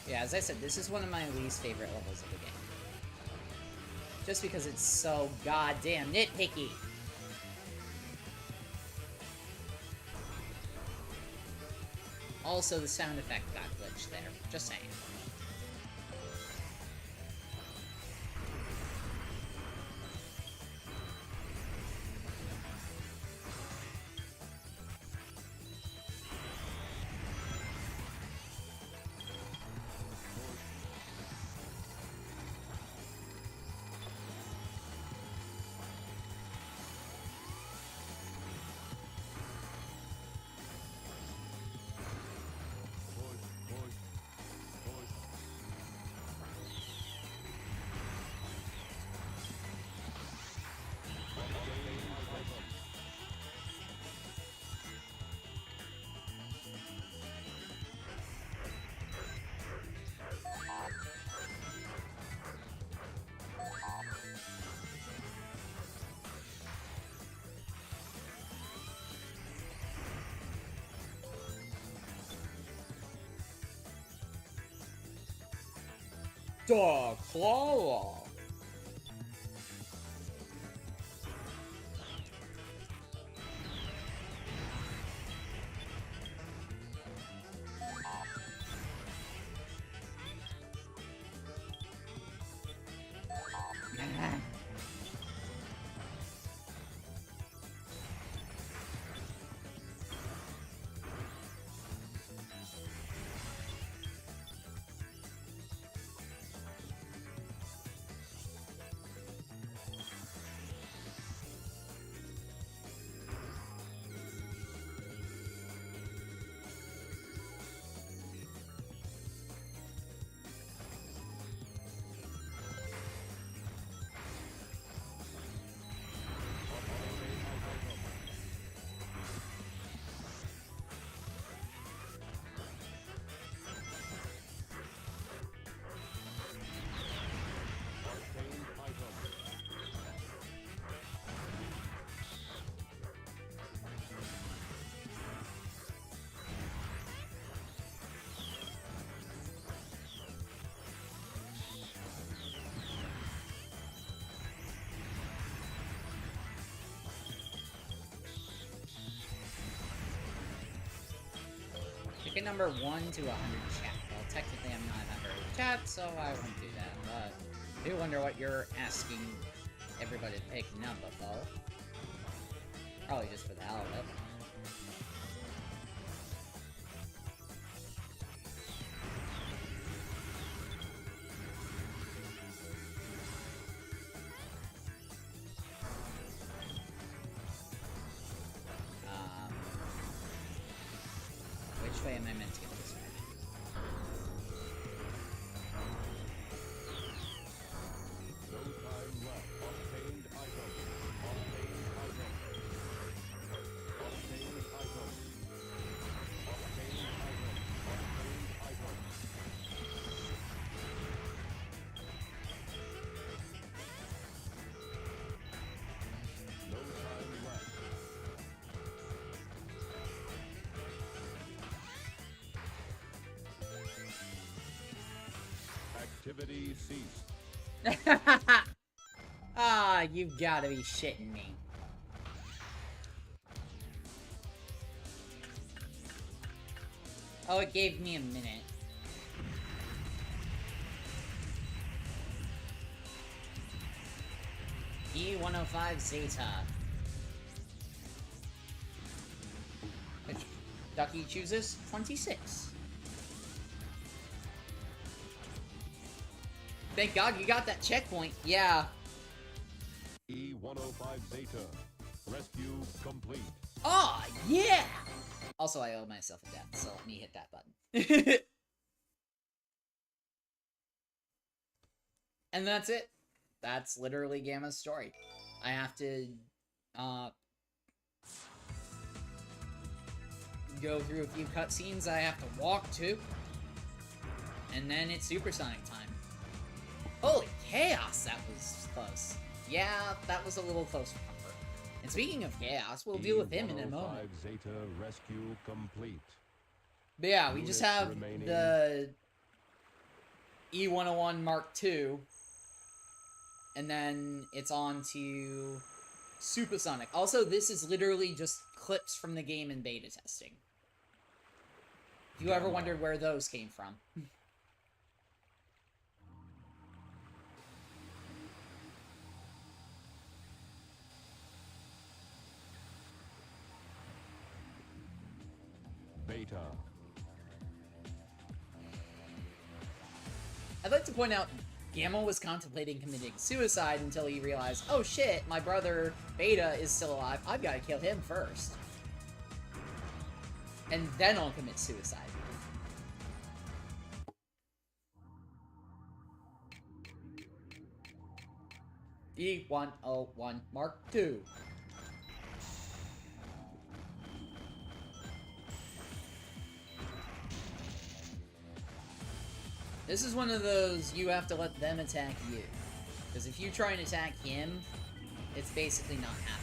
Yeah, as I said, this is one of my least favorite levels of the game. Just because it's so goddamn nitpicky. Also, the sound effect got glitched there. Just saying. The claw. Ticket number 1 to 100 chat. Well, technically I'm not a member of the chat, so I won't do that, but I do wonder what you're asking everybody to pick number for. Probably just for the hell of it. Which way am I meant to get this way? No time left. Obtained item. Obtained item. Obtained item. Obtained item. Obtained item. No time left. Activity ceased. Ah, you've gotta be shitting me. Oh, it gave me a minute. E105 Zeta. Which Ducky chooses 26. Thank God you got that checkpoint. Yeah. E105 Zeta. Rescue complete. Oh, yeah! Also, I owe myself a death, so let me hit that button. And that's it. That's literally Gamma's story. I have to, go through a few cutscenes I have to walk to. And then it's supersonic time. Holy chaos, that was close. Yeah, that was a little close for comfort. And speaking of chaos, we'll deal with him in a moment. E105 Zeta rescue complete. But yeah, we just have remaining. the E101 Mark II, and then it's on to Supersonic. Also, this is literally just clips from the game in beta testing. If you ever wondered where those came from. Beta. I'd like to point out, Gamma was contemplating committing suicide until he realized, oh shit, my brother Beta is still alive, I've got to kill him first. And then I'll commit suicide. E101 Mark II. This is one of those, you have to let them attack you. Because if you try and attack him, it's basically not happening.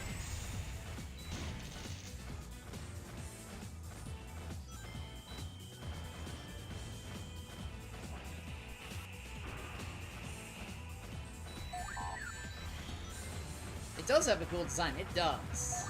It does have a cool design. It does.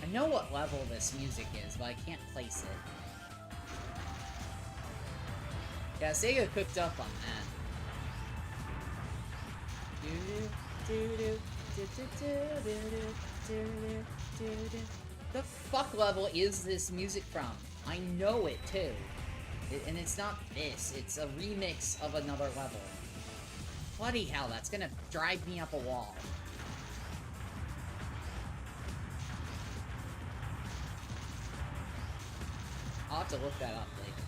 I know what level this music is, but I can't place it. Yeah, Sega cooked up on that. The fuck level is this music from? I know it too. And it's not this, it's a remix of another level. Bloody hell, that's gonna drive me up a wall. I'll have to look that up later.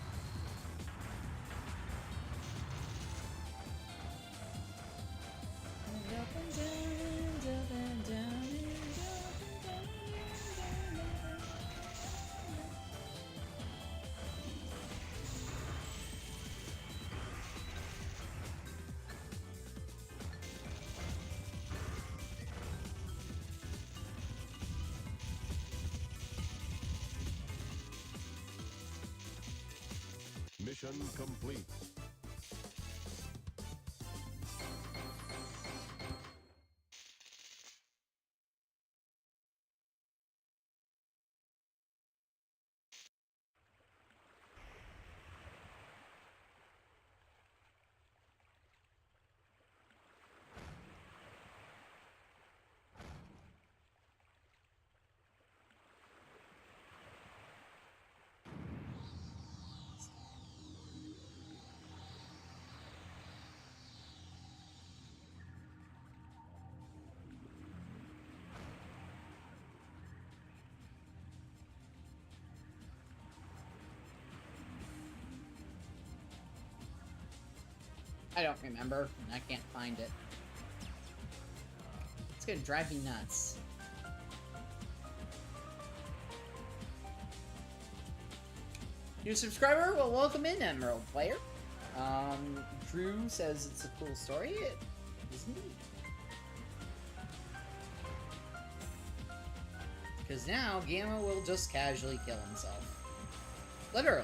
Mission complete. I don't remember, and I can't find it. It's gonna drive me nuts. New subscriber? Well, welcome in, Emerald Player. Drew says it's a cool story. It is indeed. Because now, Gamma will just casually kill himself. Literally.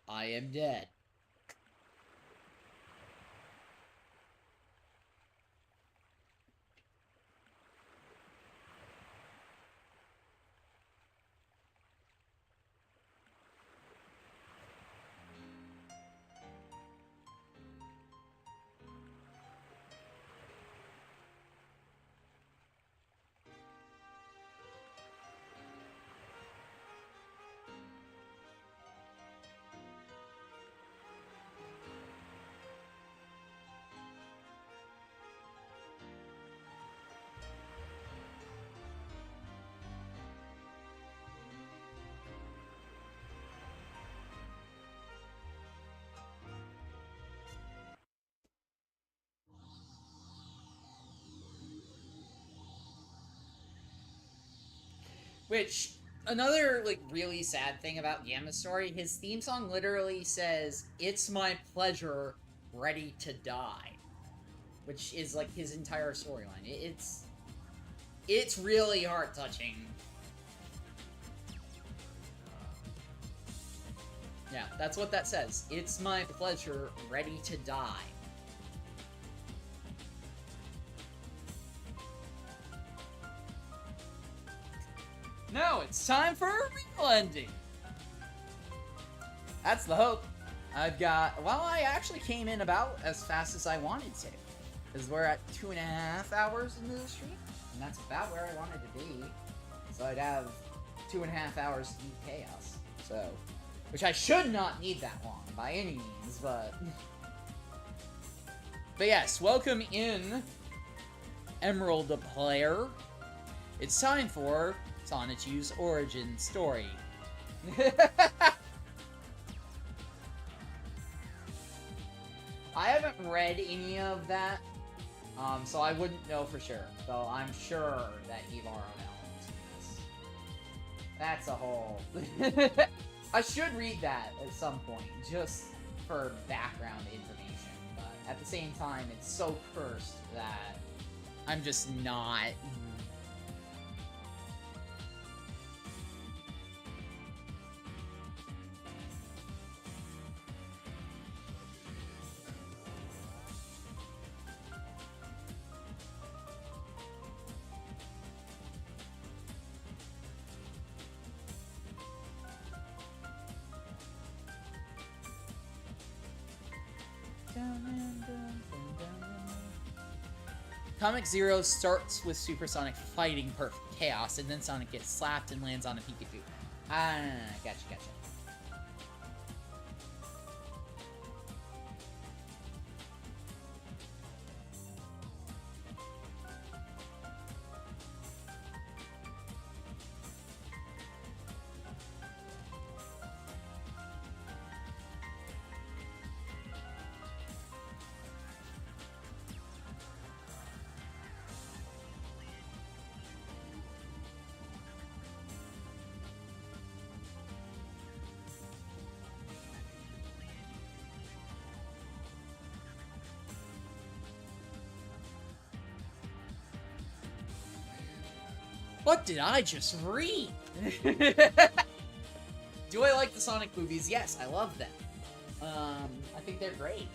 I am dead. Which, another, like, really sad thing about Gamma's story, his theme song literally says, "It's my pleasure, ready to die." Which is, like, his entire storyline. It's really heart-touching. Yeah, that's what that says. "It's my pleasure, ready to die." Now it's time for a real ending. That's the hope. I've got... Well, I actually came in about as fast as I wanted to. Because we're at 2.5 hours into the stream. And that's about where I wanted to be. So I'd have 2.5 hours to beat Chaos. So... Which I should not need that long, by any means, but... But yes, welcome in, Emerald Player. It's time for Sonichu's origin story. I haven't read any of that, so I wouldn't know for sure. So I'm sure that Evar on Elements in this. That's a whole... I should read that at some point, just for background information. But at the same time, it's so cursed that I'm just not... Comic Zero starts with Supersonic fighting perfect chaos, and then Sonic gets slapped and lands on a Pikachu. Ah, gotcha. What did I just read? Do I like the Sonic movies? Yes, I love them. I think they're great.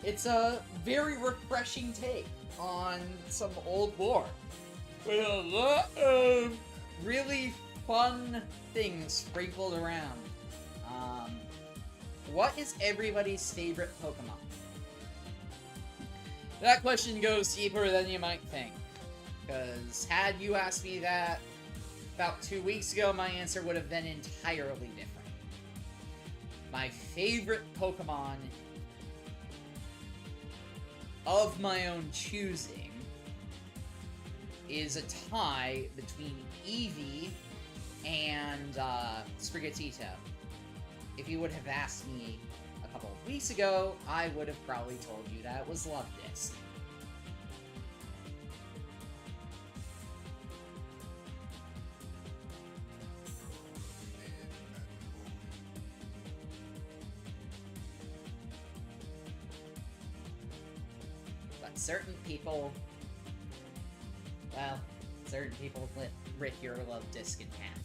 It's a very refreshing take on some old lore. With a lot of really fun things sprinkled around. What is everybody's favorite Pokemon? That question goes deeper than you might think. Because had you asked me that about 2 weeks ago, my answer would have been entirely different. My favorite Pokemon of my own choosing is a tie between Eevee and Sprigatito. If you would have asked me a couple of weeks ago, I would have probably told you that it was Luvdisc. Certain people, well, certain people rip your Luvdisc in half.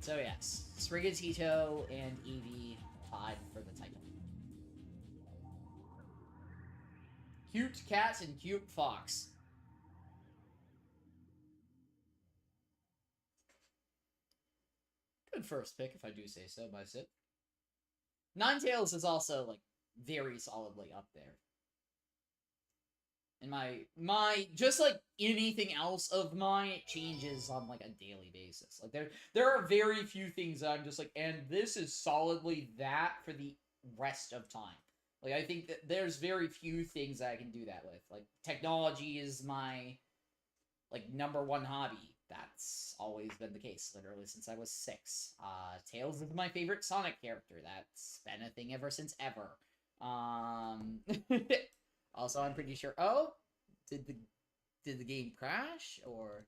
So yes, Sprigatito and Eevee tied for the title. Cute cat and cute fox. Good first pick, if I do say so, by Sid. Ninetales is also, like, very solidly up there. And my just, like, anything else of mine, it changes on, like, a daily basis. Like, there are very few things that I'm just like, and this is solidly that for the rest of time. Like, I think that there's very few things that I can do that with. Like, technology is my, like, #1 hobby. That's always been the case, literally, since I was 6. Tails is my favorite Sonic character. That's been a thing ever since ever. Also, I'm pretty sure... Oh? Did the game crash? Or...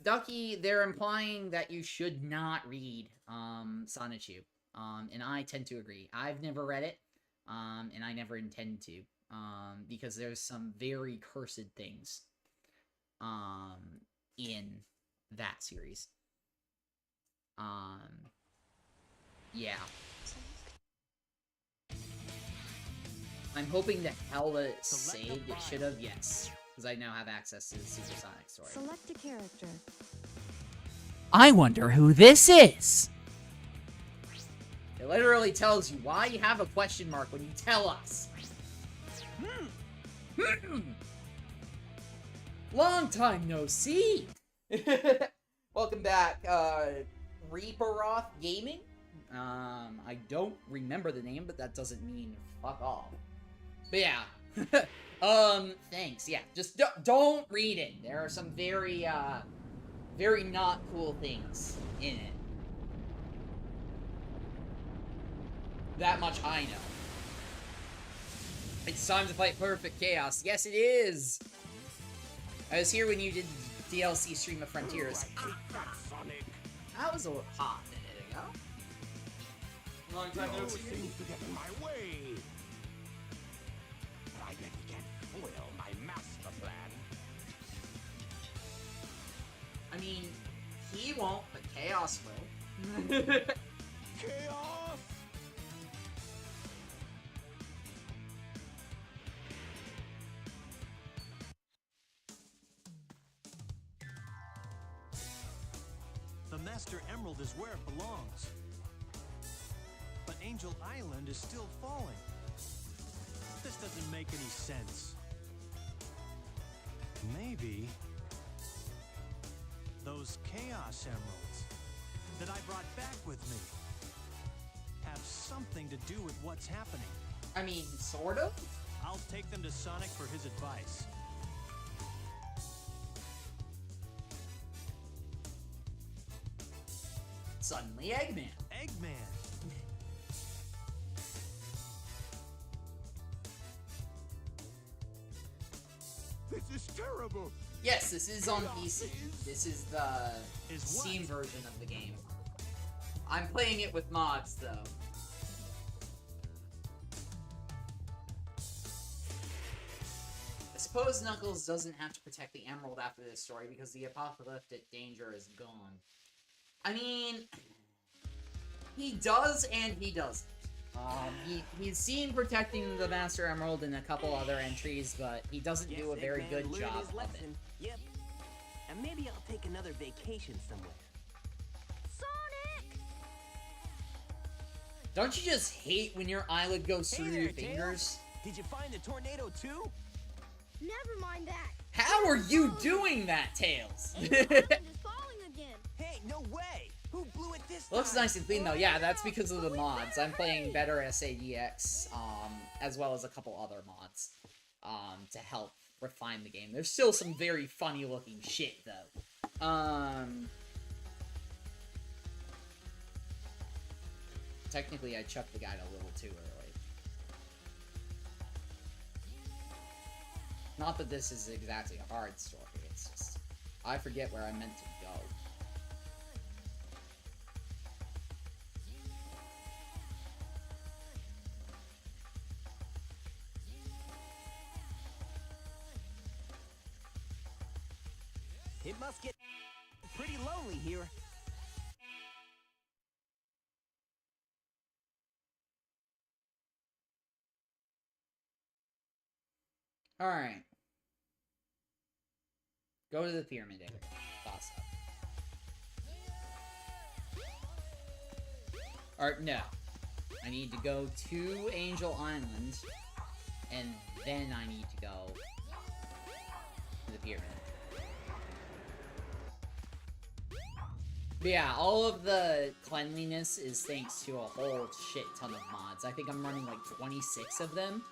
Ducky, they're implying that you should not read, SADX. And I tend to agree. I've never read it, and I never intend to, because there's some very cursed things, in that series. Yeah. I'm hoping the hell that it saved. It should have, yes. Because I now have access to the Supersonic story. Select a character. I wonder who this is! It literally tells you why you have a question mark when you tell us. Long time no see! Welcome back, Reaperoth Gaming. I don't remember the name, but that doesn't mean fuck all. But yeah, Thanks. Yeah, just don't read it. There are some very, very not cool things in it. That much I know. It's time to fight Perfect Chaos. Yes, it is! I was here when you did DLC Stream of Frontiers. That was a hot minute ago. Long time no see. Seems to get in my way. I bet he can't foil my master plan. I mean, he won't, but Chaos will. Chaos! The Master Emerald is where it belongs. But Angel Island is still falling. This doesn't make any sense. Maybe those Chaos Emeralds that I brought back with me have something to do with what's happening. I mean, sort of? I'll take them to Sonic for his advice. Suddenly Eggman. Eggman! This is terrible. Yes, this is on PC. This is the Is Steam what? version of the game. I'm playing it with mods, though. I suppose Knuckles doesn't have to protect the Emerald after this story because the apocalyptic danger is gone. I mean, he does and he doesn't. He's seen protecting the Master Emerald in a couple other entries, but he doesn't do a very good job of it. Yep. And maybe I'll take another vacation somewhere. Sonic! Don't you just hate when your eyelid goes through Hey your there, fingers? Tails. Did you find the tornado too? Never mind that. How are you doing that, Tails? Angel Island is falling again. Hey, no way! Who blew it this Looks time? nice and clean though. Yeah, that's because of the mods. I'm playing better SADX, as well as a couple other mods, to help refine the game. There's still some very funny looking shit though. Technically I chucked the guide a little too early. Not that this is exactly a hard story, it's just, I forget where I'm meant to go. It must get pretty lonely here. Alright. Go to the pyramid area. Boss up. Or, no. I need to go to Angel Island, and then I need to go to the pyramid. But yeah, all of the cleanliness is thanks to a whole shit ton of mods. I think I'm running like 26 of them.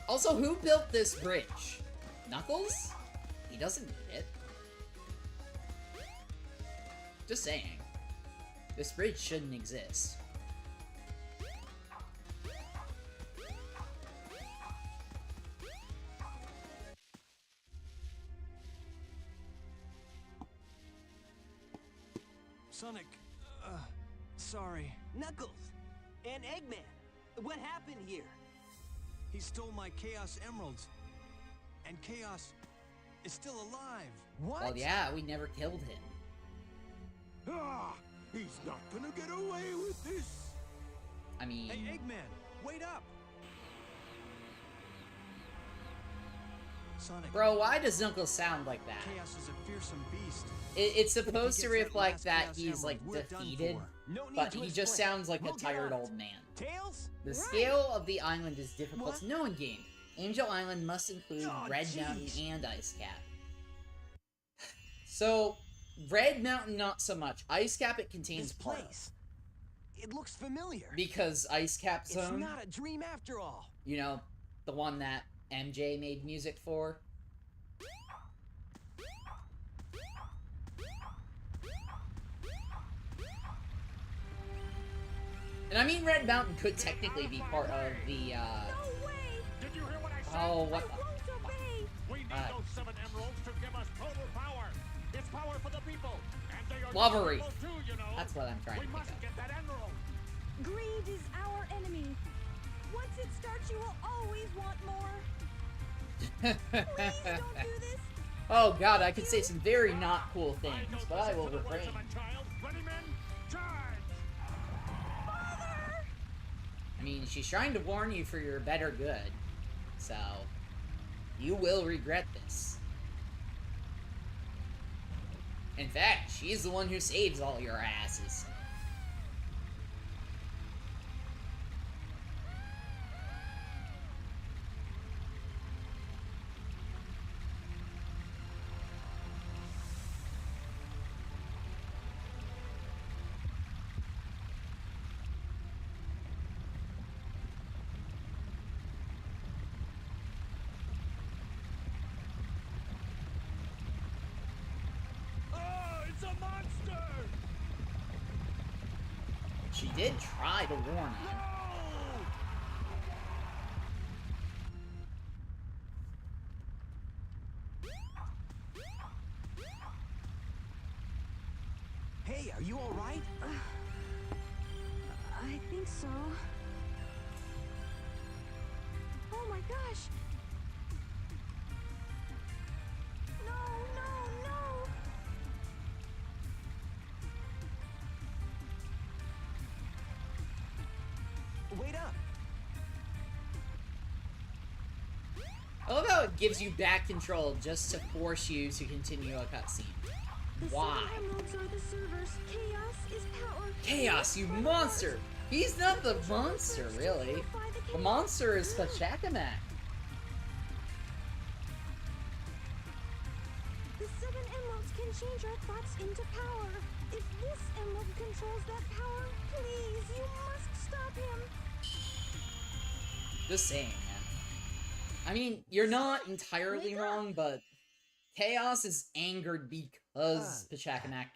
Also, who built this bridge? Knuckles? He doesn't need it. Just saying. This bridge shouldn't exist. Sonic, sorry. Knuckles! And Eggman! What happened here? He stole my Chaos Emeralds. And Chaos is still alive. What? Well, yeah, we never killed him. Ah, he's not gonna get away with this. I mean... Hey, Eggman, wait up! Sonic. Bro, why does Knuckles sound like that? Chaos is a fearsome beast. It's supposed to If he gets reflect that last he's, Chaos like, Emerald, we're done defeated, for. No need but to he just explain. sounds like We'll a get tired on it. old man. Tails? The Right. scale of the island is difficult What? to know in game. Angel Island must include Oh, Red jeez. Mountain and Ice Cap. So, Red Mountain not so much. Ice Cap it contains This part of. place. It looks familiar. Because Ice Cap Zone. It's not a dream after all. You know, the one that MJ made music for. And I mean, Red Mountain could technically be part of the, Did you hear what I said? Oh, what the... We need those 7 emeralds to give us total power. It's power for the people. And they are Lovery. people too, you know. That's what I'm trying We to must think of. get that emerald. Greed is our enemy. Once it starts, you will always want more. Please don't do this. Oh god, I could say some very not cool things, but I will refrain. Ready, men? Charge! I mean, she's trying to warn you for your better good, so you will regret this. In fact, she's the one who saves all your asses. It's a monster! She did try to warn you. Hey, are you all right? I think so. Oh my gosh! No, no, no! Wait up. I love how it gives you back control just to force you to continue a cutscene. Why? The emeralds are the servers. Chaos is power. Chaos, you monster! He's not the monster, really. The monster is Pachacamac. The 7 emeralds can change our thoughts into power. If this emerald controls that power, please, you must stop him. Just saying, man. I mean, you're not entirely wrong, but Chaos is angered because Pachacamac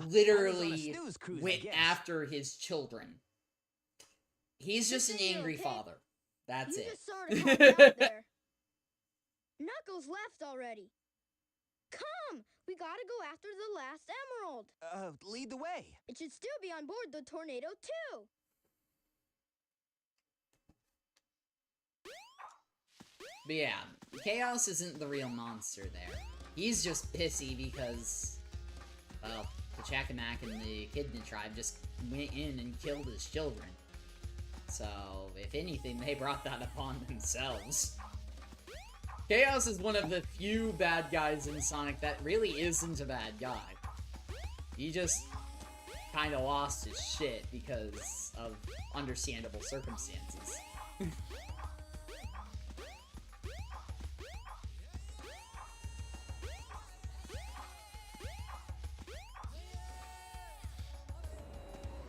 literally went after his children. He's just an angry father. That's You it. just sort of helped out there. Knuckles left already. Come! We gotta go after the last emerald. Lead the way. It should still be on board the tornado, too. But yeah, Chaos isn't the real monster there. He's just pissy because, well, Pachacamac and the Echidna tribe just went in and killed his children. So, if anything, they brought that upon themselves. Chaos is one of the few bad guys in Sonic that really isn't a bad guy. He just kind of lost his shit because of understandable circumstances.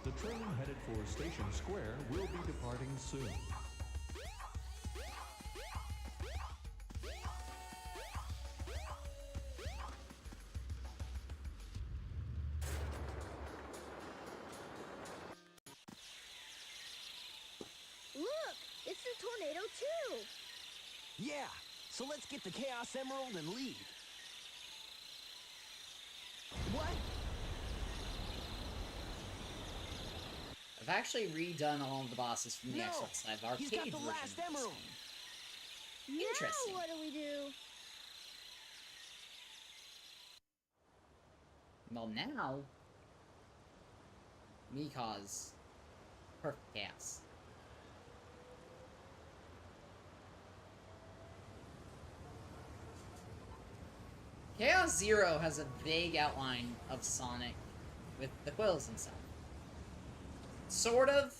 The train headed for Station Square will be departing soon. Look! It's the tornado, too. Yeah, so let's get the Chaos Emerald and leave. What? I've actually redone all of the bosses from the No, Xbox Live Arcade he's got the version last of this emerald. game. Interesting. Now what do we do? Well, now we cause perfect chaos. Chaos Zero has a vague outline of Sonic with the quills and stuff. Sort of.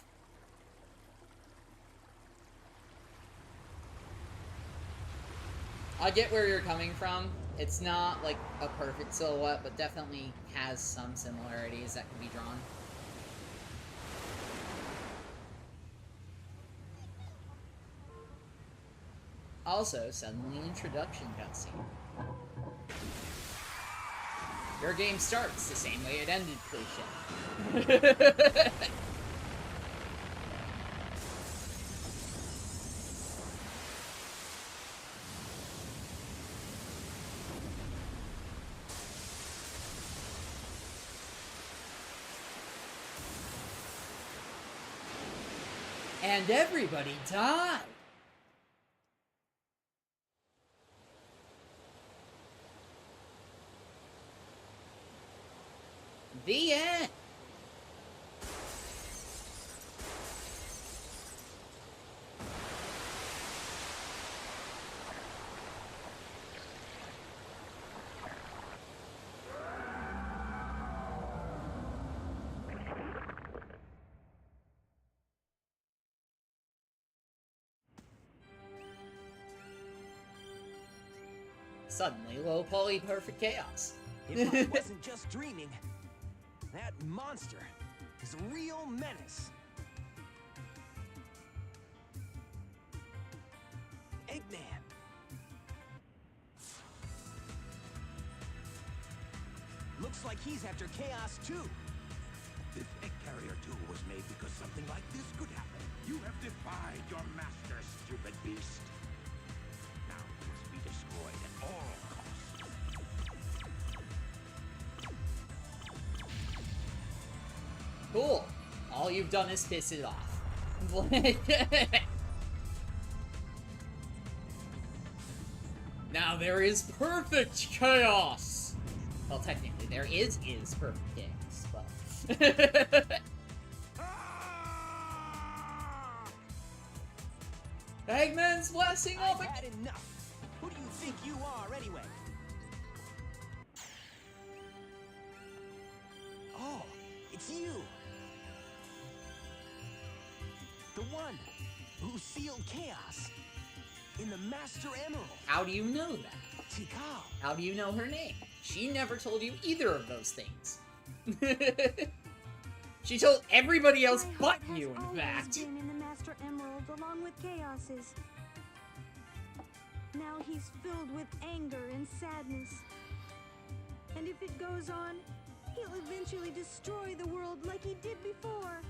I get where you're coming from. It's not like a perfect silhouette, but definitely has some similarities that can be drawn. Also, suddenly introduction cutscene. Your game starts the same way it ended, cliche. And everybody died. The end. Suddenly, low poly perfect chaos. It wasn't just dreaming. That monster is a real menace. Eggman. Looks like he's after Chaos too. This Egg Carrier 2 was made because something like this could happen. You have defied your master, stupid beast. Now you must be destroyed at all costs. Cool. All you've done is piss it off. Now there is perfect chaos! Well, technically, there is perfect chaos, but... Eggman's blessing I've of it! had enough. Who do you think you are, anyway? Oh, it's you. The one who sealed chaos in the Master Emerald. How do you know that? Tikal. How do you know her name? She never told you either of those things. She told everybody else but you, in fact. Been in the Master Emerald along with Chaos's. Now he's filled with anger and sadness. And if it goes on, he'll eventually destroy the world like he did before.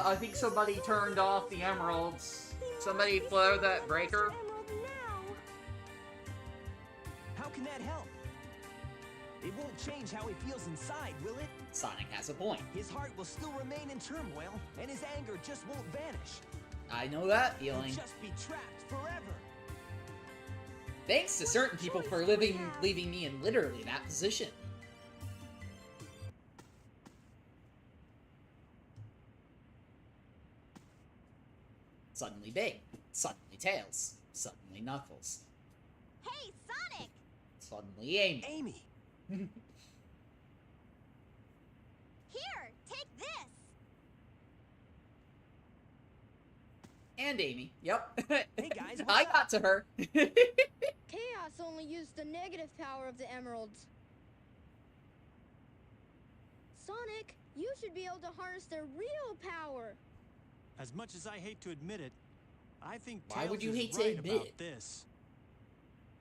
I think somebody turned off the emeralds. Somebody blow that breaker. How can that help? It won't change how he feels inside, will it? Sonic has a point. His heart will still remain in turmoil, and his anger just won't vanish. I know that feeling. He'll just be trapped forever. Thanks to certain people for leaving me in literally that position. Suddenly big, suddenly Tails, suddenly Knuckles, Hey, Sonic! suddenly Amy. Amy! Here, take this! And Amy, yep. Hey guys, I got to her. Chaos only used the negative power of the emeralds. Sonic, you should be able to harness their real power. As much as I hate to admit it, I think Why Tails would you is hate to right admit about it? this.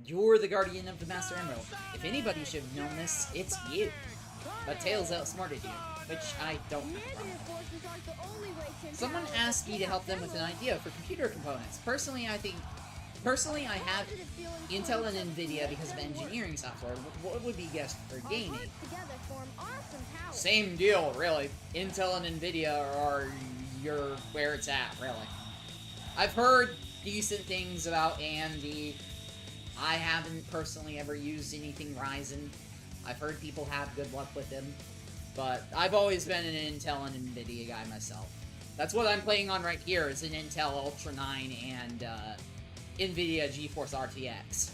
You're the guardian of the Master Emerald. If anybody should have known this, it's you. But Tails outsmarted you, which I don't have a problem Negative forces aren't the only way to Someone empower asked the me to help them with an Emerald. idea for computer components. Personally, I have Positive feelings Intel towards and them Nvidia make because of them work. engineering software. What would be best for Our gaming? hearts together form awesome power. Same deal, really. Intel and Nvidia are where it's at, really. I've heard decent things about AMD. I haven't personally ever used anything Ryzen. I've heard people have good luck with them. But I've always been an Intel and Nvidia guy myself. That's what I'm playing on right here, is an Intel Ultra 9 and Nvidia GeForce RTX.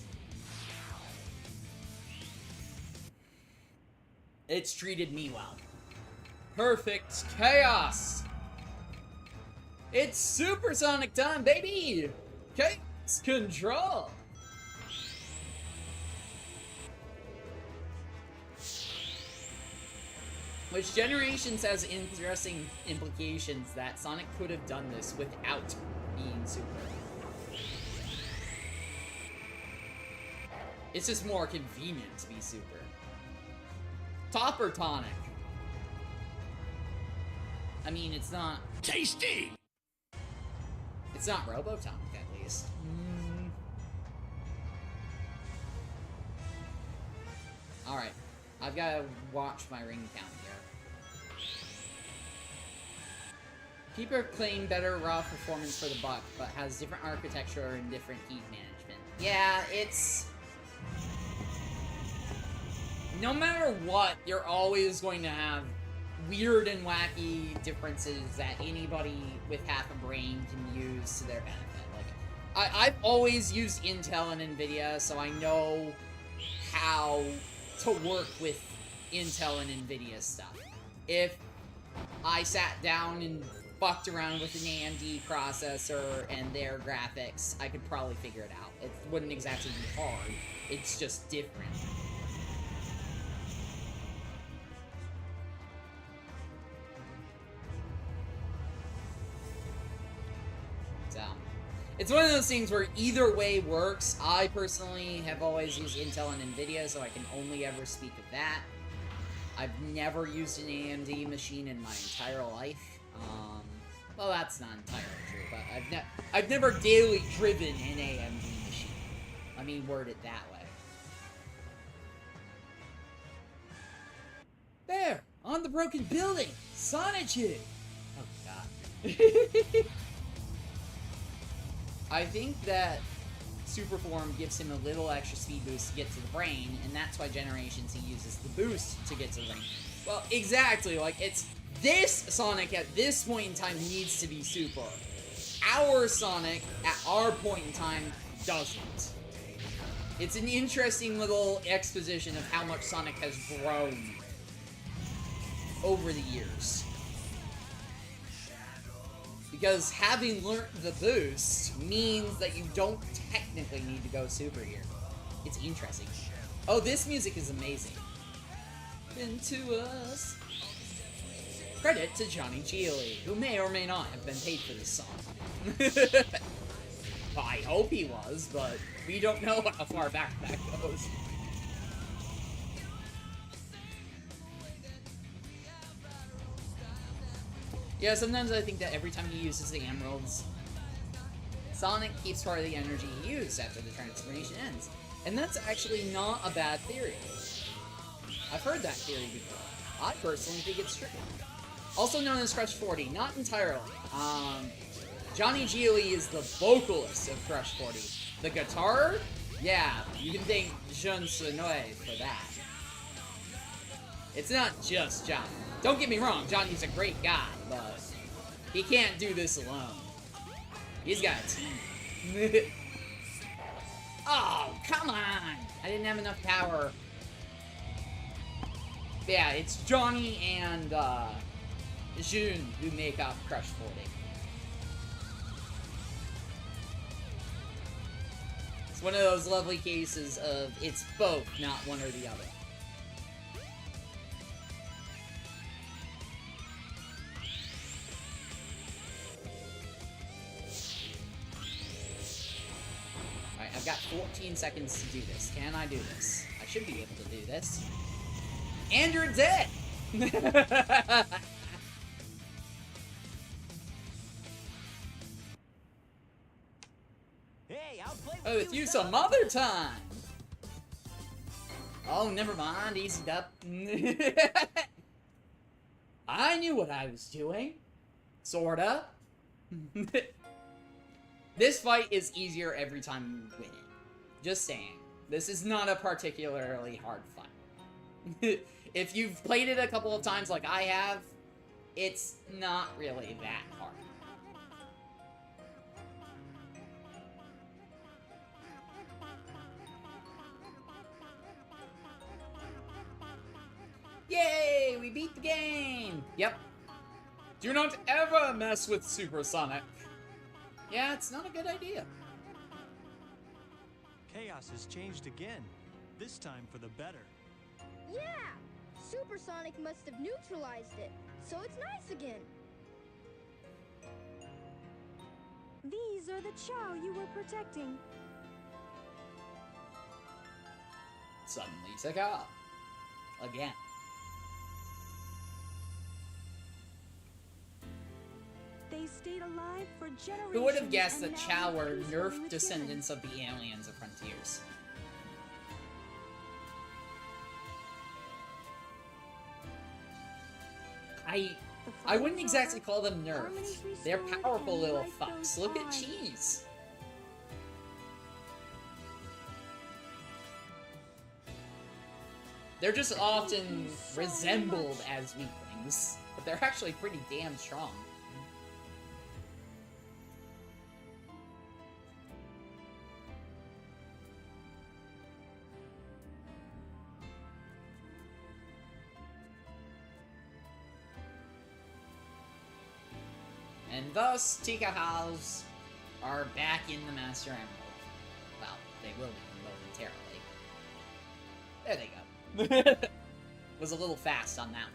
It's treated me well. Perfect chaos! It's supersonic time, baby! Chaos control! Which Generations has interesting implications that Sonic could have done this without being super. It's just more convenient to be super. Topper Tonic. I mean, it's not... Tasty! It's not Robotonic, at least. Alright. I've got to watch my ring count here. Keeper claimed better raw performance for the buck, but has different architecture and different heat management. Yeah, it's... No matter what, you're always going to have weird and wacky differences that anybody with half a brain can use to their benefit. Like, I've always used Intel and NVIDIA, so I know how to work with Intel and NVIDIA stuff. If I sat down and fucked around with an AMD processor and their graphics, I could probably figure it out. It wouldn't exactly be hard, it's just different. It's one of those things where either way works. I personally have always used Intel and NVIDIA, so I can only ever speak of that. I've never used an AMD machine in my entire life. Well, that's not entirely true, but I've never daily driven an AMD machine. Let me word it that way. There! On the broken building! Sonic! Oh, God. I think that Super Form gives him a little extra speed boost to get to the brain, and that's why Generations he uses the boost to get to the brain. Well, exactly, like, it's this Sonic at this point in time needs to be super. Our Sonic at our point in time doesn't. It's an interesting little exposition of how much Sonic has grown over the years. Because having learned the boost means that you don't technically need to go super here. It's interesting. Oh, this music is amazing. Into us. Credit to Johnny Gioli, who may or may not have been paid for this song. Well, I hope he was, but we don't know how far back that goes. Yeah, sometimes I think that every time he uses the emeralds, Sonic keeps part of the energy he used after the transformation ends. And that's actually not a bad theory. I've heard that theory before. I personally think it's true. Also known as Crush 40, not entirely. Johnny Gioli is the vocalist of Crush 40. The guitar? Yeah, you can thank Jean Sonoy for that. It's not just Johnny. Don't get me wrong, Johnny's a great guy, but he can't do this alone. He's got a team. Oh, come on! I didn't have enough power. Yeah, it's Johnny and June who make up Crush 40. It's one of those lovely cases of it's both, not one or the other. Alright, I've got 14 seconds to do this. Can I do this? I should be able to do this. And you're dead! Hey, I'll play Oh, with you some other time! Oh, never mind. Eased up. I knew what I was doing. Sorta. This fight is easier every time you win it. Just saying. This is not a particularly hard fight. If you've played it a couple of times like I have, it's not really that hard. Yay! We beat the game! Yep. Do not ever mess with Supersonic. Yeah, it's not a good idea. Chaos has changed again, this time for the better. Yeah! Supersonic must have neutralized it, so it's nice again. These are the Chow you were protecting. Suddenly took off. Again. They stayed alive for generations. Who would have guessed and that now Chow they're were peacefully nerfed with descendants of the aliens of Frontiers? I wouldn't exactly call them nerfed. They're powerful little fucks. Look at Cheese. They're just often resembled as weaklings, but they're actually pretty damn strong. And thus, Tikahas are back in the Master Emerald. Well, they will be momentarily. There they go. Was a little fast on that one.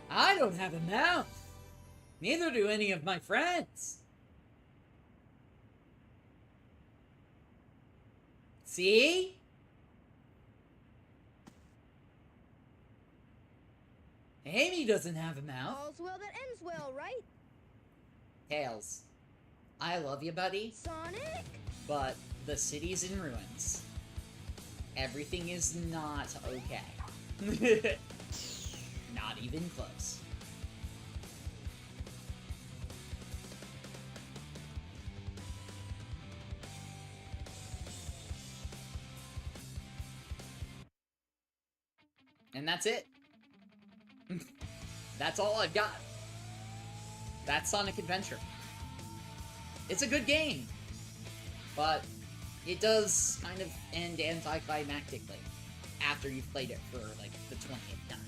I don't have a mouth. Neither do any of my friends. See? Amy doesn't have a mouth. All's well that ends well, right? Tails, I love you, buddy, Sonic? but the city's in ruins. Everything is not okay. Not even close. And that's it. That's all I've got. That's Sonic Adventure. It's a good game, but it does kind of end anticlimactically after you've played it for, like, the 20th time.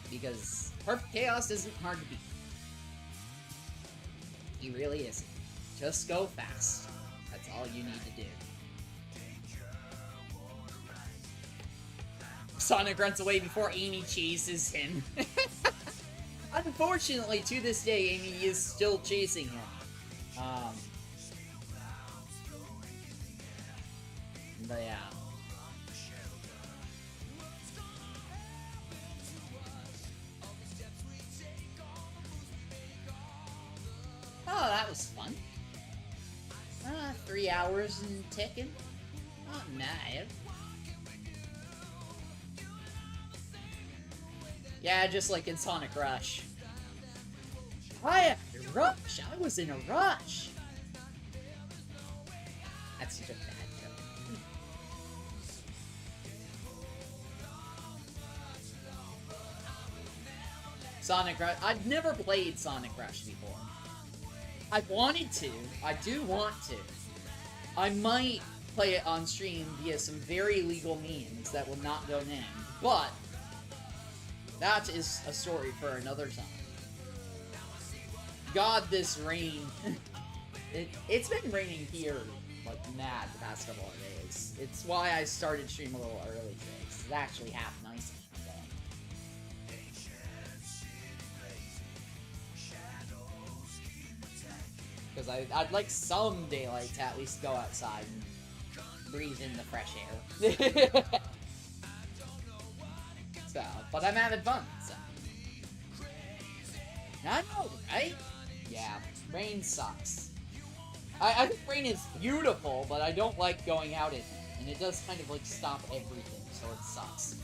Because Perfect Chaos isn't hard to beat. He really isn't. Just go fast. That's all you need to do. Sonic runs away before Amy chases him. Unfortunately, to this day, Amy is still chasing him. But yeah. Oh, that was fun. 3 hours and ticking. Not mad. Yeah, just like in Sonic Rush. I had a rush. I was in a rush. That's such a bad joke. Sonic Rush. I've never played Sonic Rush before. I wanted to. I do want to. I might play it on stream via some very legal means that will not go named, but that is a story for another time. God, this rain. It's been raining here like mad the past couple of days. It's why I started stream a little early today. It's actually half nice. Because I'd like some daylight to at least go outside and breathe in the fresh air. So, but I'm having fun, so. I know, right? Yeah, rain sucks. I think rain is beautiful, but I don't like going out in it. And it does kind of like stop everything, so it sucks.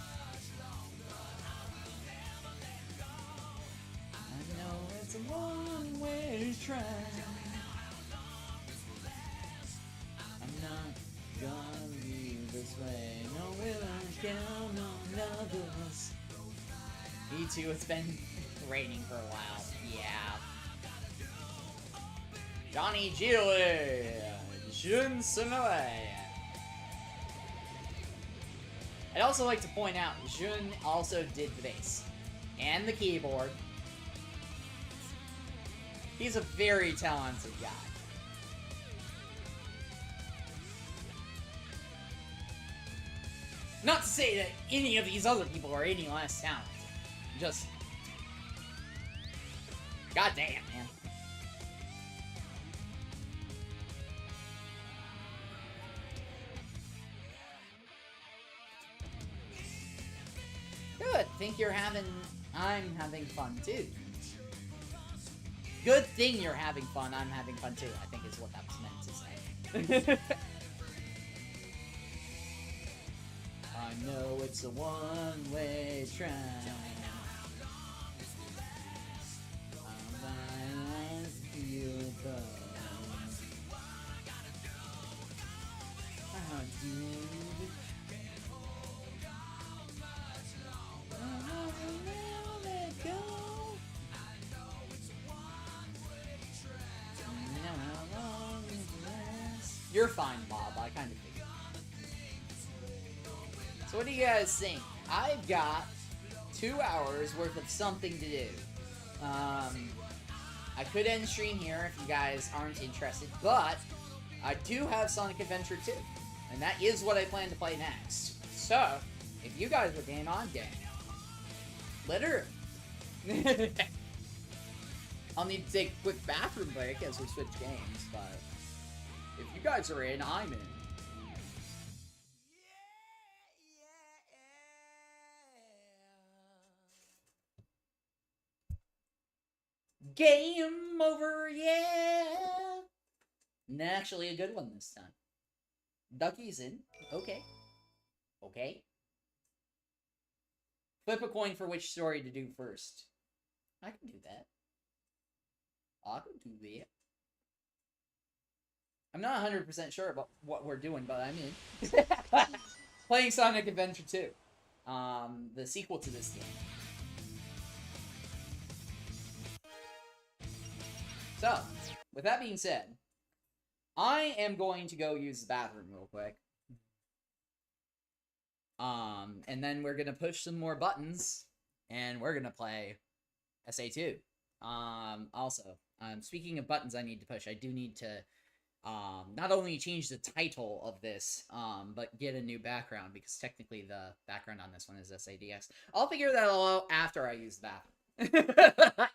I know it's a one-way track. I'm not gonna leave this way. No, will I count on others? Me too, it's been raining for a while. Yeah. Johnny Gile, Jun Sunoe. I'd also like to point out, Jun also did the bass and the keyboard. He's a very talented guy. Not to say that any of these other people are any less talented. Just... God damn, man. Good. Think you're having... I'm having fun, too. Good thing you're having fun. I'm having fun, too. I think is what that was meant to say. I know it's a one-way train. You're fine, Bob. I kind of figured. So what do you guys think? I've got 2 hours worth of something to do. I could end stream here if you guys aren't interested, but I do have Sonic Adventure 2, and that is what I plan to play next. So, if you guys are game on, game. Literally. I'll need to take a quick bathroom break as we switch games, but if you guys are in, I'm in. Game over, yeah! And actually a good one this time. Ducky's in. Okay. Okay. Flip a coin for which story to do first. I can do that. I can do that. I'm not 100% sure about what we're doing, but I'm in. Playing Sonic Adventure 2. The sequel to this game. So, with that being said, I am going to go use the bathroom real quick. And then we're gonna push some more buttons, and we're gonna play SA2. Also, speaking of buttons I need to push, I do need to, not only change the title of this, but get a new background, because technically the background on this one is SADX. I'll figure that all out after I use the bathroom.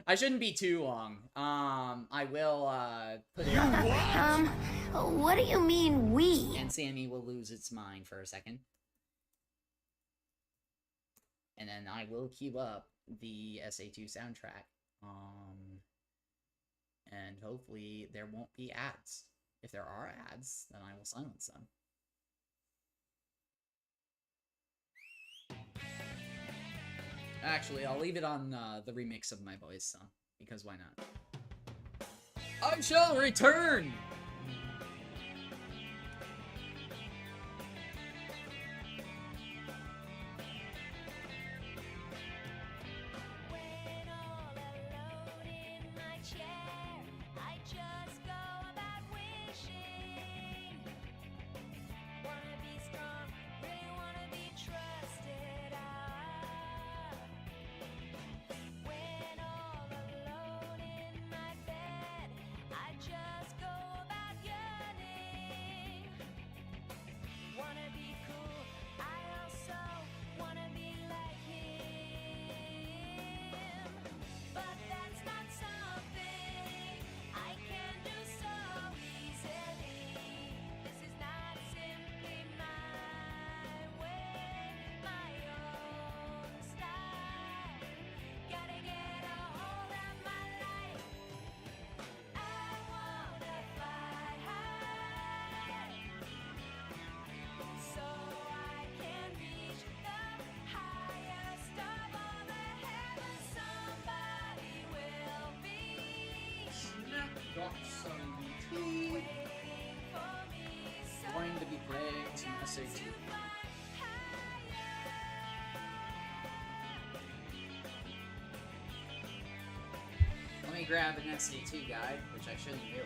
I shouldn't be too long. I will, put it on. What do you mean, we? And Sammy will lose its mind for a second. And then I will queue up the SA2 soundtrack. And hopefully there won't be ads. If there are ads, then I will silence them. Actually, I'll leave it on the remix of my voice song, because why not? I shall return! Got some tea. Going to be playing some SA2. Let me grab an SA2 guide, which I shouldn't do.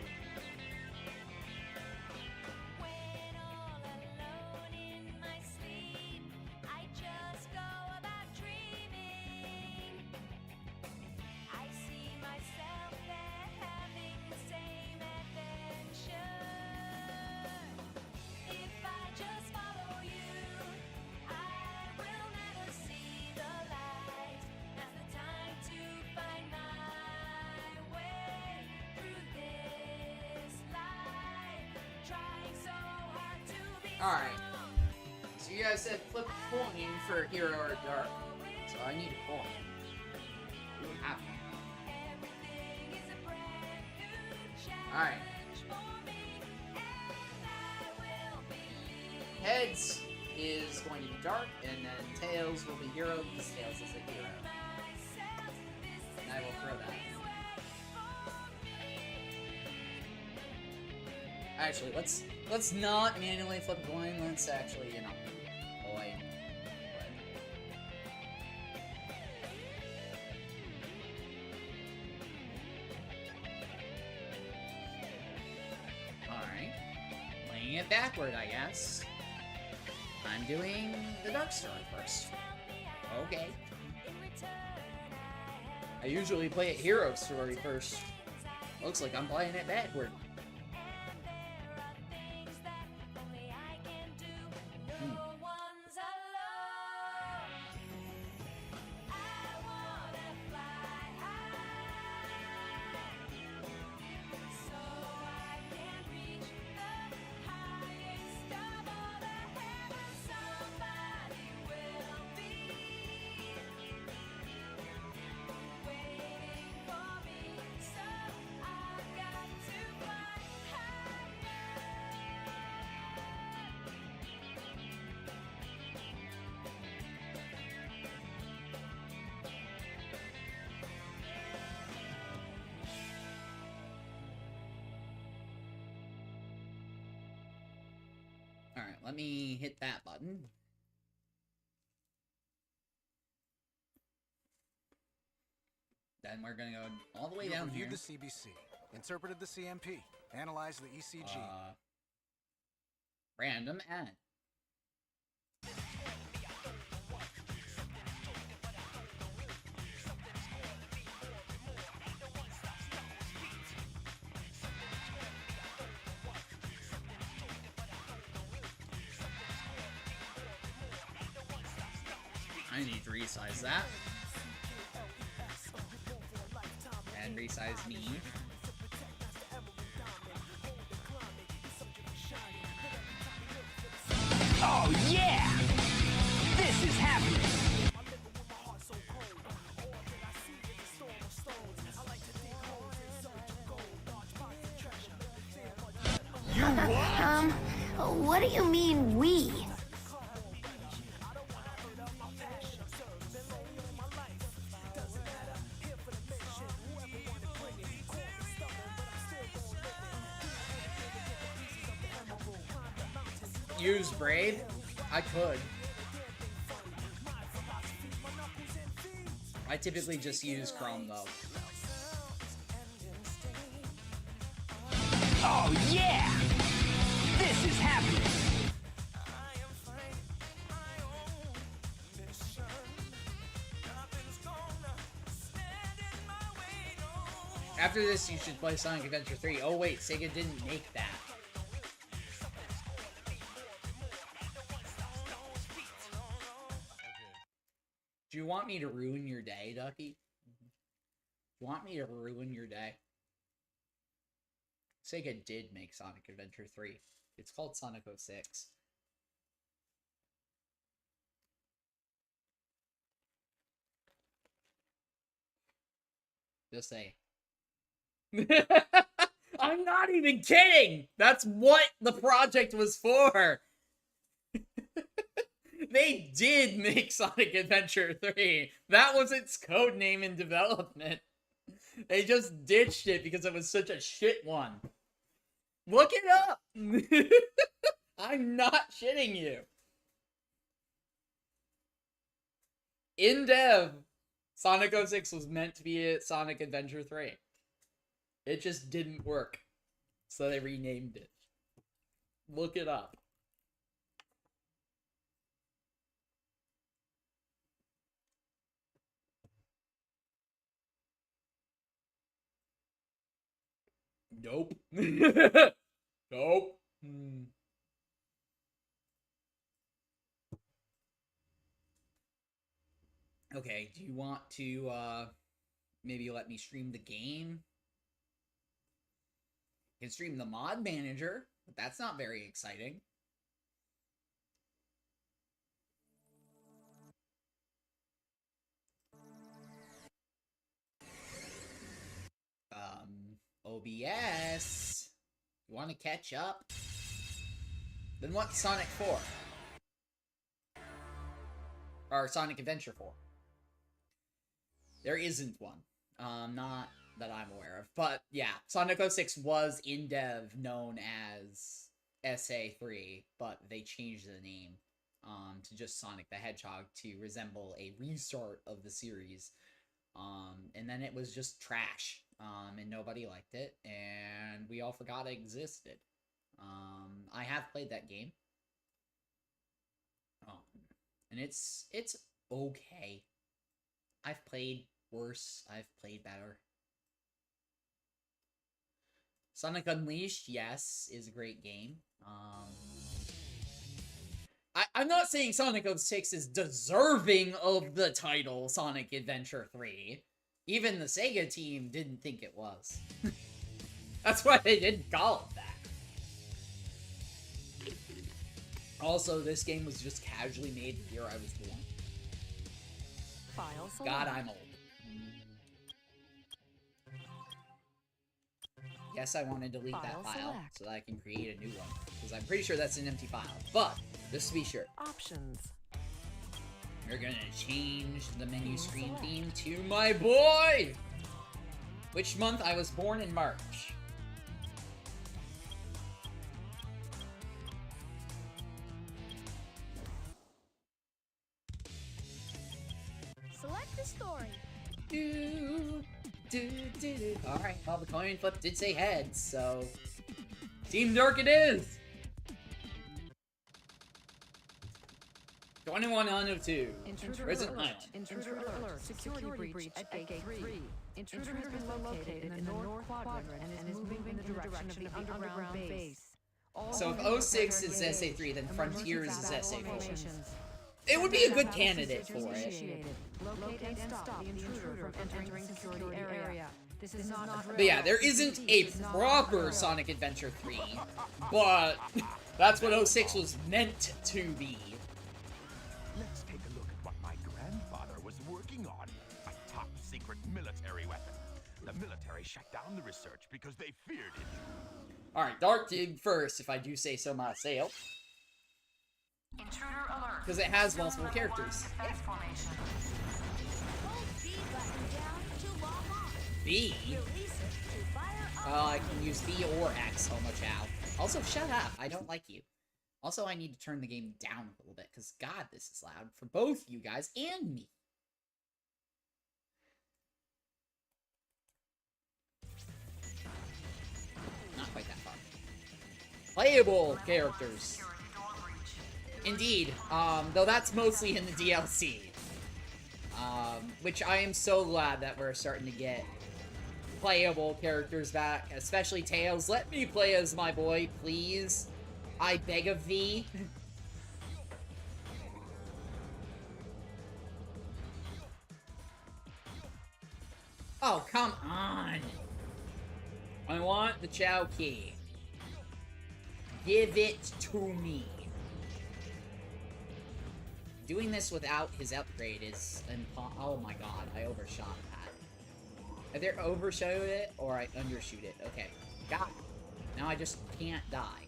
Alright. So you guys said flip a coin for hero or dark. So I need a coin. We don't have one. Alright. Heads is going to be dark, and then tails will be hero, because tails is a hero. And I will throw that. Actually, let's not manually flip a coin. Let's actually, you know, coin. Alright. Playing it backward, I guess. I'm doing the dark story first. Okay. I usually play it hero story first. Looks like I'm playing it backward. Alright, let me hit that button. Then we're gonna go all the way down here. Reviewed the CBC, interpreted the CMP, analyzed the ECG. Random add. I need to resize that. And resize me. Oh yeah! This is happening! You what? What do you mean, we? Use Braid? I could. I typically just use Chrome though. Oh yeah! This is happening! After this, you should play Sonic Adventure 3. Oh wait, Sega didn't make that. Do you want me to ruin your day, Ducky? Do you want me to ruin your day? Sega did make Sonic Adventure 3. It's called Sonic 06. Just say. I'm not even kidding! That's what the project was for! They did make Sonic Adventure 3. That was its code name in development. They just ditched it because it was such a shit one. Look it up! I'm not shitting you. In dev, Sonic 06 was meant to be a Sonic Adventure 3. It just didn't work. So they renamed it. Look it up. Nope. Nope. Okay, do you want to, maybe let me stream the game? You can stream the mod manager, but that's not very exciting. yes. You want to catch up? Then what's Sonic 4? Or Sonic Adventure 4? There isn't one. Not that I'm aware of. But yeah, Sonic 06 was in dev known as SA3, but they changed the name to just Sonic the Hedgehog to resemble a restart of the series. And then it was just trash. And nobody liked it, and we all forgot it existed. I have played that game. And it's okay. I've played worse. I've played better. Sonic Unleashed, yes, is a great game. I'm not saying Sonic 06 is deserving of the title Sonic Adventure 3. Even the Sega team didn't think it was. That's why they didn't call it that. Also, this game was just casually made the year I was born. File select. God, I'm old. Yes, I want to delete that file so that I can create a new one. Because I'm pretty sure that's an empty file. But, just to be sure. Options. We're gonna change the menu screen theme to my boy! Which month? I was born in March. Select the story. Alright, well, the coin flip did say heads, so... Team Dark it is! 2102. Prison Island. Intruder alert. Security breach at gate 3. Intruder has been located in the north quadrant and is moving in the direction of the underground base. So if 06 is SA3, then Frontiers is SA4. It would be a good candidate for it. Locate and stop the intruder from entering security area. This is not But yeah, there isn't a proper Sonic Adventure 3, but that's what 06 was meant to be. Let's take a look at what my grandfather was working on. A top-secret military weapon. The military shut down the research because they feared it. Alright, Dark Dig first, if I do say so myself. Intruder alert. Because it has multiple characters. Defense formation. Hold B button down to log on. B? Release it to fire up. I can use B or X. Oh, much out. Also, shut up. I don't like you. Also, I need to turn the game down a little bit, because God, this is loud for both you guys and me. Not quite that far. Playable characters. Indeed, though that's mostly in the DLC. Which I am so glad that we're starting to get playable characters back, especially Tails. Let me play as my boy, please. I beg of thee. Oh, come on. I want the Chao key. Give it to me. Doing this without his upgrade is oh my god, I overshot that. Either overshoot it or I undershoot it. Okay, got it. Now I just can't die.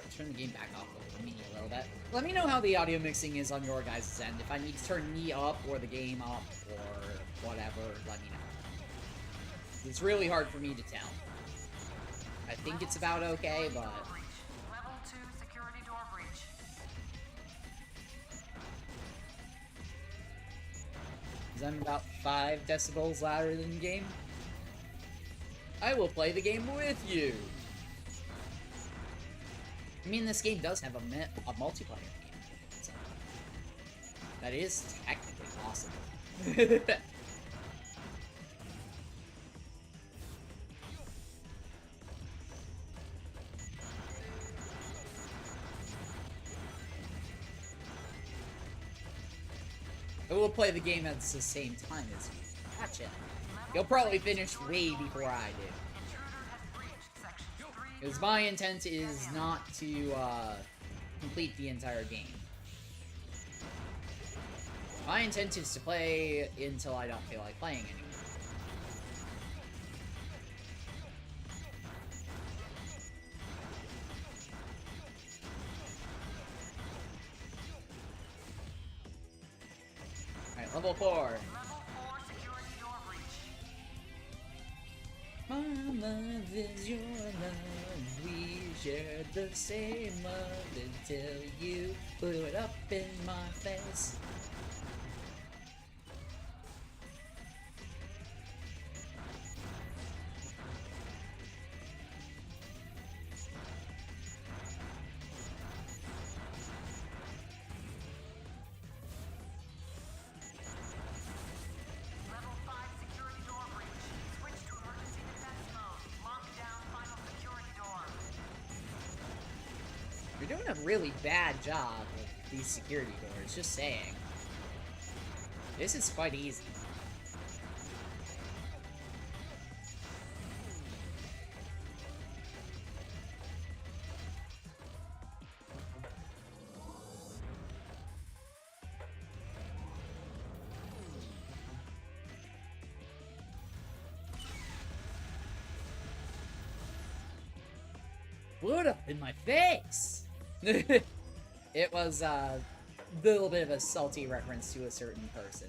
Let's turn the game back off for me a little bit. Let me know how the audio mixing is on your guys' end. If I need to turn me up or the game up or whatever, let me know. It's really hard for me to tell. I think it's about okay, but... Level 2 security door breach. Because I'm about 5 decibels louder than the game. I will play the game with you. I mean, this game does have a multiplayer game. So that is technically possible. I will play the game at the same time as you. Gotcha. You'll probably finish way before I do. Because my intent is not to complete the entire game. My intent is to play until I don't feel like playing anymore. level 4. My love is your love. We shared the same love until you blew it up in my face. You're doing a really bad job with these security doors, just saying. This is quite easy. Blew it up in my face! It was a little bit of a salty reference to a certain person.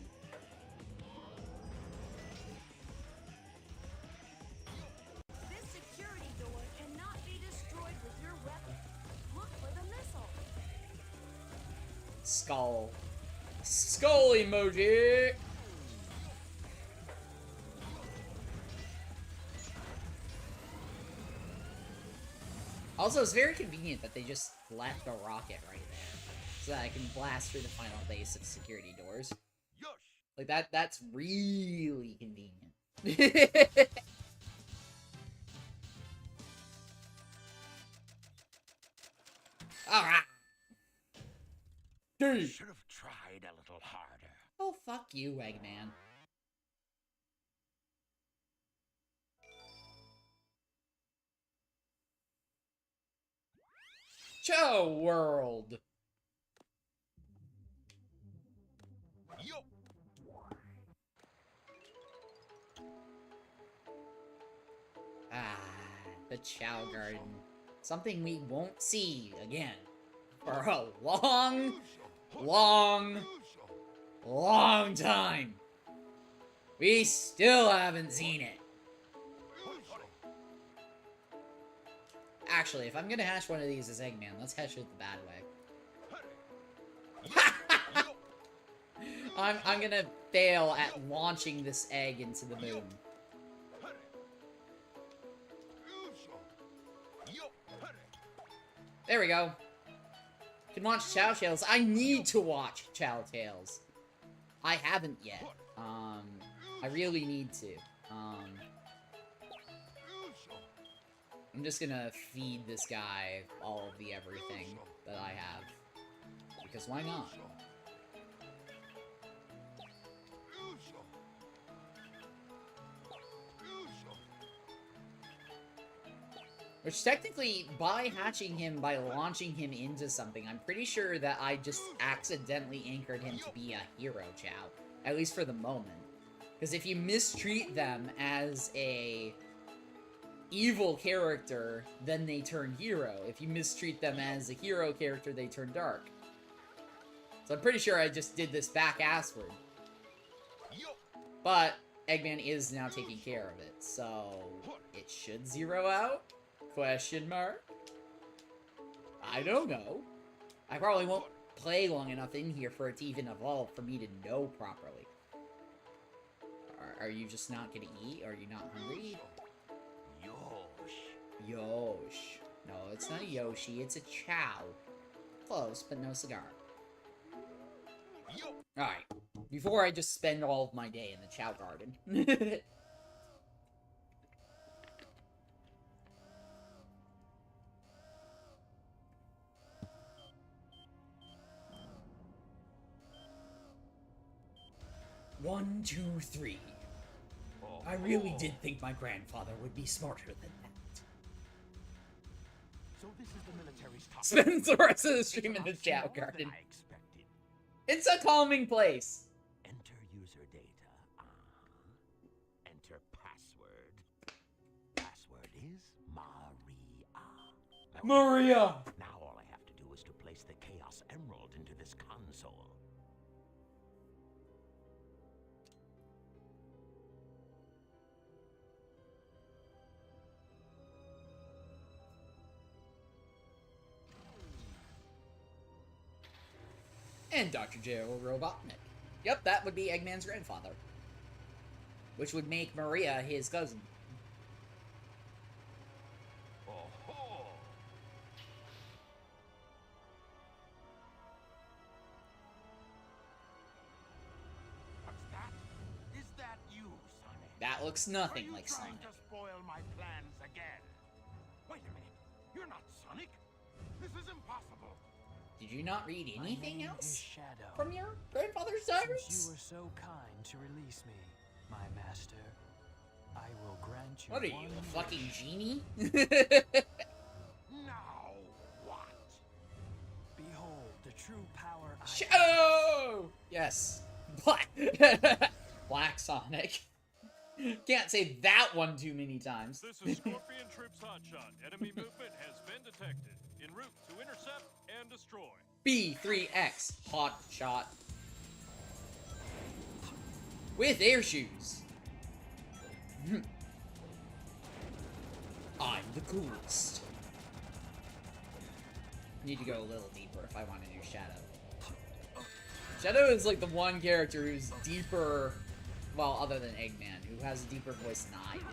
This security door cannot be destroyed with your weapon. Look for the missile. Skull. Skull emoji! Also, it's very convenient that they just left a rocket right there, so that I can blast through the final base of security doors. Like, that's really convenient. Alright! Dude! Should have tried a little harder. Oh, fuck you, Eggman. Cho World! Ah, the Chow Garden. Something we won't see again for a long time. We still haven't seen it. Actually, if I'm gonna hash one of these as Eggman, let's hash it the bad way. I'm gonna fail at launching this egg into the moon. There we go. Can watch Chow Tales. I need to watch Chow Tales. I haven't yet. I really need to. I'm just gonna feed this guy all of the everything that I have. Because why not? Which technically, by hatching him, by launching him into something, I'm pretty sure that I just accidentally anchored him to be a hero, Chow. At least for the moment. Because if you mistreat them as a evil character, then they turn hero. If you mistreat them as a hero character, they turn dark. So I'm pretty sure I just did this back-assward. But Eggman is now taking care of it, so it should zero out? Question mark? I don't know. I probably won't play long enough in here for it to even evolve for me to know properly. Are you just not gonna eat? Are you not hungry? Yosh. No, it's not a Yoshi, it's a Chow. Close, but no cigar. Alright. Before I just spend all of my day in the Chow Garden. 1, 2, 3. I really did think my grandfather would be smarter than that. So this is the military's top. Spends the rest of the stream in the Chow Garden. It's a calming place. Enter user data. Enter password. Password is Maria. Maria! Now all I have to do is to place the Chaos Emerald into this console. And Dr. J.O. Robotnik. Yep, that would be Eggman's grandfather. Which would make Maria his cousin. Oh-ho! What's that? Is that you, Sonic? That looks nothing like Are you trying Sonic. to spoil my plans again? Wait a minute. You're not Sonic. This is impossible. Did you not read anything My name else is Shadow. from your grandfather's Since diaries? you were so kind to release me, my master, I will grant you What are you, one a fucking wish. genie? Now what? Behold the true power I Shadow! Yes. Black. Black Sonic. Can't say that one too many times. This is Scorpion Troops Hotshot. Enemy movement has been detected. En route to intercept and destroy. B3X Hot Shot. With air shoes. I'm the coolest. Need to go a little deeper if I want to do Shadow. Shadow is like the one character who's deeper, well, other than Eggman, who has a deeper voice than I do.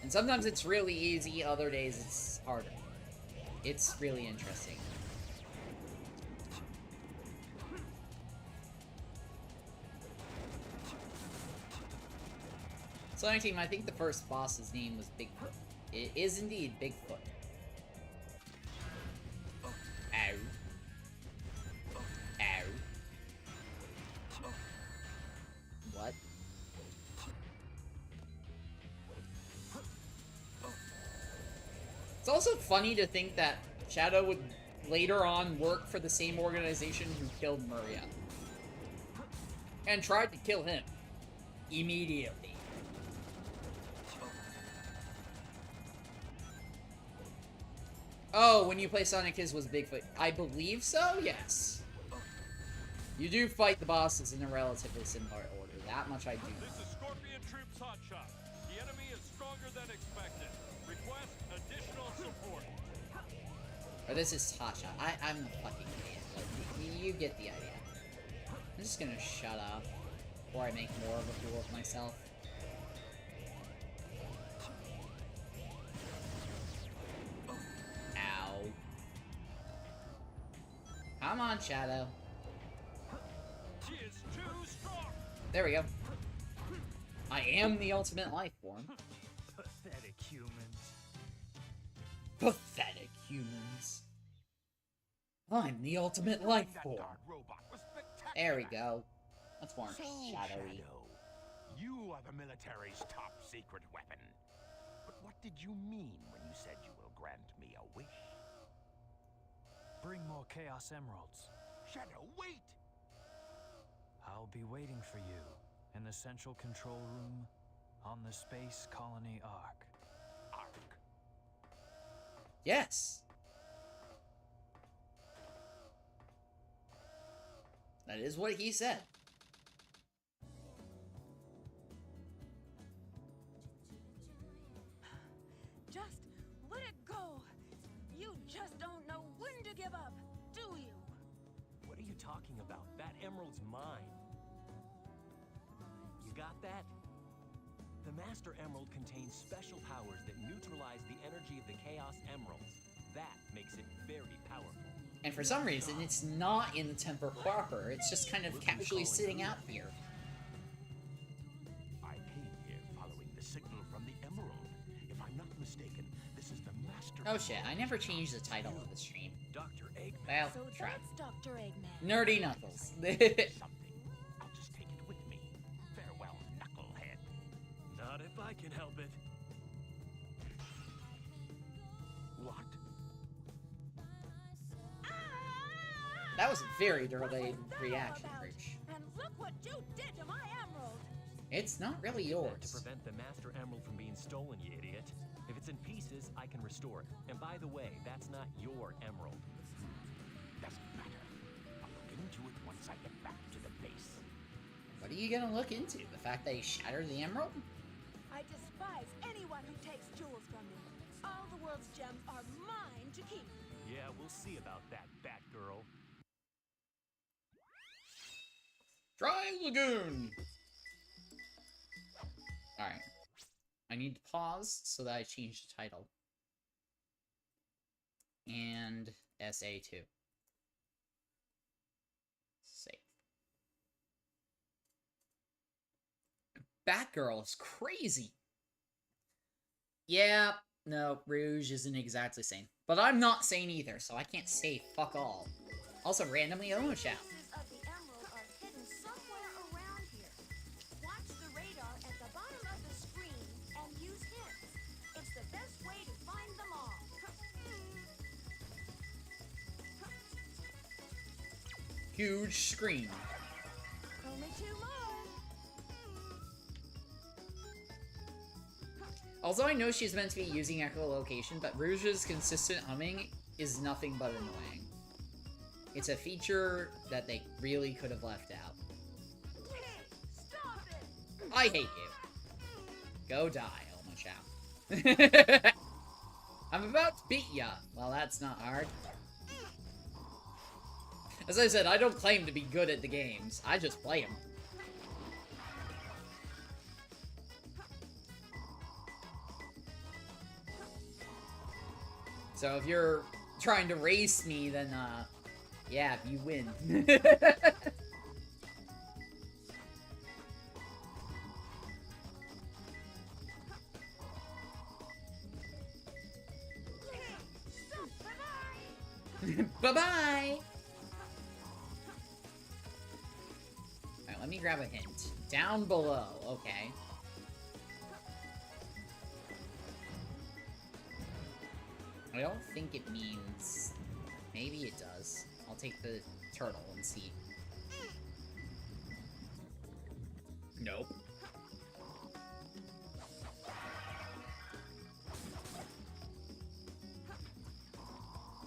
And sometimes it's really easy, other days it's harder. It's really interesting. Sonic Team, I think the first boss's name was Bigfoot. It is indeed Bigfoot. Ow. Ow. What? It's also funny to think that Shadow would later on work for the same organization who killed Maria. And tried to kill him. Immediately. Oh, when you play Sonic, his was Bigfoot. I believe so, yes. You do fight the bosses in a relatively similar order. That much I do. This is Scorpion Troops Hotshot. The enemy is stronger than expected. Request additional support. Or this is Hotshot. I'm a fucking idiot. Like, you get the idea. I'm just gonna shut up before I make more of a fool of myself. Ow. Come on, Shadow. She is too strong. There we go. I am the ultimate life form. Pathetic humans. Pathetic humans. I'm the ultimate life form. There we go. That's more shadowy. Shadow, you are the military's top secret weapon. But what did you mean when you said you will grant me a wish? Bring more Chaos Emeralds. Shadow, wait! I'll be waiting for you in the central control room on the Space Colony Ark. Ark? Yes. That is what he said. Just let it go. You just don't know when to give up, do you? What are you talking about? That emerald's mine. You got that? The Master Emerald contains special powers that neutralize the energy of the Chaos Emeralds. That makes it very powerful. And for some reason, it's not in the temper proper. It's just kind of casually sitting out here. I came here following the signal from the Emerald. If I'm not mistaken, this is the Master Oh shit, I never changed the title of the stream. Dr. Eggman. Well, So try. that's Dr. Eggman. Nerdy Knuckles. Something. I'll just take it with me. Farewell, Knucklehead. Not if I can help it. What? That was a very delayed reaction, Rich. And look what you did to my emerald. It's not really To yours. prevent the Master Emerald from being stolen, you idiot. If it's in pieces, I can restore it. And by the way, that's not your emerald. Doesn't matter. I'll look into it once I get back to the base. What are you gonna look into? The fact that he shattered the emerald? I despise anyone who takes jewels from me. All the world's gems are mine to keep. Yeah, we'll see about that, Batgirl. Dry Lagoon! Alright. I need to pause so that I change the title. And SA2. Save. Batgirl is crazy! Yeah, no, Rouge isn't exactly sane. But I'm not sane either, so I can't say fuck all. Also, randomly Omo Chat. Pieces of the emerald are hidden somewhere around here. Watch the radar at the bottom of the screen and use hints. It's the best way to find them all. Huge screen. Only 2 more. Although I know she's meant to be using echolocation, but Rouge's consistent humming is nothing but annoying. It's a feature that they really could have left out. Stop it. I hate you. Go die, Elmo Chow. I'm about to beat ya. Well, that's not hard. As I said, I don't claim to be good at the games. I just play them. So if you're trying to race me, then, yeah, you win. Bye-bye! Alright, let me grab a hint. Down below, okay. I don't think it means... Maybe it does. I'll take the turtle and see. Nope.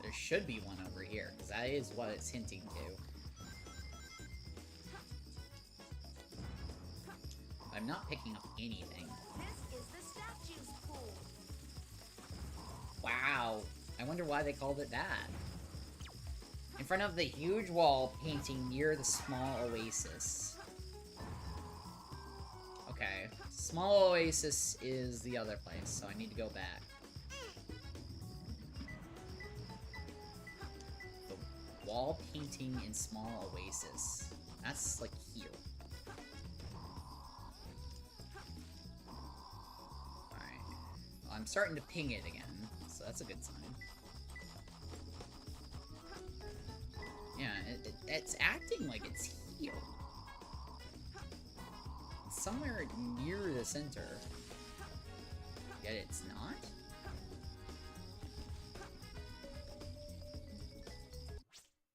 There should be one over here, because that is what it's hinting to. I'm not picking up anything. This is the statue's pool. Wow. I wonder why they called it that. In front of the huge wall painting near the small oasis. Okay. Small oasis is the other place, so I need to go back. The wall painting in small oasis. That's like here. Alright. Well, I'm starting to ping it again, so that's a good sign. Yeah, it's acting like it's here. It's somewhere near the center. Yet it's not?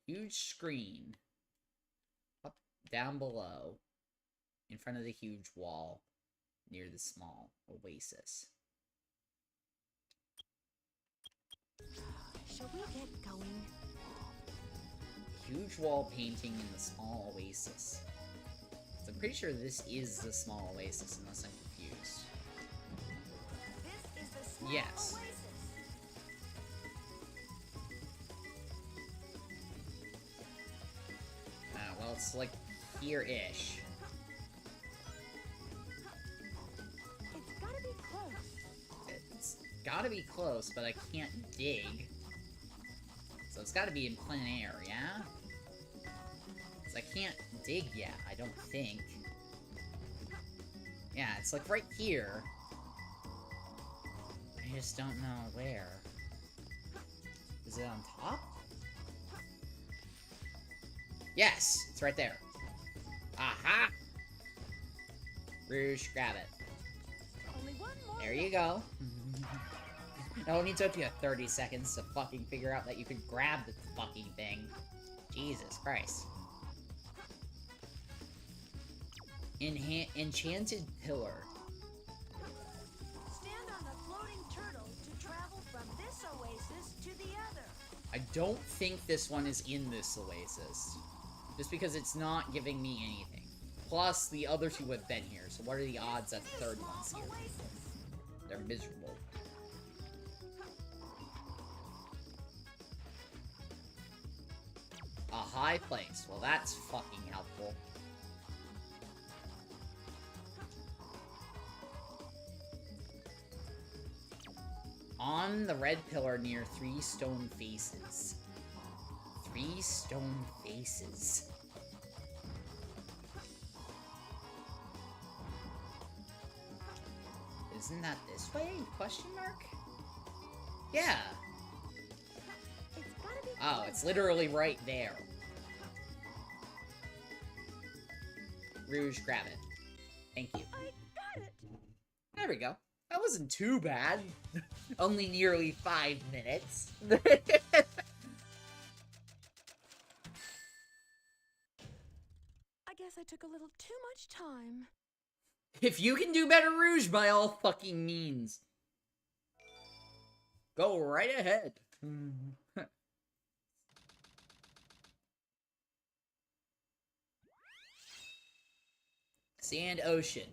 Huge screen. Up, down below. In front of the huge wall. Near the small oasis. Shall we get going? Huge wall painting in the small oasis. So I'm pretty sure this is the small oasis, unless I'm confused. This is the small Yes. oasis. Well, it's like here-ish. It's gotta be close. It's gotta be close, but I can't dig. So it's gotta be in plein air, yeah? Because I can't dig yet, I don't think. Yeah, it's like right here. I just don't know where. Is it on top? Yes! It's right there. Aha! Rouge, grab it. Only one more. There you go. It only took you 30 seconds to fucking figure out that you could grab the fucking thing. Jesus Christ. Enchanted Pillar. Stand on the floating turtle to travel from this oasis to the other. I don't think this one is in this oasis. Just because it's not giving me anything. Plus, the other two have been here, so what are the odds that the third one's here? They're miserable. A high place. Well, that's fucking helpful. On the red pillar near 3 stone faces. 3 stone faces. Isn't that this way? Question mark? Yeah. Oh, it's literally right there. Rouge, grab it. Thank you. I got it. There we go. That wasn't too bad. Only nearly 5 minutes. I guess I took a little too much time. If you can do better, Rouge, by all fucking means. Go right ahead. Sand Ocean.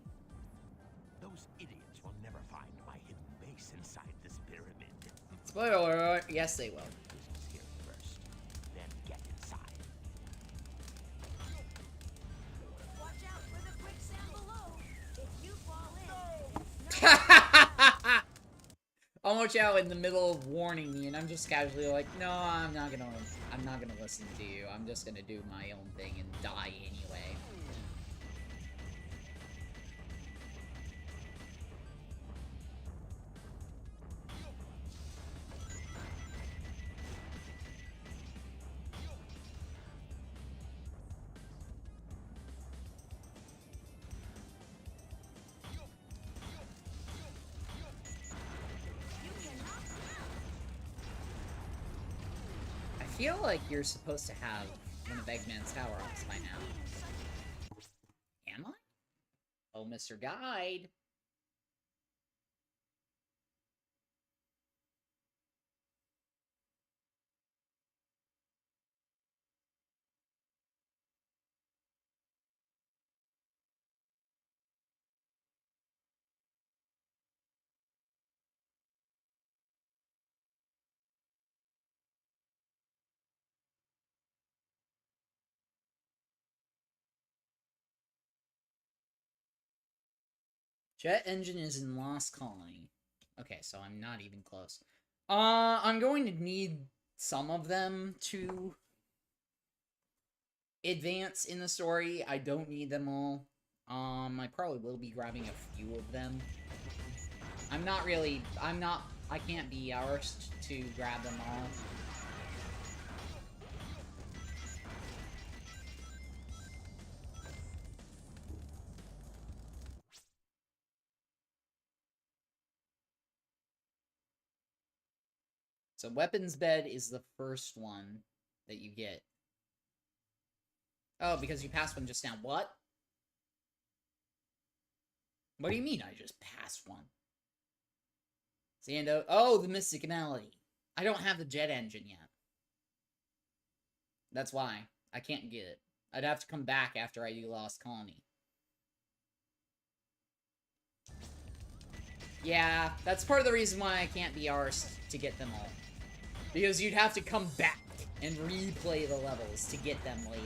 Those idiots will never find my hidden base inside this pyramid. Spoiler alert, yes they will. Business here first, then get inside. Watch out for the quicksand below. If you fall in, I'll watch out in the middle of warning me, and I'm just casually like, no, I'm not gonna listen to you. I'm just gonna do my own thing and die anyway. I feel like you're supposed to have one of Eggman's power-ups by now. Am I? Oh, Mr. Guide. Jet engine is in Lost Colony. Okay, so I'm not even close. I'm going to need some of them to advance in the story. I don't need them all. I probably will be grabbing a few of them. I can't be arsed to grab them all. So weapons bed is the first one that you get. Oh, because you passed one just now. What? What do you mean I just passed one? Sando. Oh, the Mystic Melody. I don't have the jet engine yet. That's why. I can't get it. I'd have to come back after I do Lost Colony. Yeah, that's part of the reason why I can't be arsed to get them all. Because you'd have to come back and replay the levels to get them later.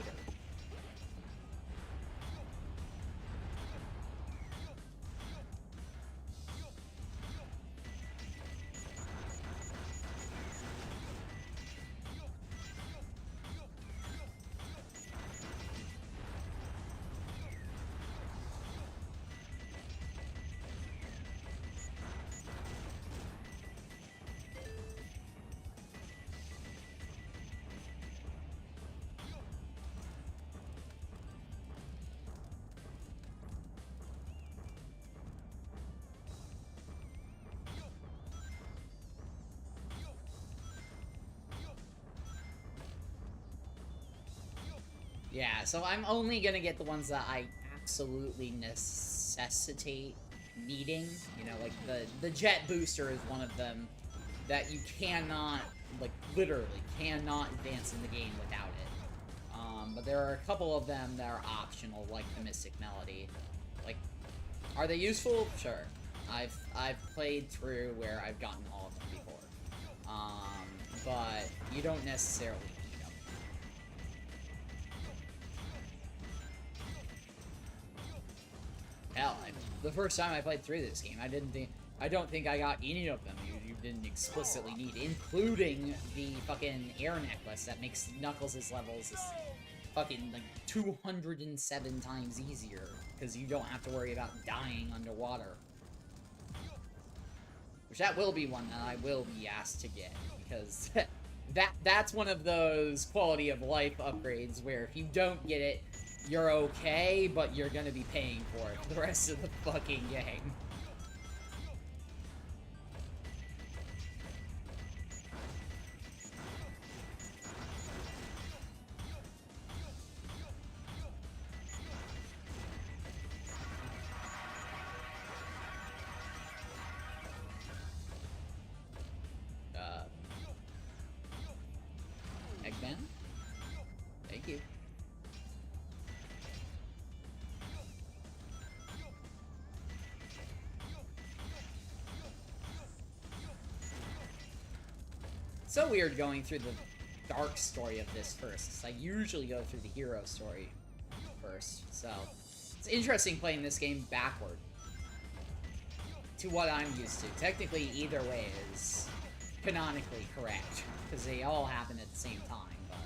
Yeah, so I'm only gonna get the ones that I absolutely necessitate needing. You know, like the jet booster is one of them that you cannot, like, literally cannot advance in the game without it. But there are a couple of them that are optional, like the Mystic Melody. Like, are they useful? Sure. I've played through where I've gotten all of them before. But you don't necessarily need them. Hell, the first time I played through this game, I don't think I got any of them you didn't explicitly need, including the fucking air necklace that makes Knuckles' levels fucking like 207 times easier, because you don't have to worry about dying underwater. Which that will be one that I will be asked to get, because that's one of those quality of life upgrades where if you don't get it, you're okay, but you're gonna be paying for it for the rest of the fucking game. Eggman? Thank you. So weird going through the dark story of this first, 'cause I usually go through the hero story first, so it's interesting playing this game backward to what I'm used to. Technically, either way is canonically correct, because they all happen at the same time, but...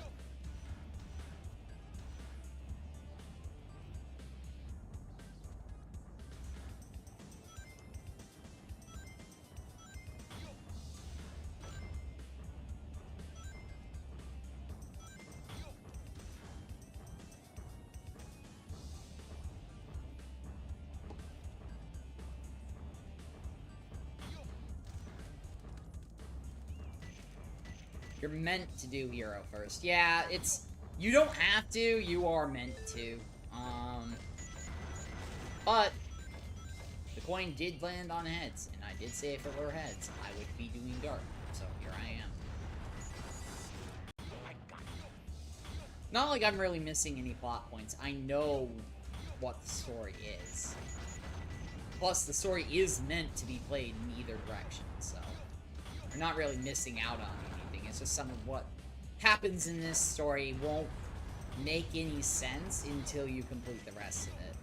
You're meant to do hero first. Yeah, it's... You don't have to, you are meant to. But... The coin did land on heads, and I did say if it were heads, I would be doing dark. So, here I am. Not like I'm really missing any plot points. I know what the story is. Plus, the story is meant to be played in either direction, so... You're not really missing out on anything. It's just some of what happens in this story won't make any sense until you complete the rest of it.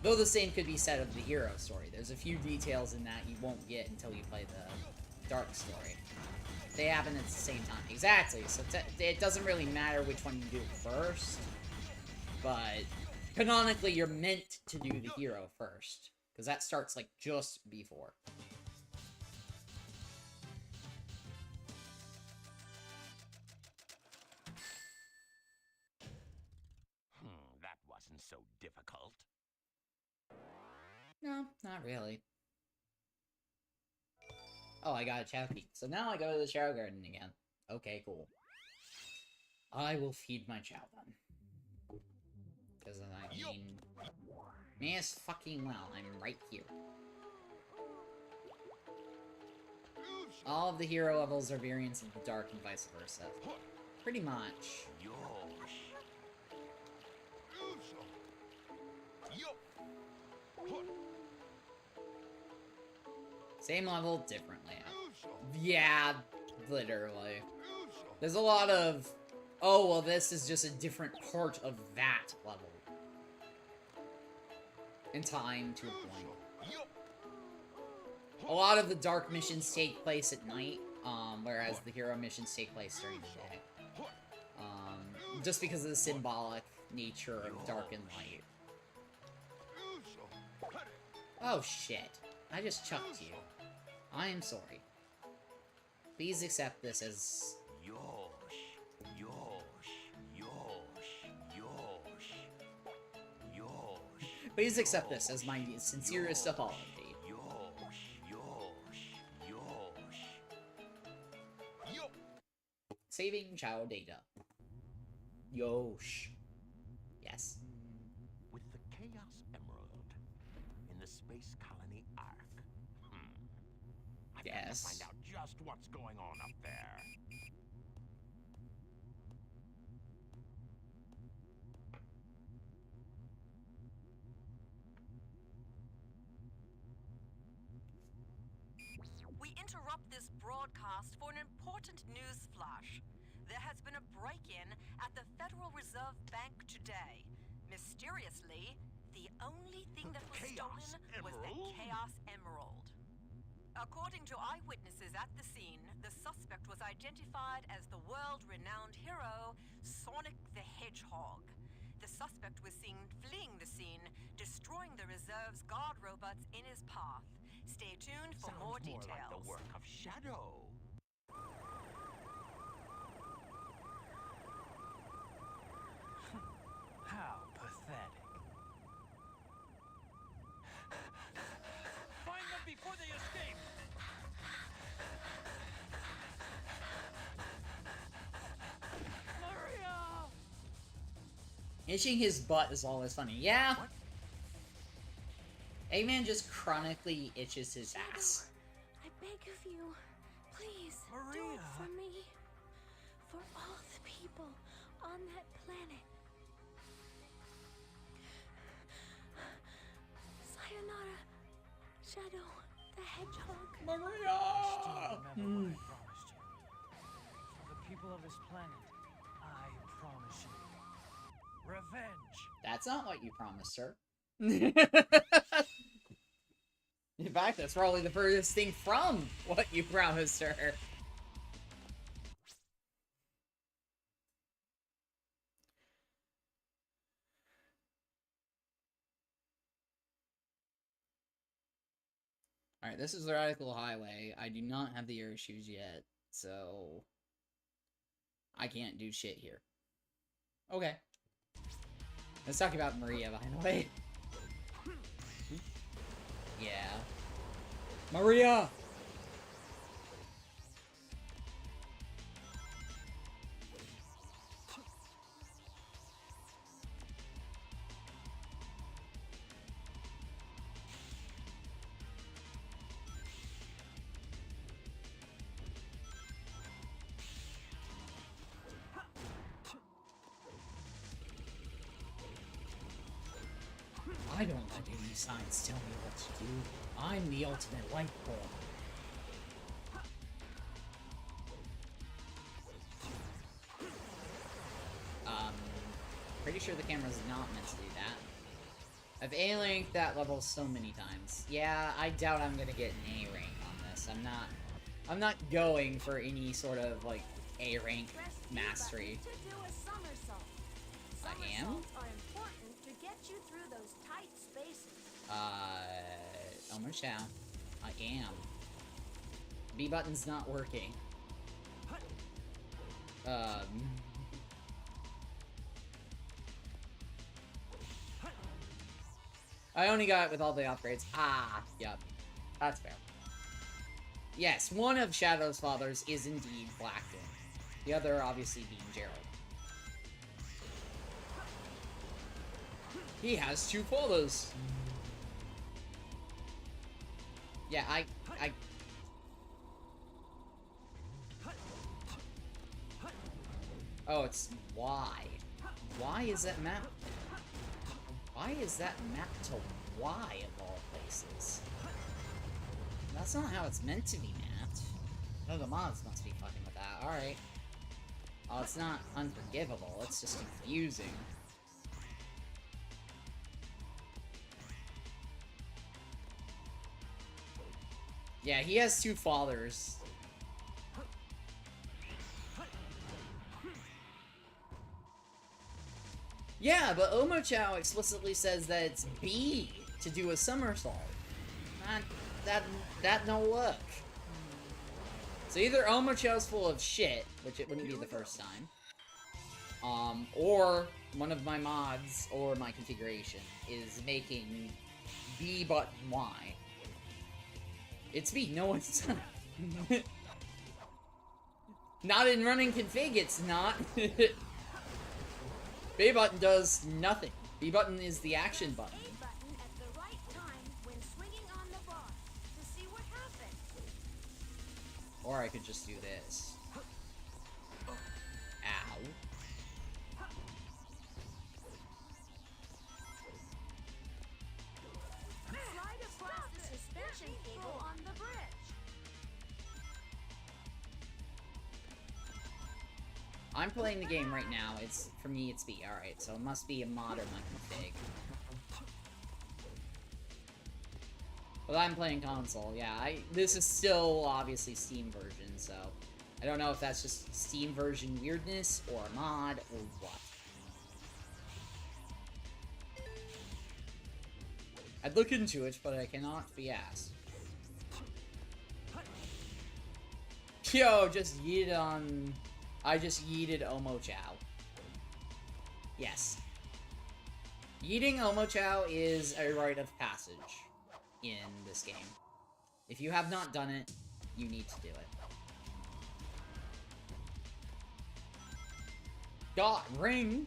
Though the same could be said of the hero story. There's a few details in that you won't get until you play the dark story. They happen at the same time. Exactly, so it doesn't really matter which one you do first, but canonically you're meant to do the hero first, because that starts like just before. That wasn't so difficult. No, not really. Oh, I got a Chow Key. So now I go to the Chow Garden again. Okay, cool. I will feed my Chow then. Because I mean... May as fucking well, I'm right here. All of the hero levels are variants of the dark and vice versa. Pretty much. Same level, different layout. Yeah, literally. There's a lot of, oh, well, this is just a different part of that level. In time, to a point. A lot of the dark missions take place at night, whereas the hero missions take place during the day. Just because of the symbolic nature of dark and light. Oh, shit. I just chucked you. I am sorry. Please accept this as... Please accept this as my sincerest apology. Saving Chow data. Yosh. Yes. With the Chaos Emerald in the Space Colony Ark. I've got to find out just what's going on up there. We interrupt this broadcast for an important news flash. There has been a break-in at the Federal Reserve Bank today. Mysteriously, the only thing that was stolen was the Chaos Emerald. According to eyewitnesses at the scene, the suspect was identified as the world-renowned hero, Sonic the Hedgehog. The suspect was seen fleeing the scene, destroying the reserve's guard robots in his path. Stay tuned for more details. Like the work of Shadow. How pathetic. Find them before they escape! Maria! Itching his butt is always funny. Yeah. Eggman just chronically itches his ass. I beg of you, please do it for me. For all the people on that planet. Sayonara, Shadow the Hedgehog. Maria! Remember what I promised you. For the people of this planet, I promise you. Revenge! That's not what you promised, sir. In fact, that's probably the furthest thing from what you promised her. Alright, this is the Radical Highway. I do not have the air shoes yet, so I can't do shit here. Okay. Let's talk about Maria, by the way. Yeah. Maria! I don't let any signs tell me what to do. I'm the ultimate light form. Pretty sure the camera's not meant to do that. I've A-linked that level so many times. Yeah, I doubt I'm gonna get an A rank on this. I'm not going for any sort of like A rank mastery. I am? Almost down. I am. B button's not working. I only got it with all the upgrades. Ah, yep. That's fair. Yes, one of Shadow's fathers is indeed Blackton. The other obviously being Gerald. He has two fathers. Yeah, I... Oh, it's Y. Why is that map? Why is that mapped to Y of all places? That's not how it's meant to be mapped. No, the mods must be fucking with that. Alright. Oh, it's not unforgivable. It's just confusing. Yeah, he has two fathers. Yeah, but Omochao explicitly says that it's B to do a somersault. That no work. So either Omochao's full of shit, which it wouldn't be the first time, or one of my mods or my configuration is making B button Y. It's B, no one's not in running config, it's not. B button does nothing. B button is the action button. A button at the right time when swinging on the bar to see what happens. Or I could just do this. Ow. Slide across the suspension cable on the bridge. I'm playing the game right now. It's for me, it's B. Alright, so it must be a mod or my config. But I'm playing console, yeah. This is still obviously Steam version, so I don't know if that's just Steam version weirdness or a mod or what. I'd look into it, but I cannot be asked. Yo, just yeeted on... I just yeeted Omo Chow. Yes. Yeeting Omo Chow is a rite of passage in this game. If you have not done it, you need to do it. Got ring!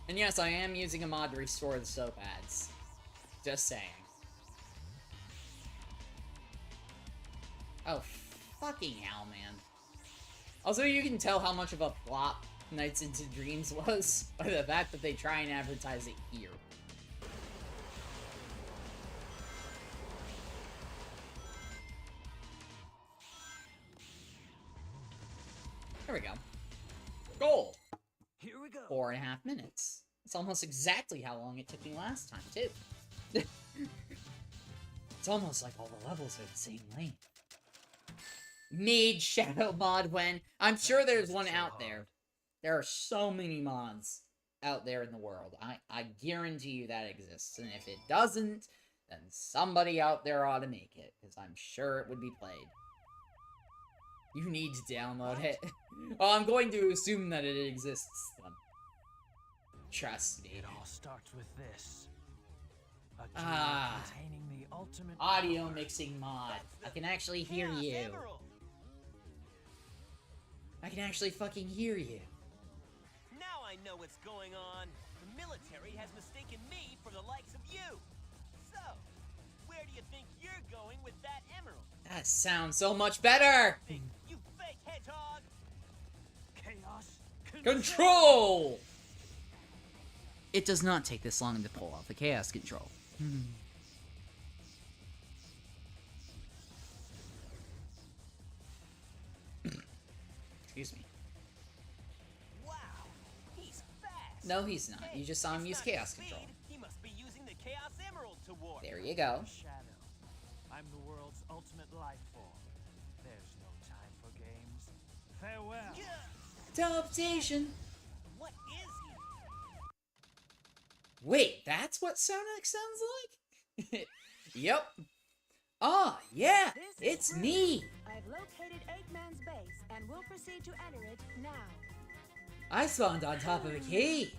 And yes, I am using a mod to restore the soap ads. Just saying. Oh, fucking hell, man. Also, you can tell how much of a flop Nights into Dreams was by the fact that they try and advertise it here. There we go. Goal! Here we go. 4.5 minutes. It's almost exactly how long it took me last time, too. It's almost like all the levels are the same length. Mage Shadow mod when... I'm sure there's one out there. There are so many mods out there in the world. I guarantee you that exists. And if it doesn't, then somebody out there ought to make it. Because I'm sure it would be played. You need to download it. Well, I'm going to assume that it exists, then. Trust me. It all starts with this. A tool containing the ultimate audio power. mixing mod. I can actually hear you. Emerald. I can actually fucking hear you. Now I know what's going on. The military has mistaken me for the likes of you. So, where do you think you're going with that emerald? That sounds so much better! You fake hedgehog! Chaos Control! It does not take this long to pull off the chaos control. Excuse me. Wow, he's fast. No, he's not. You just saw him use chaos control. He must be using the Chaos Emerald to warp. There you go. Shadow. I'm the world's ultimate life form. There's no time for games. Farewell. Teleportation. What is he? Wait, that's what SADX sounds like? Yep. Ah, yeah, it's me. I've located Eggman's base and will proceed to enter it now. I spawned on top of a key.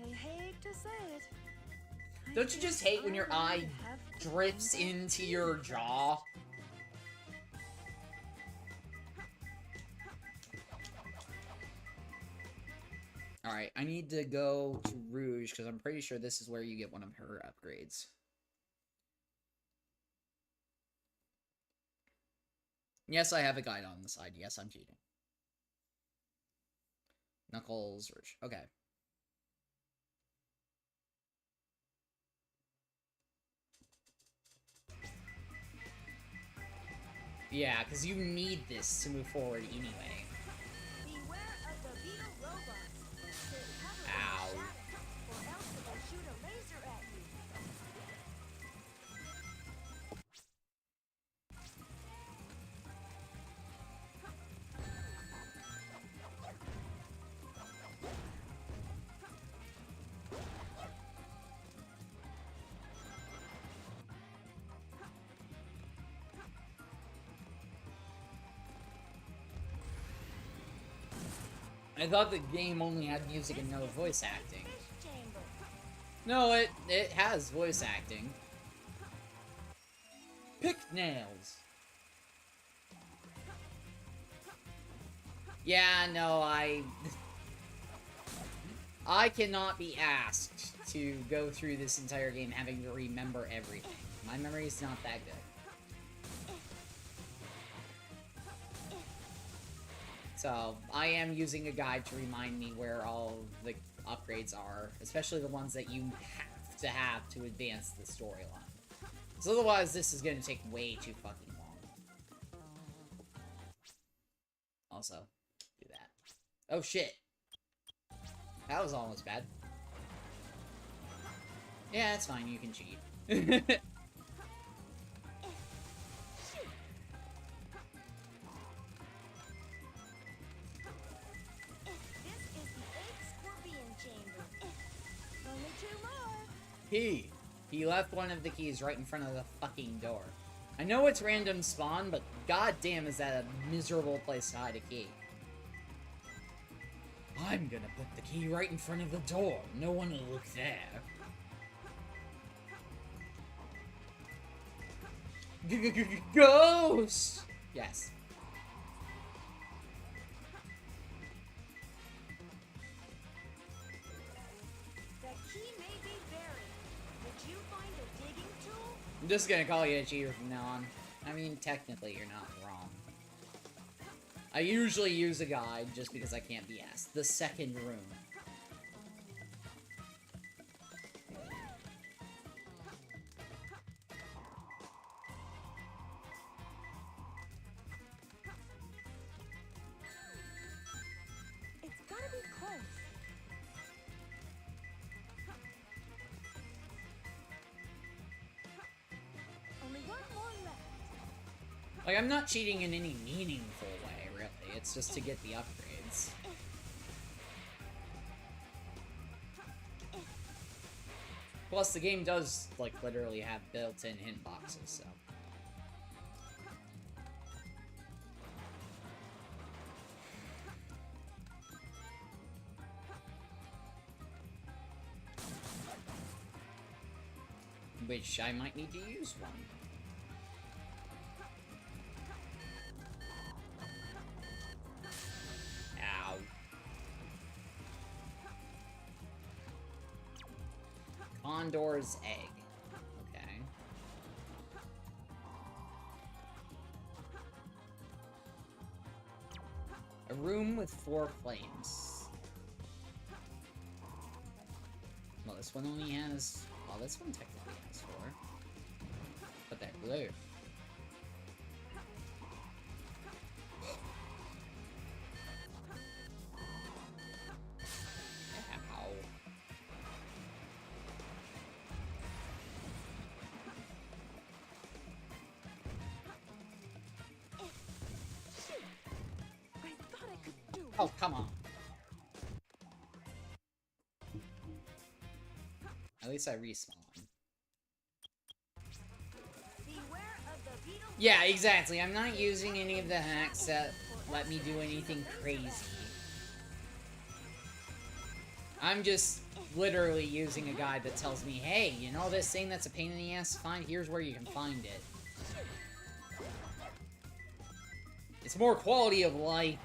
I hate to say it. Don't you just hate when your eye drifts into your jaw? Alright, I need to go to Rouge, because I'm pretty sure this is where you get one of her upgrades. Yes, I have a guide on the side. Yes, I'm cheating. Knuckles, Rouge. Okay. Yeah, because you need this to move forward anyway. Beware of the beetle robots. Stay covered Ow. in the shadows, or else they will shoot a laser at you. I thought the game only had music and no voice acting. No, it has voice acting. Pick nails. Yeah, no, I cannot be asked to go through this entire game having to remember everything. My memory is not that good. So, I am using a guide to remind me where all the upgrades are, especially the ones that you have to advance the storyline. So otherwise, this is going to take way too fucking long. Also, do that. Oh shit. That was almost bad. Yeah, it's fine, you can cheat. Only 2 more. He left one of the keys right in front of the fucking door. I know it's random spawn, but goddamn is that a miserable place to hide a key. I'm gonna put the key right in front of the door. No one will look there. Ghost! Yes. The key may be buried. Did you find a digging tool? I'm just gonna call you a cheater from now on. I mean, technically, you're not wrong. I usually use a guide just because I can't be asked. The second room. It's gotta be close. Only one more left. Like, I'm not cheating in any meaningful way, really. It's just to get the upgrades. Plus, the game does, like, literally have built-in hint boxes, so... Which I might need to use one. Ow. Condor's egg. Okay. A room with 4 flames. Well, this one only has... Well, this one technically has 4. But they're blue. Ow. I thought I could do it. Oh, come on. At least I respawn. Beware of the beetle. Yeah, exactly. I'm not using any of the hacks that let me do anything crazy. I'm just literally using a guide that tells me, hey, you know this thing that's a pain in the ass to find? Here's where you can find it. It's more quality of life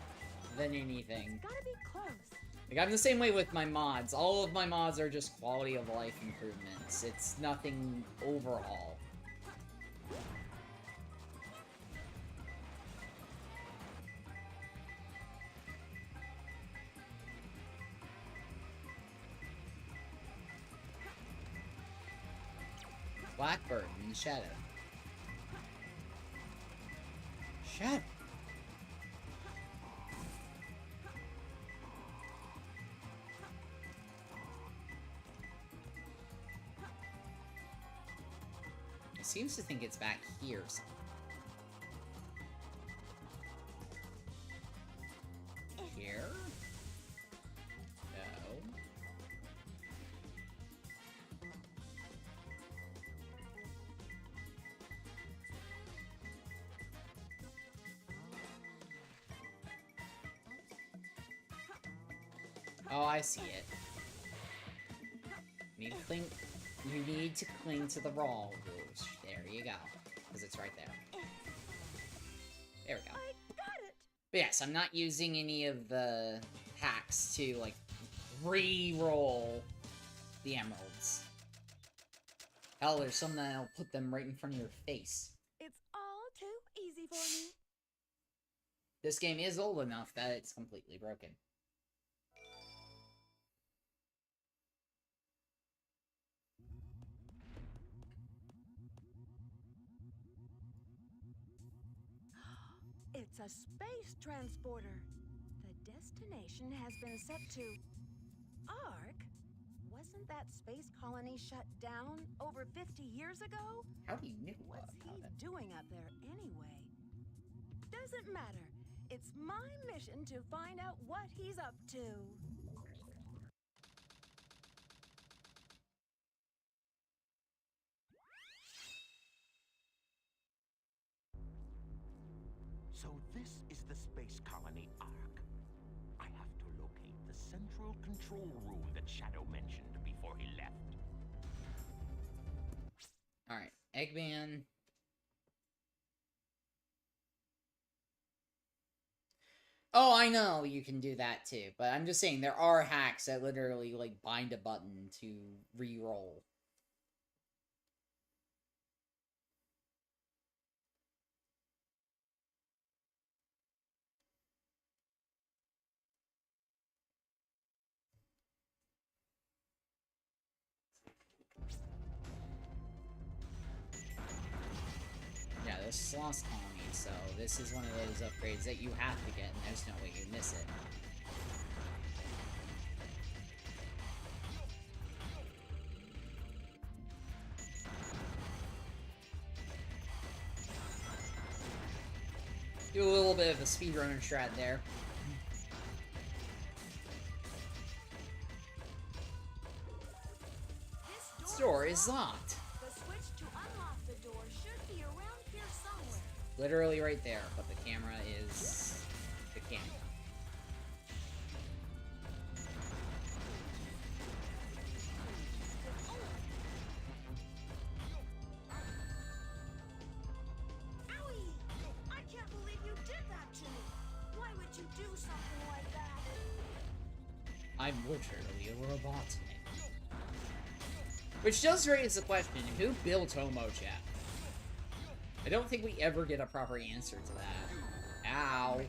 than anything. Gotta be close. Like, I'm the same way with my mods. All of my mods are just quality of life improvements. It's nothing overhaul. Blackbird in the shadow. Shadow. It seems to think it's back here somewhere. Here? No. Oh, I see it. Need to cling. You need to cling to the raw rules. There you go. Because it's right there. There we go. I got it. But yes, I'm not using any of the hacks to, like, re-roll the emeralds. Hell, there's some that'll put them right in front of your face. It's all too easy for me. This game is old enough that it's completely broken. It's a space transporter. The destination has been set to Ark. Wasn't that that space colony shut down over 50 years ago? How do you know What's about he it? doing up there anyway? Doesn't matter. It's my mission to find out what he's up to. So this is the space colony Ark. I have to locate the central control room that Shadow mentioned before he left. Alright, Eggman. Oh, I know you can do that too, but I'm just saying there are hacks that literally, like, bind a button to re-roll. Yeah, there's Sloth Colony, so this is one of those upgrades that you have to get, and there's no way you miss it. Do a little bit of a speedrunner strat there. This door is locked. The switch to unlock the door should be around here somewhere. Literally right there, but the camera is the camera. Owie! I can't believe you did that to me. Why would you do something like that? I'm literally a robot. Which does raise the question, who built Homo Chat? I don't think we ever get a proper answer to that. Ow.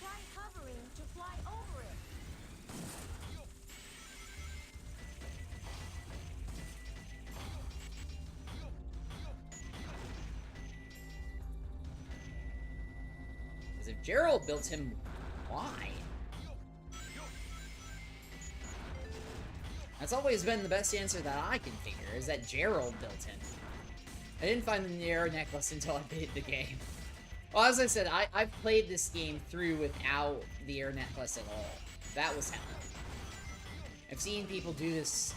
Try hovering to fly over it. Because if Gerald built him, why? That's always been the best answer that I can figure, is that Gerald built him. I didn't find the Nero necklace until I beat the game. Well, as I said, I've played this game through without the air necklace at all. That was hell. I've seen people do this.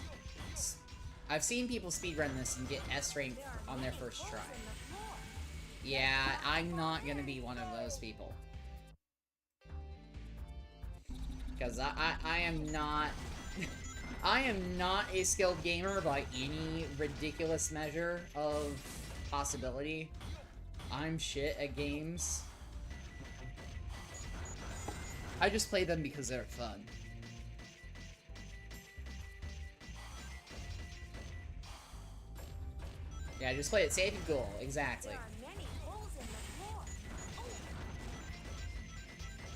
I've seen people speedrun this and get S rank on their first try. Yeah, I'm not gonna be one of those people. Because I am not... I am not a skilled gamer by any ridiculous measure of possibility. I'm shit at games. I just play them because they're fun. Yeah, just play it safe and cool. Exactly.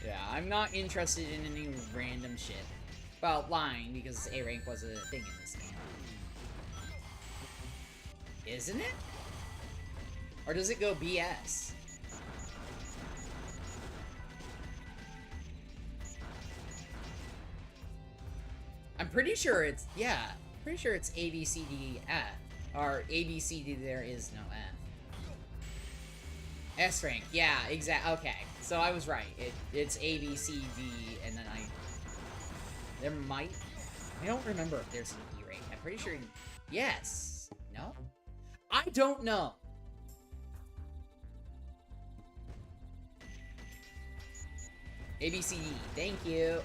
Yeah, I'm not interested in any random shit. Well, lying, because A rank wasn't a thing in this game. Isn't it? Or does it go BS? I'm pretty sure it's, yeah, pretty sure it's A, B, C, D, F. Or A, B, C, D, there is no F. S rank, yeah, okay. So I was right. It's A, B, C, D, and then there might... I don't remember if there's an E rank. I'm pretty sure... Yes. No? I don't know. A, B, C, D. Thank you.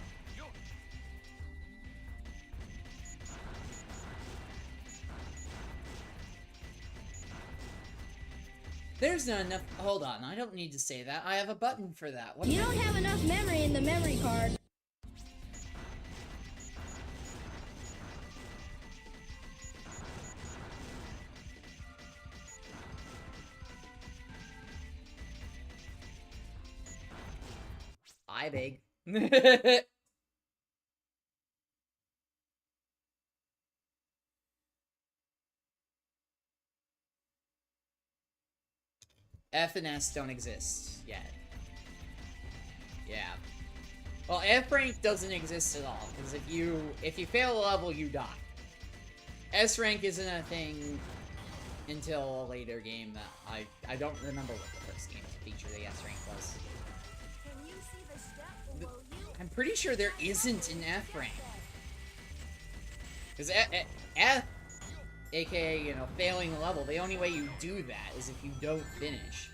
There's not enough... Hold on. I don't need to say that. I have a button for that. What You don't have enough memory in the memory card. I beg. F and S don't exist yet. Yeah. Well, F rank doesn't exist at all, because if you fail a level, you die. S rank isn't a thing until a later game that I don't remember what the first game to feature the S rank was. Can you see the step below you? I'm pretty sure there isn't an F rank. Because F, aka, you know, failing a level, the only way you do that is if you don't finish.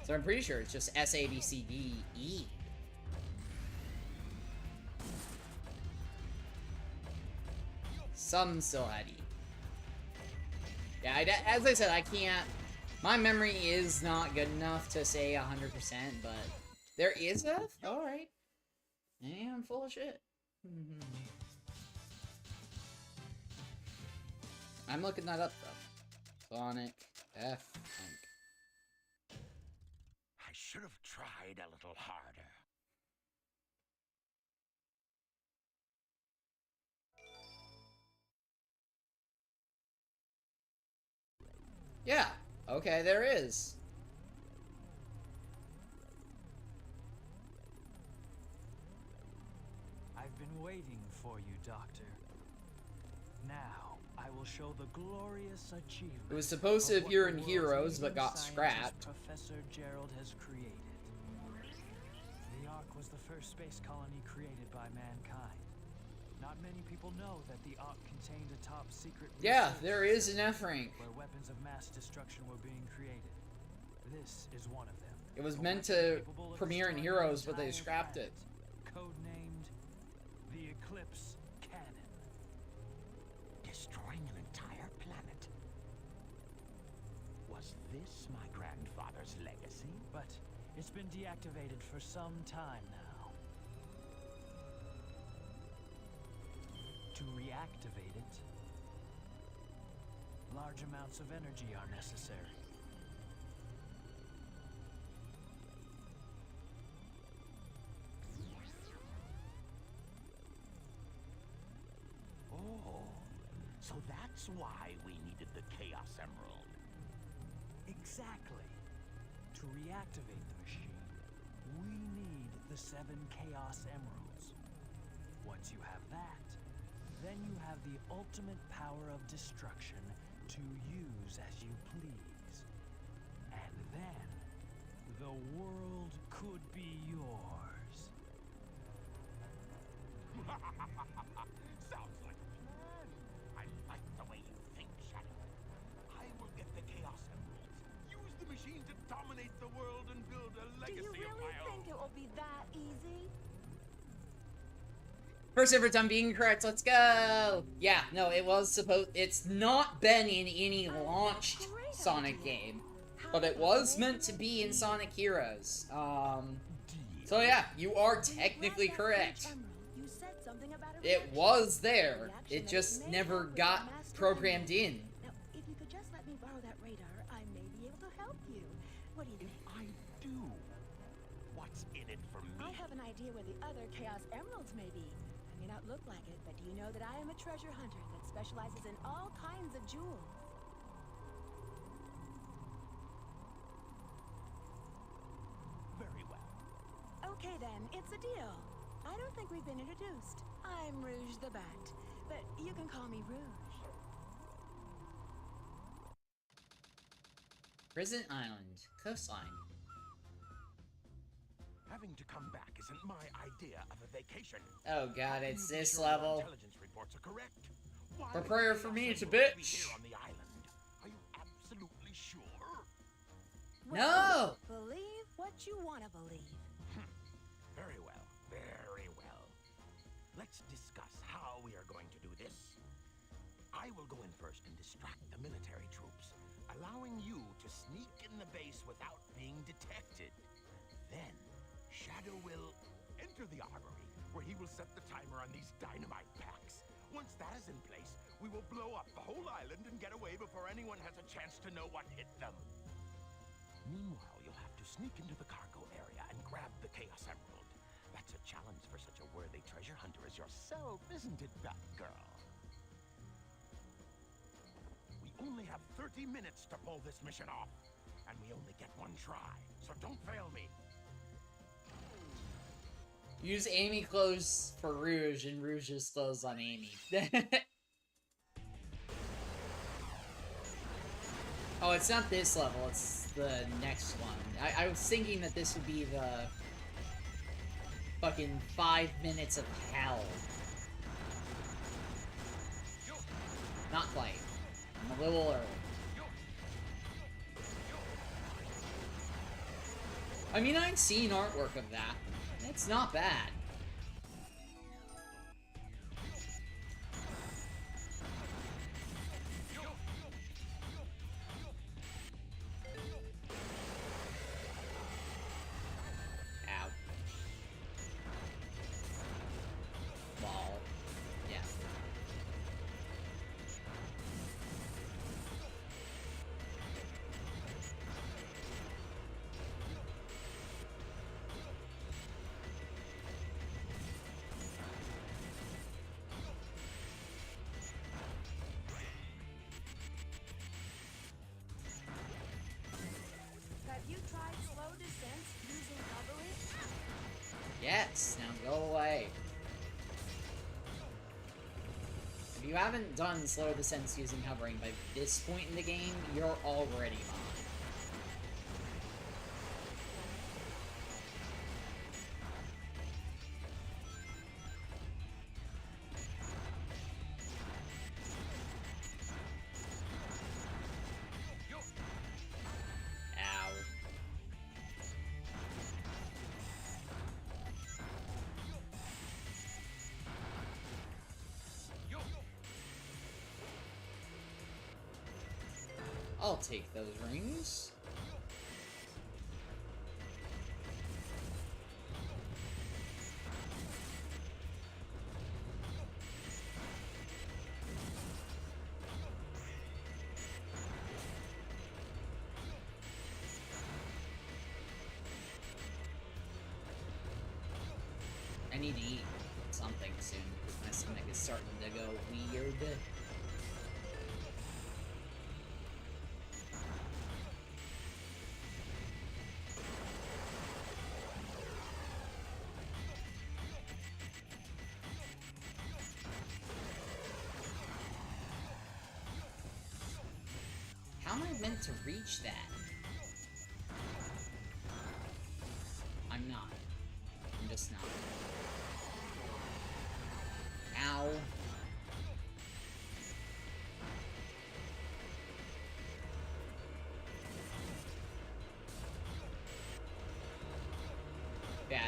So I'm pretty sure it's just S, A, B, C, D, E. Some still had E. Yeah, as I said, I can't... My memory is not good enough to say 100%, but... There is F? Alright. Yeah, I'm full of shit. I'm looking that up, though. Sonic F rank. I should have tried a little harder. Yeah, okay, there is. I've been waiting for you, Doctor. Now, I will show the glorious achievement. It was supposed to appear in Heroes, but got scrapped. Professor Gerald has created. The Ark was the first space colony created by mankind. Not many people know that the Ark contained a top secret. Yeah, there is an F rank. Where weapons of mass destruction were being created. This is one of them. It was meant to premiere in Heroes, but they scrapped it. Codenamed the Eclipse Cannon. Destroying an entire planet. Was this my grandfather's legacy? But it's been deactivated for some time now. To reactivate it, large amounts of energy are necessary. Oh, so that's why we needed the Chaos Emerald. Exactly. To reactivate the machine, we need the 7 Chaos Emeralds. Once you have that, then you have the ultimate power of destruction to use as you please. And then, the world could be yours. Sounds like a plan. I like the way you think, Shadow. I will get the Chaos Emeralds, use the machine to dominate the world and build a legacy of my own. Do you really think it will be that easy? First ever time being correct, let's go! Yeah, no, it was supposed... It's not been in any launched Sonic game. But it was meant to be in Sonic Heroes. So yeah, you are technically correct. It was there. It just never got programmed in. Now, if you could just let me borrow that radar, I may be able to help you. What do you think? I do. What's in it for me? I have an idea where the other Chaos Emeralds may be. I may not look like it, but do you know that I am a treasure hunter that specializes in all kinds of jewels? Very well. Okay then, it's a deal. I don't think we've been introduced. I'm Rouge the Bat, but you can call me Rouge. Prison Island, coastline. Having to come back isn't my idea of a vacation. Oh god, it's Can you be this sure your level. Intelligence reports are correct. Why Prepare would for the me Chaos to Emeralds be bitch. here on the island? Are you absolutely sure? No! Believe what you want to believe. Very well, very well. Let's discuss how we are going to do this. I will go in first and distract the military troops, allowing you to sneak in the base without being detected. Then, Shadow will enter the armory, where he will set the timer on these dynamite packs. Once that is in place, we will blow up the whole island and get away before anyone has a chance to know what hit them. Meanwhile, you'll have to sneak into the cargo area and grab the Chaos Emerald. That's a challenge for such a worthy treasure hunter as yourself, isn't it, Batgirl? We only have 30 minutes to pull this mission off. and we only get one try, so don't fail me. Use Amy clothes for Rouge and Rouge's clothes on Amy. Oh, it's not this level, it's the next one. I was thinking that this would be the fucking 5 minutes of hell. Not quite. I'm a little early. I mean, I've seen artwork of that. It's not bad. Ow. Ball. Yeah. Have you tried slow descents using hovering? Yes, now go away. If you haven't done slow descents using hovering by this point in the game, you're already behind. Ow. I'll take those rings. I need to eat something soon because my stomach is starting to go weird. How am I meant to reach that? I'm not. I'm just not. Ow. Yeah,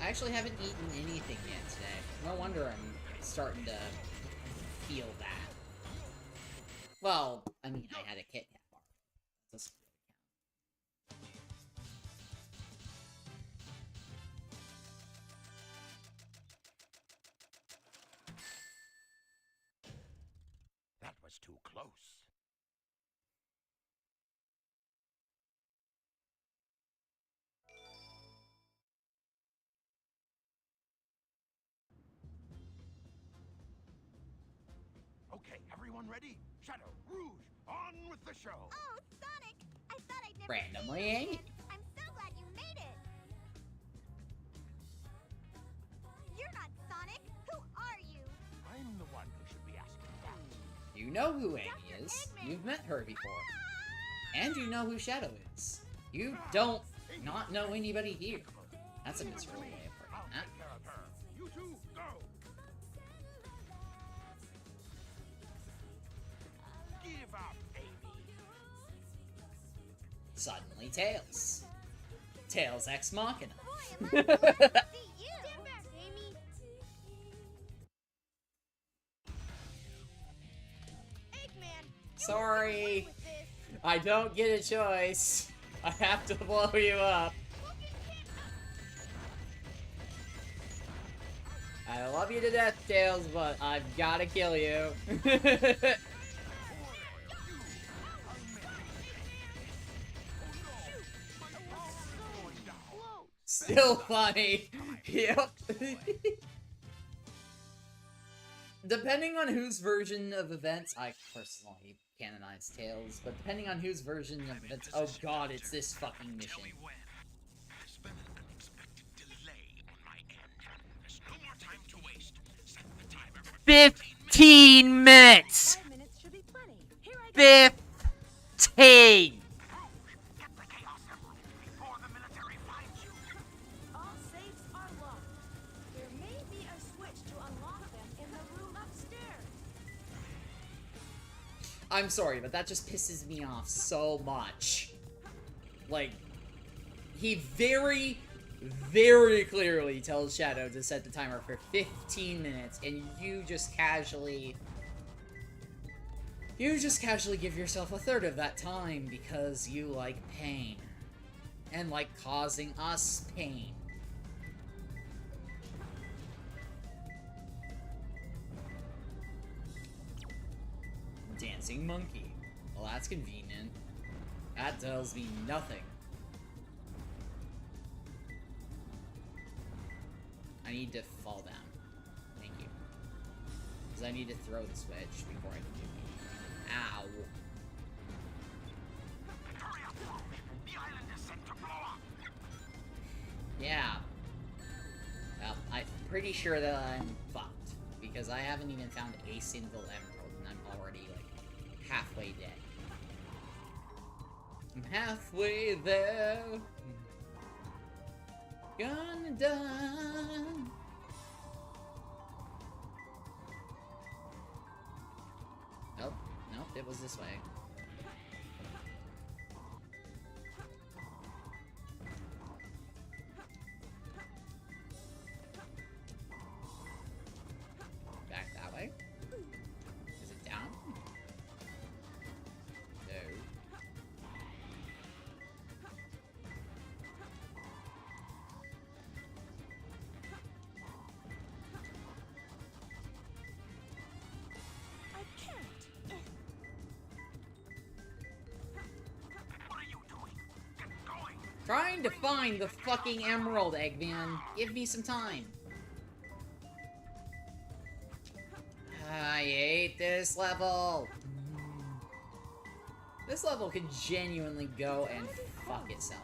I actually haven't eaten anything yet today. No wonder I'm starting to feel that. Well, I mean, I had a Kit Kat bar. Doesn't really count. That was too close. Okay, everyone ready? Shadow, Rouge, on with the show! Oh, Sonic! I thought I'd never Randomly, see you eh? again. I'm so glad you made it! You're not Sonic! Who are you? I'm the one who should be asking that. You know who Amy is. You've met her before. And you know who Shadow is. You don't not know anybody here. That's a miserable way of putting that. Take care of her. You two, go! Give up, Amy. Suddenly, Tails. Tails Ex Machina. Stand back, Amy. Eggman, Sorry. I don't get a choice. I have to blow you up. I love you to death, Tails, but I've gotta kill you. Still funny. Yep. Depending on whose version of events, I personally canonized tales, but depending on whose version of it's— oh god, it's this fucking mission. 15 minutes! 15! All safes are locked. There may be a switch to unlock them in the room upstairs. I'm sorry, but that just pisses me off so much. Like, he very, very clearly tells Shadow to set the timer for 15 minutes, and you just casually give yourself a third of that time because you like pain. And like causing us pain. Dancing monkey. Well, that's convenient. That tells me nothing. I need to fall down. Thank you. Because I need to throw the switch before I can do it. Ow. Yeah. Well, I'm pretty sure that I'm fucked. Because I haven't even found a single emerald, and I'm already, like, halfway dead. I'm halfway there. Gonna die. Nope. Nope, it was this way. Back that way. Is it down? No. I can't. What are you doing? Get going! Trying to find the fucking emerald, Eggman. Give me some time. I hate this level. This level can genuinely go and fuck itself.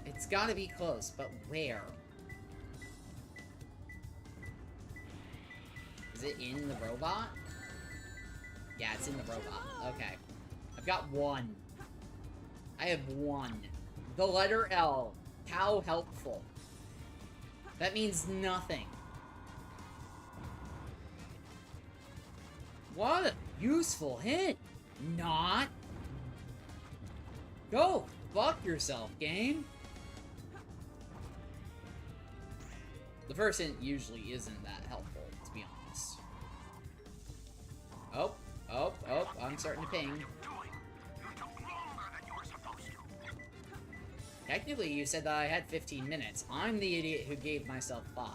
It's gotta be close, but where? Is it in the robot? Yeah, it's in the robot. Okay. I've got one. I have one. The letter L. How helpful. That means nothing. What a useful hint. Not. Go fuck yourself, game. The first hint usually isn't that helpful, to be honest. Oh, oh, oh, I'm starting to ping. Technically, you said that I had 15 minutes. I'm the idiot who gave myself 5.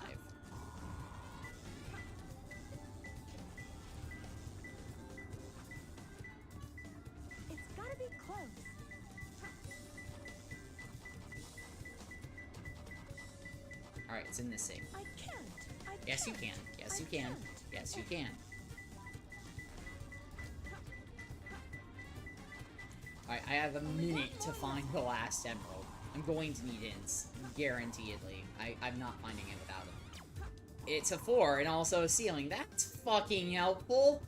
It's gotta be close. Alright, it's in this thing. I can't. Yes, you can. Yes, you can. Yes, you can. Alright, I have a minute to find the last emerald. I'm going to need hints. Guaranteedly. I'm not finding it without it. It's a 4 and also a ceiling. That's fucking helpful.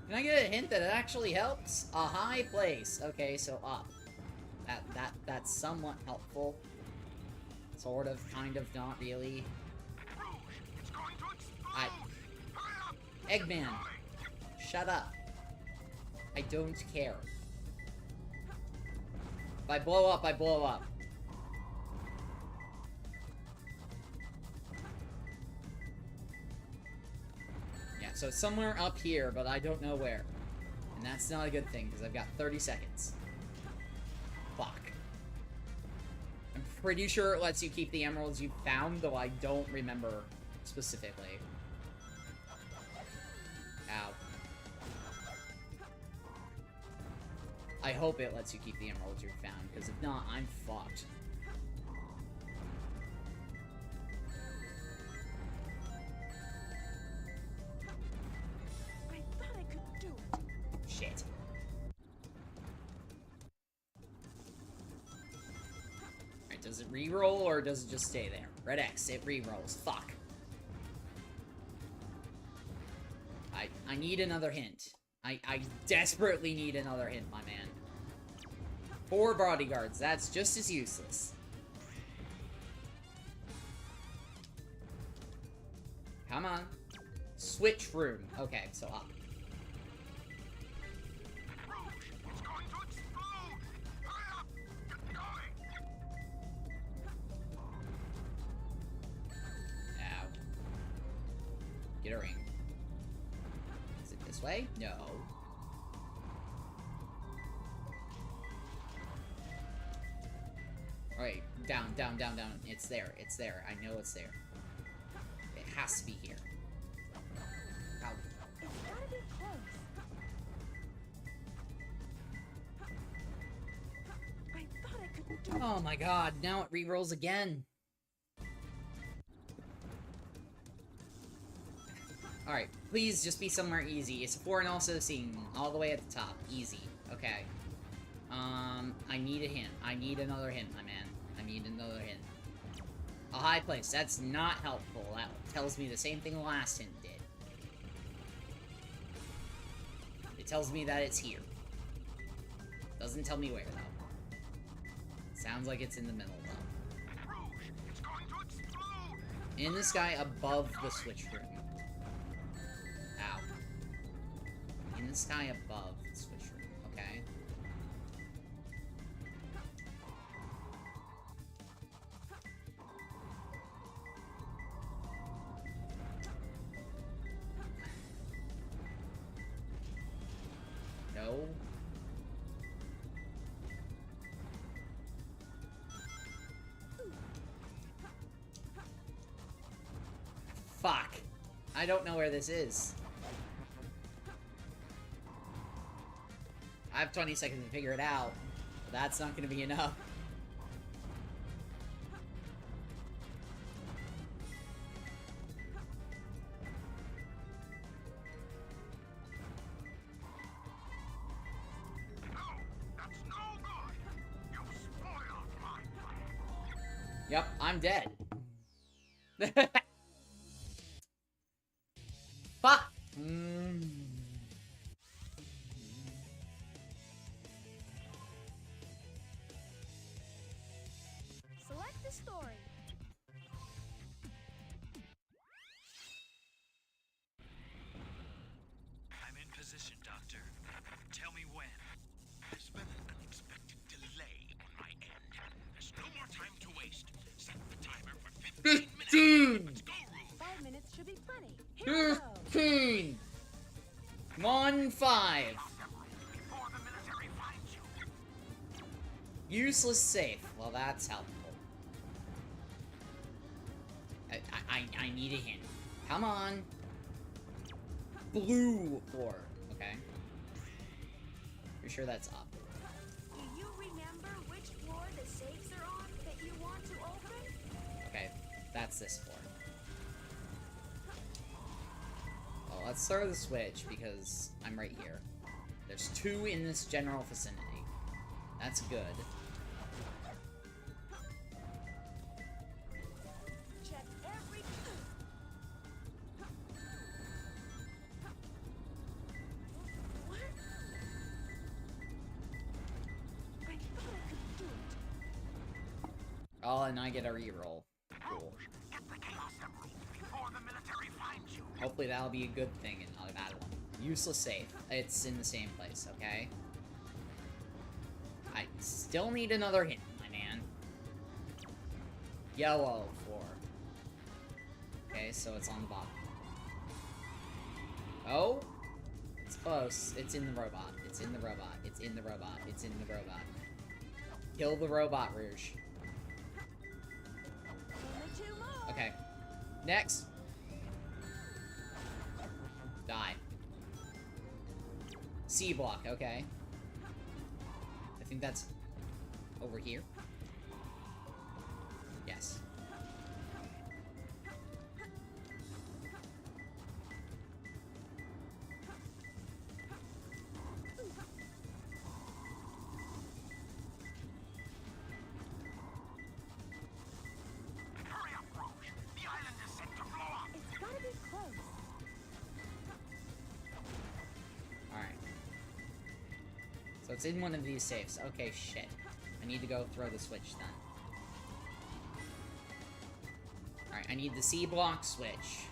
Can I get a hint that it actually helps? A high place. Okay, so up. That's somewhat helpful. Sort of, kind of, not really. Eggman, shut up. I don't care. If I blow up, I blow up. Yeah, so it's somewhere up here, but I don't know where. And that's not a good thing, because I've got 30 seconds. Fuck. I'm pretty sure it lets you keep the emeralds you found, though I don't remember specifically. Ow. I hope it lets you keep the emeralds you found, because if not, I'm fucked. Does it re-roll or does it just stay there? Red X, it re-rolls. Fuck. I need another hint. I desperately need another hint, my man. 4 bodyguards, that's just as useless. Come on. Switch room. Okay, so up. It's going to explode! Hurry up! Get going! Ow. Get a ring. Is it this way? No. Alright, down, down, down, down. It's there, it's there. I know it's there. It has to be here. Ow. It's gotta be close. I thought I could do it. Oh my god, now it re-rolls again. Alright, please just be somewhere easy. It's a 4 and also scene, all the way at the top. Easy. Okay. I need a hint. I need another hint, my man. I need another hint. A high place. That's not helpful. That tells me the same thing the last hint did. It tells me that it's here. Doesn't tell me where, though. Sounds like it's in the middle, though. Rouge, it's going to explode! In the sky above the switch room. Ow. In the sky above the switch room, okay? No. Fuck. I don't know where this is. I have 20 seconds to figure it out. But that's not gonna be enough. That's no good! You've spoiled my plan! Yep, I'm dead. Fuck! Select the story. I'm in position, Doctor. Tell me when. There's been an unexpected delay on my end. There's no more time to waste. Set the timer for 15 minutes. Let's go, Rouge! 5 minutes should be plenty. Here we go. 15! 1-5. Before the military finds you. Useless safe. Well, that's helpful. I need a hint. Come on. Blue floor. Okay. You're sure that's up. Do you remember which floor the safes are on that you want to open? Okay, that's this floor. Well, let's throw the switch because I'm right here. There's 2 in this general vicinity. That's good. Check every. What? I thought I could do it. Oh, and I get a reroll. Cool. Get the Chaos Emerald before the military finds you. Hopefully that'll be a good thing in that one. Useless safe. It's in the same place, okay? I still need another hint, my man. Yellow floor. Okay, so it's on the bottom. Oh? It's close. It's in the robot. It's in the robot. It's in the robot. It's in the robot. Kill the robot, Rouge. Only 2 more. Okay. Next. Die. C block, okay. I think that's over here. Yes. So it's in one of these safes. Okay, shit. I need to go throw the switch then. Alright, I need the C block switch.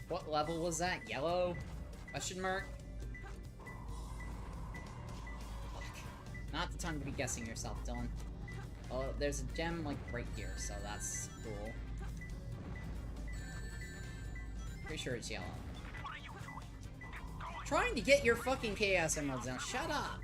What level was that? Yellow? Question mark? Fuck. Not the time to be guessing yourself, Dylan. Oh, there's a gem, like, right here, so that's cool. Pretty sure it's yellow. Trying to get your fucking Chaos Emeralds now. Shut up!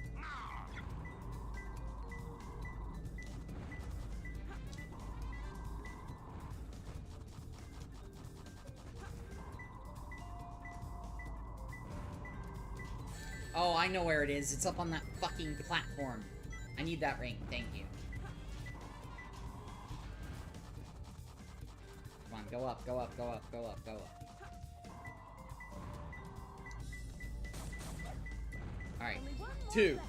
Oh, I know where it is. It's up on that fucking platform. I need that ring. Thank you. Come on, go up, go up, go up, go up, go up. Alright. 2.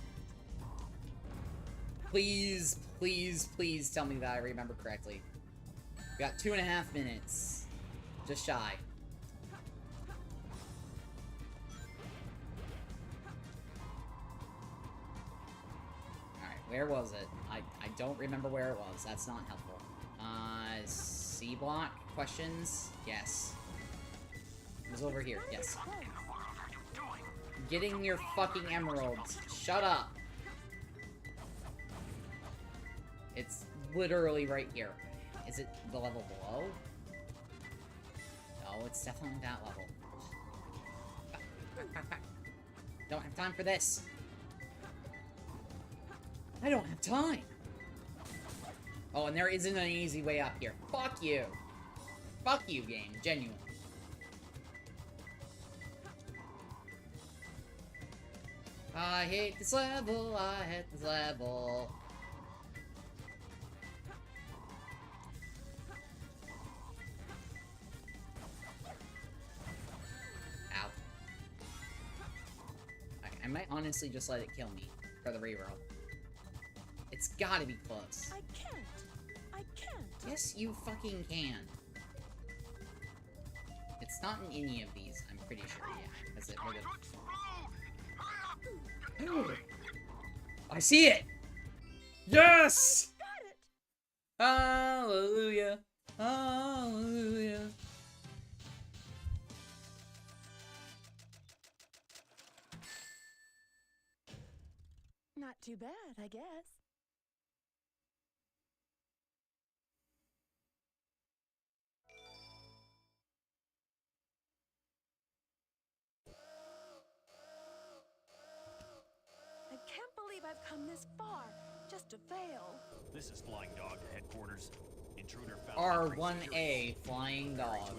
Please, please, please tell me that I remember correctly. We got 2.5 minutes. Just shy. Where was it? I don't remember where it was. That's not helpful. C block questions? Yes. It was over here. Yes. Getting your fucking emeralds. Shut up. It's literally right here. Is it the level below? No, it's definitely that level. Don't have time for this. I don't have time. Oh, and there isn't an easy way up here. Fuck you. Fuck you, game. Genuine. I hate this level. I hate this level. Ow. I might honestly just let it kill me for the reroll. It's gotta be close. I can't. I can't. Yes, you fucking can. It's not in any of these, I'm pretty sure, yeah. Because it would've... I see it! Yes! Hallelujah. Hallelujah. Not too bad, I guess. I can't believe I've come this far, just to fail. This is Flying Dog to headquarters. Intruder found R1A, Flying Dog.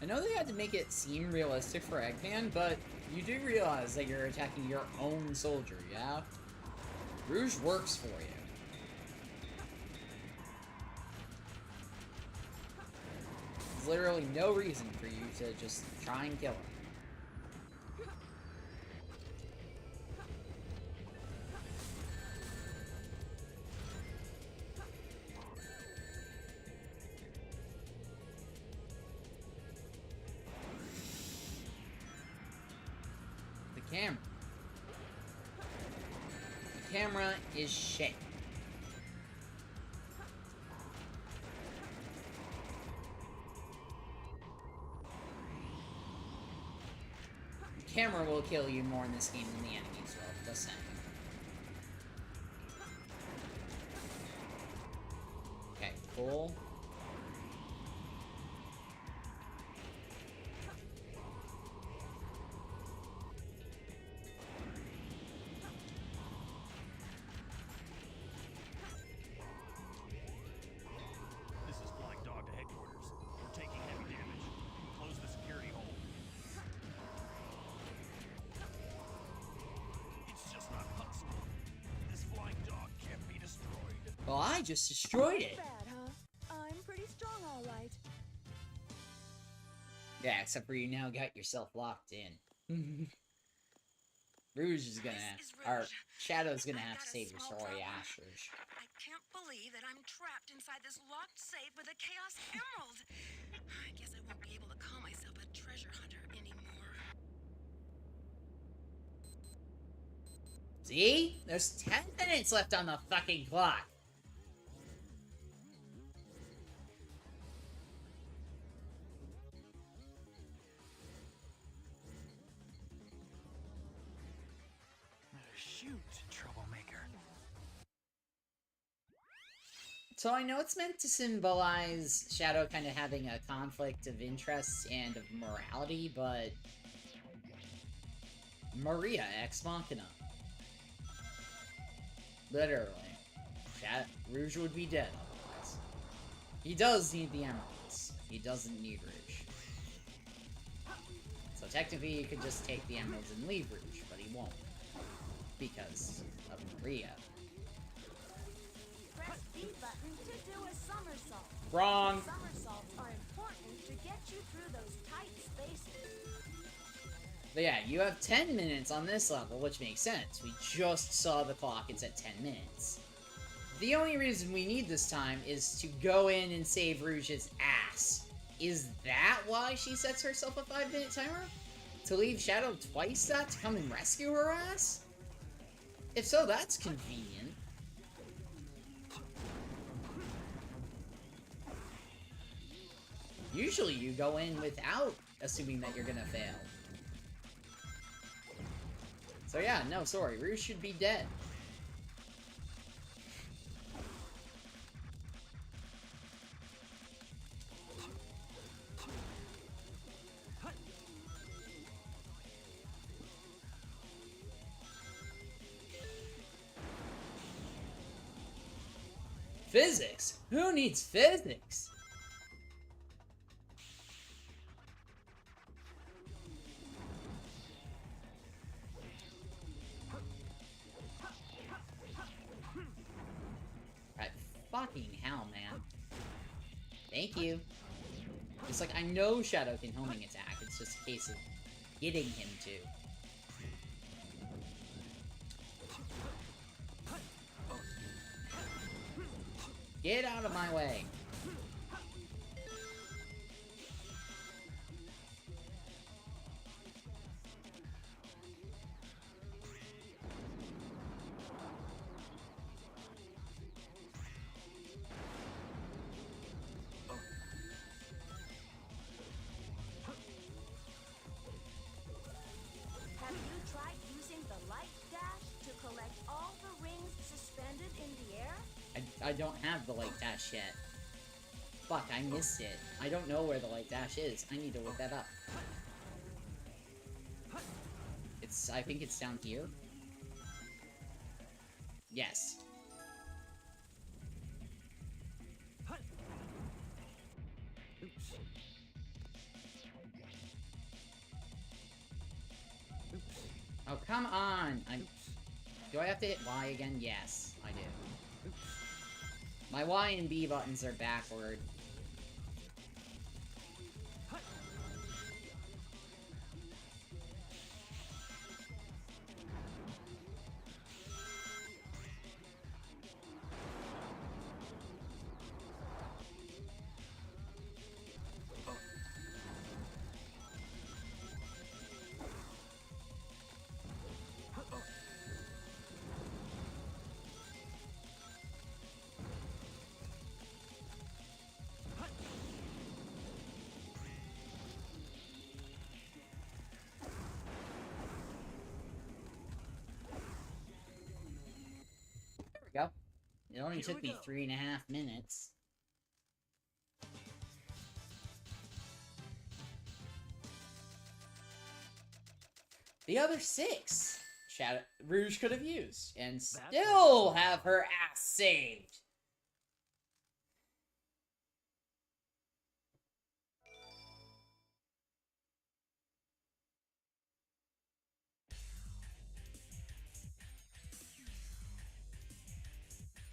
I know they had to make it seem realistic for Eggman, but you do realize that you're attacking your own soldier, yeah? Rouge works for you. There's literally no reason for you to just try and kill him. Camera. The camera is shit. The camera will kill you more in this game than the enemies will, just saying. Okay, cool. Well, I just destroyed it. Bad, huh? I'm pretty strong, all right. Yeah, except for you now got yourself locked in. Rouge is gonna, or Shadow's gonna have to save your story, Ash Rouge. I can't believe that I'm trapped inside this locked safe with a Chaos Emerald. I guess I won't be able to call myself a treasure hunter anymore. See? There's 10 minutes left on the fucking clock. Shoot, troublemaker. So I know it's meant to symbolize Shadow kind of having a conflict of interests and of morality, but... Maria ex machina. Literally. Rouge would be dead otherwise. He does need the emeralds. He doesn't need Rouge. So technically you could just take the emeralds and leave Rouge, but he won't. Because of Maria. Press B button to do a somersault. Wrong. Somersaults are important to get you through those tight spaces. But yeah, you have 10 minutes on this level, which makes sense. We just saw the clock, it's at 10 minutes. The only reason we need this time is to go in and save Rouge's ass. Is that why she sets herself a 5-minute timer? To leave Shadow twice that to come and rescue her ass? If so, that's convenient. Usually you go in without assuming that you're gonna fail. So yeah, no, sorry, Rouge should be dead. Physics? Who needs physics? Fucking hell, man. Thank you. It's like, I know Shadow can homing attack, it's just a case of getting him to. Get out of my way. Have you tried using the light dash to collect all the rings suspended in the air? I don't have the light dash yet. Fuck, I missed it. I don't know where the light dash is. I need to look that up. I think it's down here. Yes. Oops. Oh, come on! Do I have to hit Y again? Yes, I do. My Y and B buttons are backward. Go. It only took me 3.5 minutes. The other 6 Rouge could have used and still have her ass saved.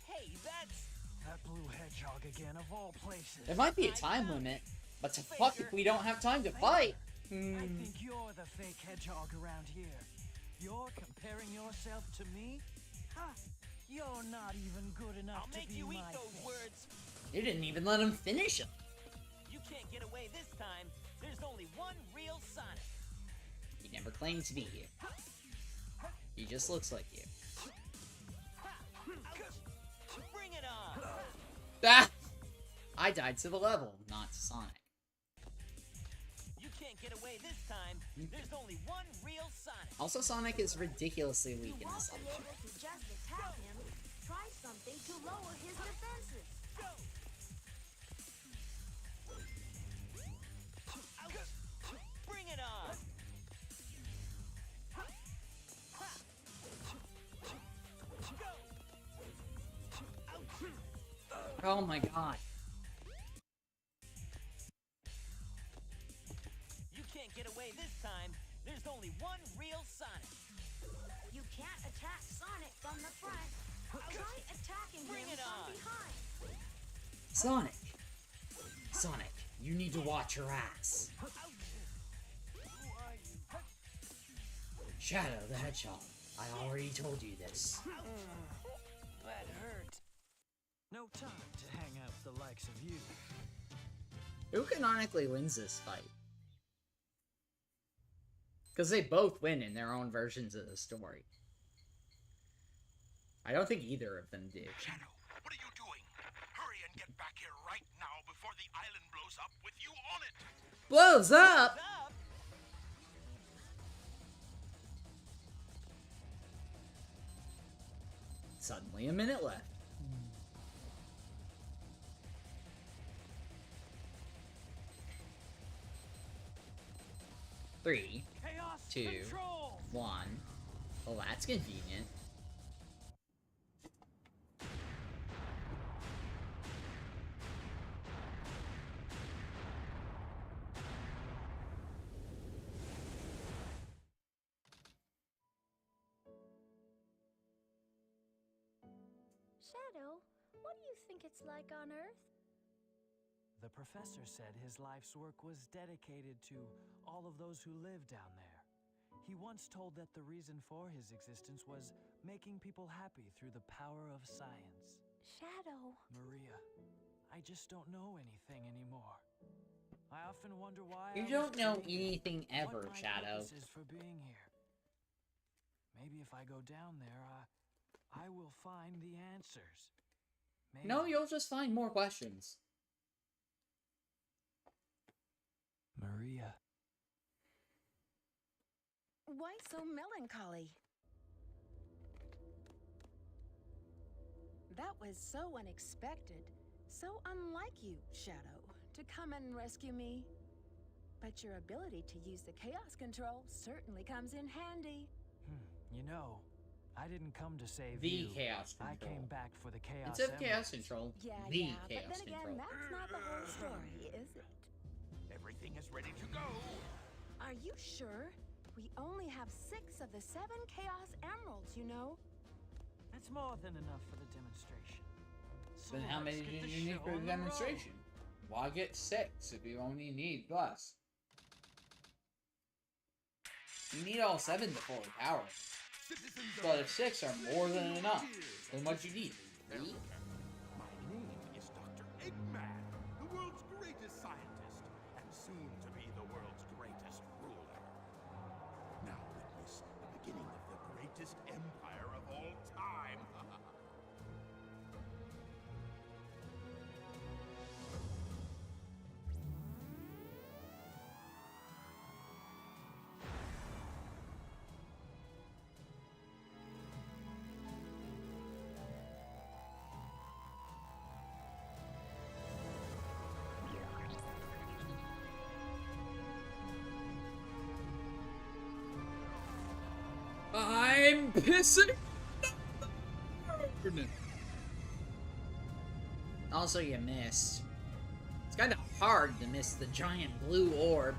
Hey, that's Hedgehog again, of all places. There might be a time limit, but to fuck if we don't have time to fight. I think you're the fake hedgehog around here. You're comparing yourself to me? Ha! You're not even good enough I'll to make be you my eat those fake. words. You didn't even let him finish him. You can't get away this time. There's only one real Sonic. He never claimed to be you. He just looks like you. Bring it on. Ah! I died to the level, not to Sonic. You can't get away this time. There's only one real Sonic. Also, Sonic is ridiculously weak in this Be level. able to just attack him. Try something to lower his defenses. Bring it on. Oh my god. You can't get away this time. There's only one real Sonic. You can't attack Sonic from the front. Try attacking Bring him it from on. behind. Sonic. Sonic, you need to watch your ass. Shadow the Hedgehog. I already told you this. That hurt. No time to hang out with the likes of you. Who canonically wins this fight? Because they both win in their own versions of the story. I don't think either of them do. Shadow, what are you doing? Hurry and get back here right now before the island blows up with you on it. Blows up? Suddenly a minute left. Three, Chaos 2, control. 1. Well, that's convenient. Shadow, what do you think it's like on Earth? The professor said his life's work was dedicated to all of those who live down there. He once told that the reason for his existence was making people happy through the power of science. Shadow. Maria, I just don't know anything anymore. I often wonder why You I was don't know created, anything what ever, my Shadow. purpose is for being here. Maybe if I go down there, I will find the answers. Maybe. No, you'll just find more questions. Maria. Why so melancholy? That was so unexpected, so unlike you, Shadow, to come and rescue me. But your ability to use the chaos control certainly comes in handy. You know, I didn't come to save The you. chaos I control. came back for the chaos. Instead of emerald. chaos control, Yeah, the yeah, chaos but then again, control. that's not the whole story, is it? Everything is ready to go. Are you sure? We only have 6 of the 7 Chaos Emeralds, you know? That's more than enough for the demonstration. So Then how let's many get do the you need show for the on the road. demonstration? Why get 6 if you only need less? You need all 7 to fully power. But if 6 are more than enough, then what you need? 3? My name is Dr. Eggman, the world's greatest scientist, and soon to be the world's greatest ruler. Now witness the beginning of the greatest empire of all time. I'm pissing. Also, you missed. It's kind of hard to miss the giant blue orb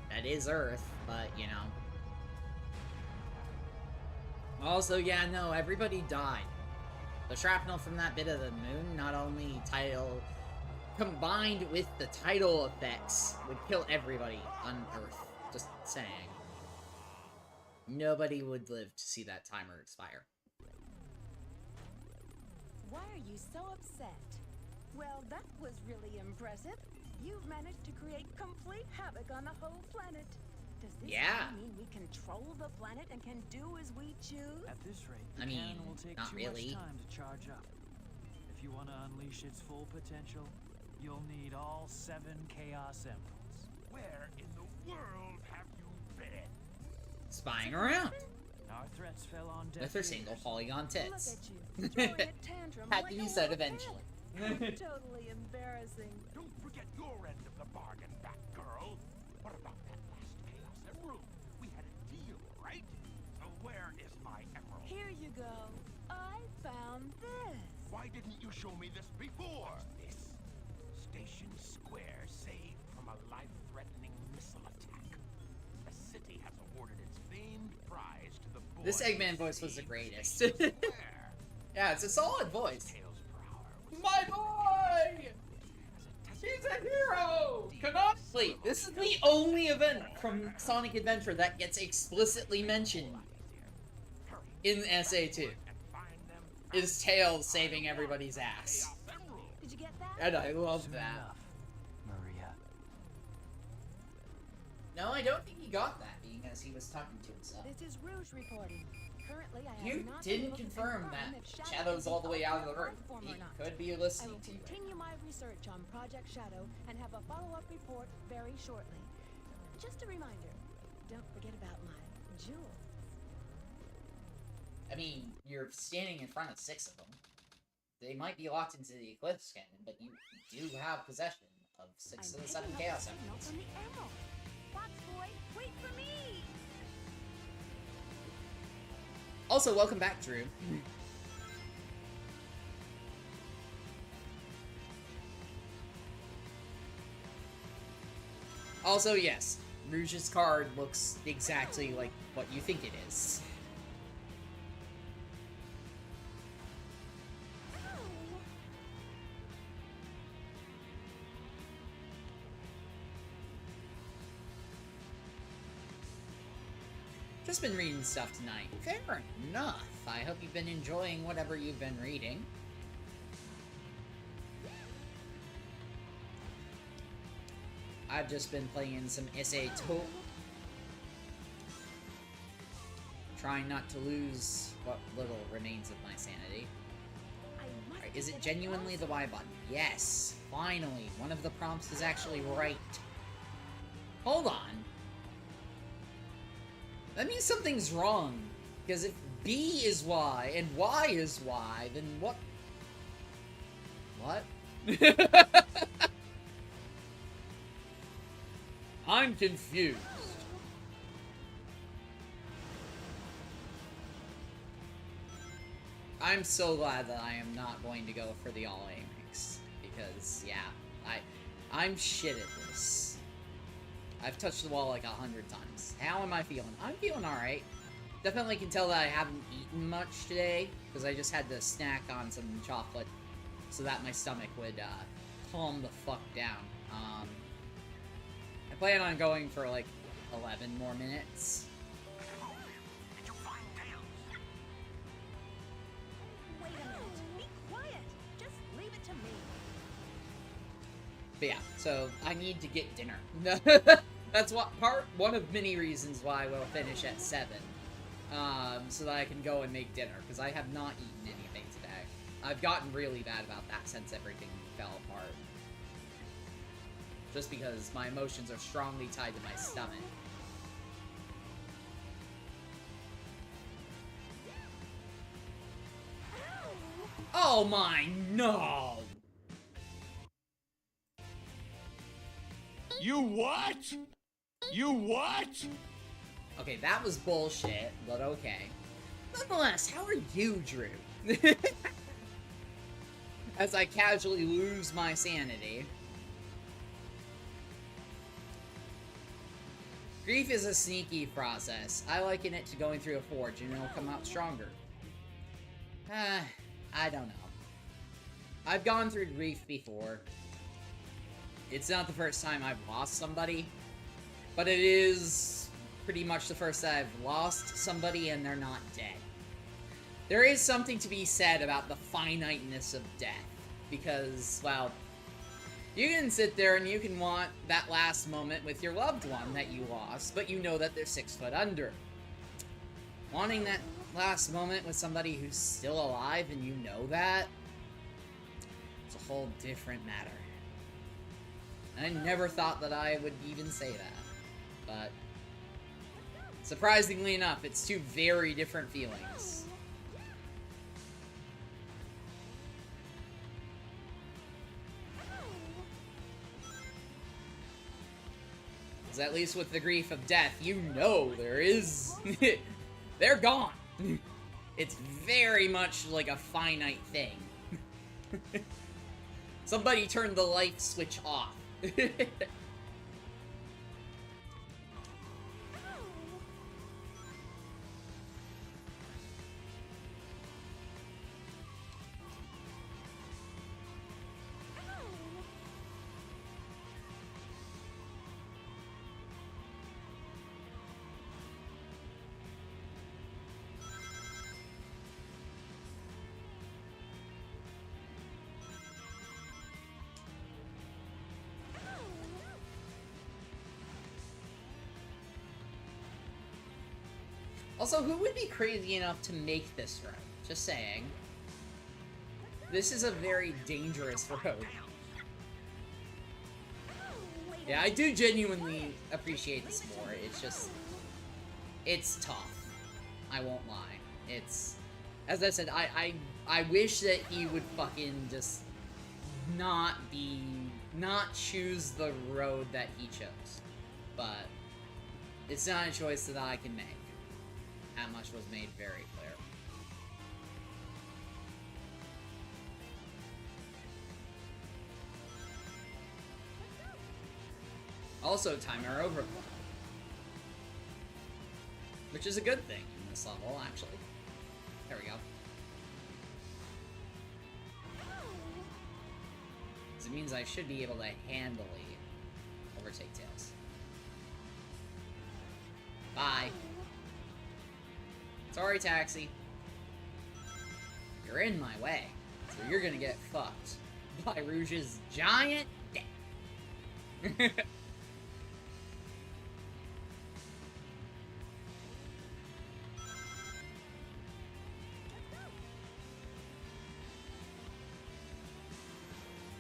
that is Earth, but you know. Also, yeah, no, everybody died. The shrapnel from that bit of the moon, not only tidal, combined with the tidal effects, would kill everybody on Earth. Just saying. Nobody would live to see that timer expire. Why are you so upset? Well, that was really impressive. You've managed to create complete havoc on the whole planet. Does this mean we control the planet and can do as we choose? At this rate, the I mean, cannon will take not too really. much time to charge up. If you want to unleash its full potential, you'll need all 7 Chaos Emeralds. Where in the world have you been? Spying around. Our threats fell on deaf With her ears. single polygon tits. Look at you, throwing a tantrum Had like to a be said little eventually. kid. Totally embarrassing. Don't forget your end of the bargain, Batgirl. What about that last Chaos Emerald? We had a deal, right? So where is my emerald? Here you go. I found this. Why didn't you show me this before? This Station Square saved from a life-threatening missile attack. The city has awarded its famed prize to the boy. This Eggman voice was the greatest. Yeah, it's a solid voice. My boy! He's a hero! Canonically, this is the only event from Sonic Adventure that gets explicitly mentioned in SA2. Is Tails saving everybody's ass. Did you get that? And I love Soon that. enough, Maria. No, I don't think he got that, being as he was talking to himself. This is Rouge reporting. Currently, I have You not didn't been able to confirm confirm that if Shadow's can all the way out of the room. form He or not. could be I listening will to you. continue my research on Project Shadow and have a follow-up report very shortly. Just a reminder, don't forget about my jewels. I mean, you're standing in front of 6 of them. They might be locked into the Eclipse Cannon, but you do have possession of 6 of the 7 Chaos Emeralds. From the Emerald. Fox Boy, wait for me! Also, welcome back, Drew. Also, yes, Rouge's card looks exactly like what you think it is. Just been reading stuff tonight. Fair enough. I hope you've been enjoying whatever you've been reading. I've just been playing some SA2. Trying not to lose what little remains of my sanity. Right, is it genuinely the Y button? Yes. Finally, one of the prompts is actually right. Hold on. That means something's wrong. Because if B is Y and Y is Y, then what? What? I'm confused. I'm so glad that I am not going to go for the all A mix. Because, yeah, I'm shit at this. I've touched the wall like 100 times. How am I feeling? I'm feeling alright. Definitely can tell that I haven't eaten much today, because I just had to snack on some chocolate so that my stomach would calm the fuck down. I plan on going for like 11 more minutes. Wait a minute. Be quiet. Just leave it to me. But yeah, so I need to get dinner. That's one of many reasons why we'll finish at 7. So that I can go and make dinner, because I have not eaten anything today. I've gotten really bad about that since everything fell apart. Just because my emotions are strongly tied to my stomach. Oh my, no! You what? You what? Okay, that was bullshit, but okay. Nonetheless, how are you, Drew? As I casually lose my sanity. Grief is a sneaky process. I liken it to going through a forge and it'll come out stronger. I don't know. I've gone through grief before. It's not the first time I've lost somebody, but it is pretty much the first time I've lost somebody and they're not dead. There is something to be said about the finiteness of death, because, well, you can sit there and you can want that last moment with your loved one that you lost, but you know that they're 6 foot under. Wanting that last moment with somebody who's still alive and you know that, it's a whole different matter. I never thought that I would even say that, but surprisingly enough, it's two very different feelings. Because at least with the grief of death, you know there is... they're gone! It's very much like a finite thing. Somebody turned the light switch off. Also, who would be crazy enough to make this road? Just saying. This is a very dangerous road. Yeah, I do genuinely appreciate the sport. It's just... it's tough. I won't lie. It's... as I said, I wish that he would fucking just not choose the road that he chose. But it's not a choice that I can make. That much was made very clear. Also, timer overflow. Which is a good thing in this level, actually. There we go. Because it means I should be able to handily overtake Tails. Bye. Sorry, Taxi. You're in my way, so you're gonna get fucked by Rouge's giant dick.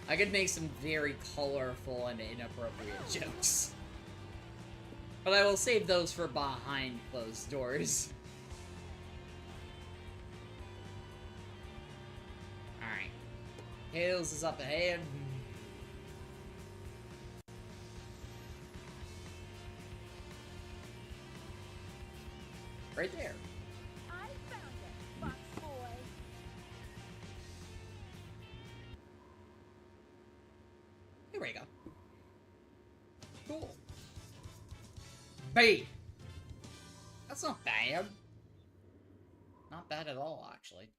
I could make some very colorful and inappropriate jokes. But I will save those for behind closed doors. Tails is up ahead. Right there. I found it, Fox Boy. Here we go. Cool. B. That's not bad. Not bad at all, actually.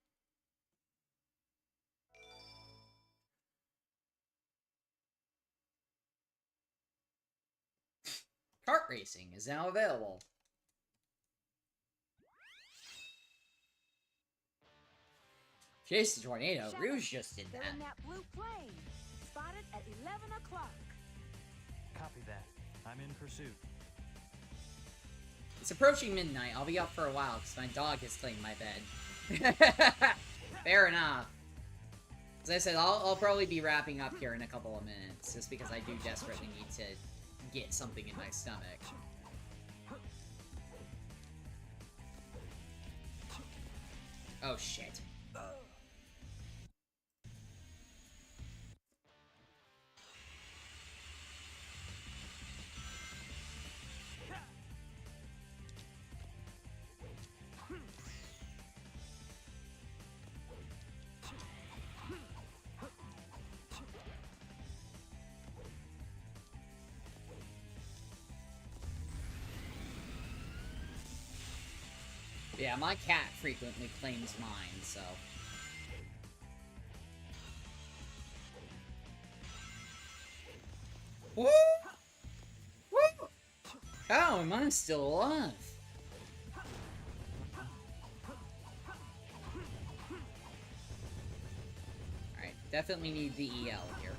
Kart racing is now available. Chase the tornado. Rouge just did They're that. in that blue plane. Spotted at 11 o'clock. Copy that. I'm in pursuit. It's approaching midnight. I'll be up for a while because my dog is cleaning my bed. Fair enough. As I said, I'll probably be wrapping up here in a couple of minutes, just because I do desperately need to get something in my stomach. Oh shit. Yeah, my cat frequently claims mine, so... Woo! Woo! How am I still alive? Alright, definitely need the EL here.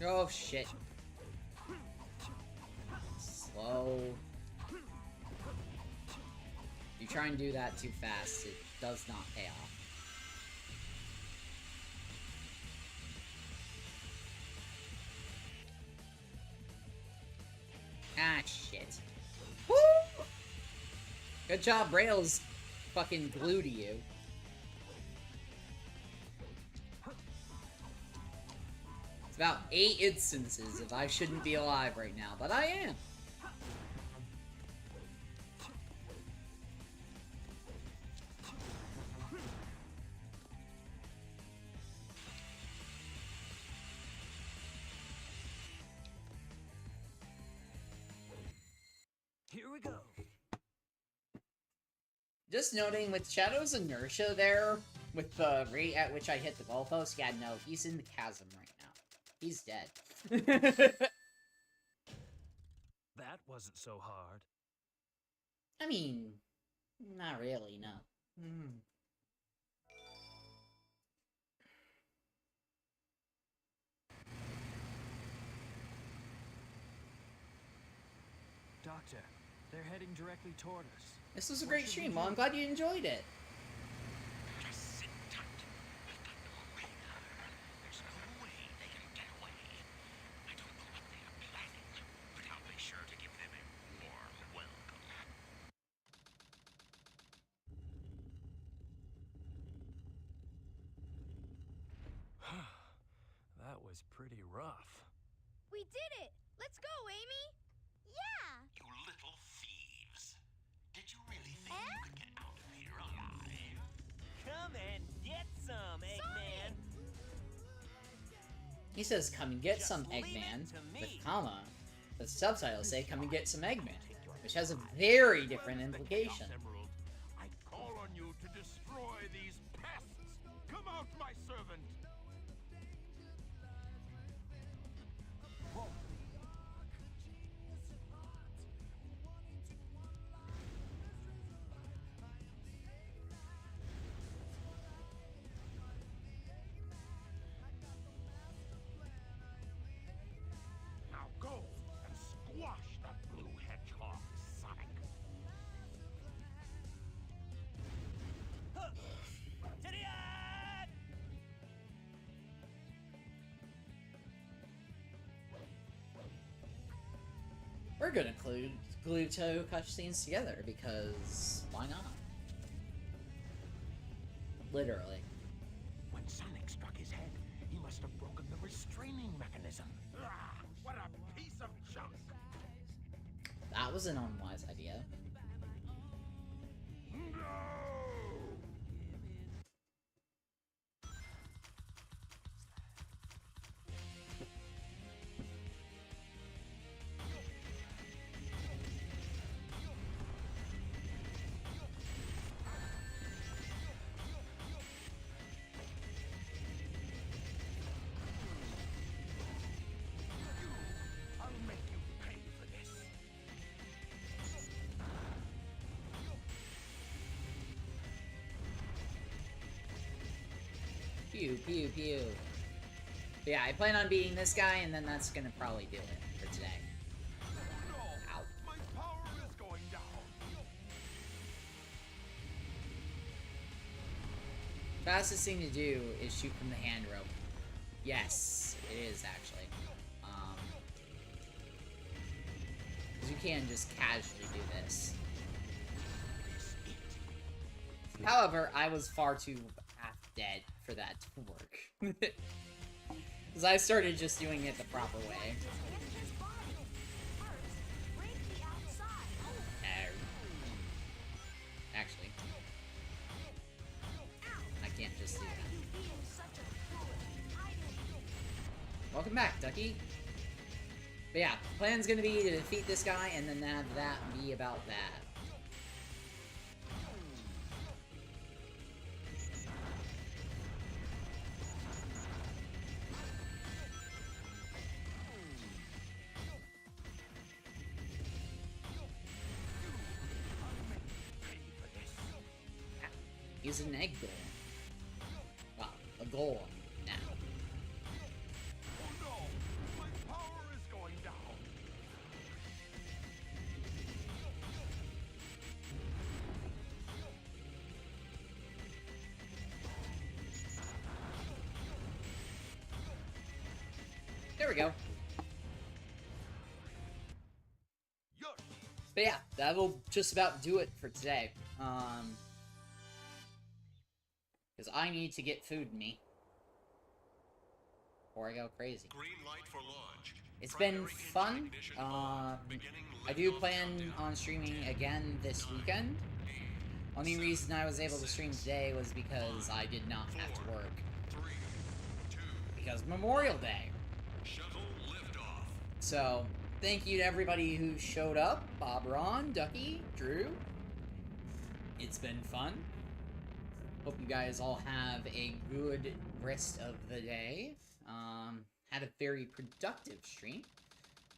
Oh shit. Slow. You try and do that too fast, it does not pay off. Ah, shit. Woo! Good job, Rail's fucking glued to you. It's about 8 instances if I shouldn't be alive right now, but I am. Here we go. Just noting, with Shadow's inertia there, with the rate at which I hit the goalpost, yeah, no, he's in the chasm right now. He's dead. That wasn't so hard. I mean, not really, no. Doctor, they're heading directly toward us. This was a great stream, Well, I'm glad you enjoyed it. Just sit tight. We've got no radar. There's no way they can get away. I don't know what they are planning, but I'll be sure to give them a warm welcome. That was pretty rough. We did it! Let's go, Amy! Yeah! You little thieves. Did you really think you could get out of here alive? Come and get some, Eggman. He says, come and get some Eggman, with comma. The subtitles say, come and get some Eggman, which has a very different implication. Emerald, I call on you to destroy these pests. Come out, my servant. Now go and squash that blue hedgehog, Sonic. To the end! We're gonna glue two cutscenes together, because why not? Literally. When Sonic struck his head, he must have broken the restraining mechanism. Ah, what a piece of junk! That was an unwise idea. I'll make you pay for this. Pew, pew, pew. But yeah, I plan on beating this guy, and then that's gonna probably do it for today. Ow. My power is going down. Fastest thing to do is shoot from the hand rope. Yes, it is actually. 'Cause you can just casually do this. However, I was far too half dead for that to work. Because I started just doing it the proper way. Actually. Can't just do that. Welcome back, Ducky. But yeah, plan's gonna be to defeat this guy and then have that be about that. He's an egg golem. Well, a golem now. Oh no! My power is going down! There we go. But yeah, that'll just about do it for today. Because I need to get food in me before I go crazy. Green light for launch. It's been fun. I do plan on streaming again this weekend. Only reason I was able to stream today was because I did not have to work. Because Memorial Day. So, thank you to everybody who showed up. Bob Ron, Ducky, Drew. It's been fun. Hope you guys all have a good rest of the day. Had a very productive stream.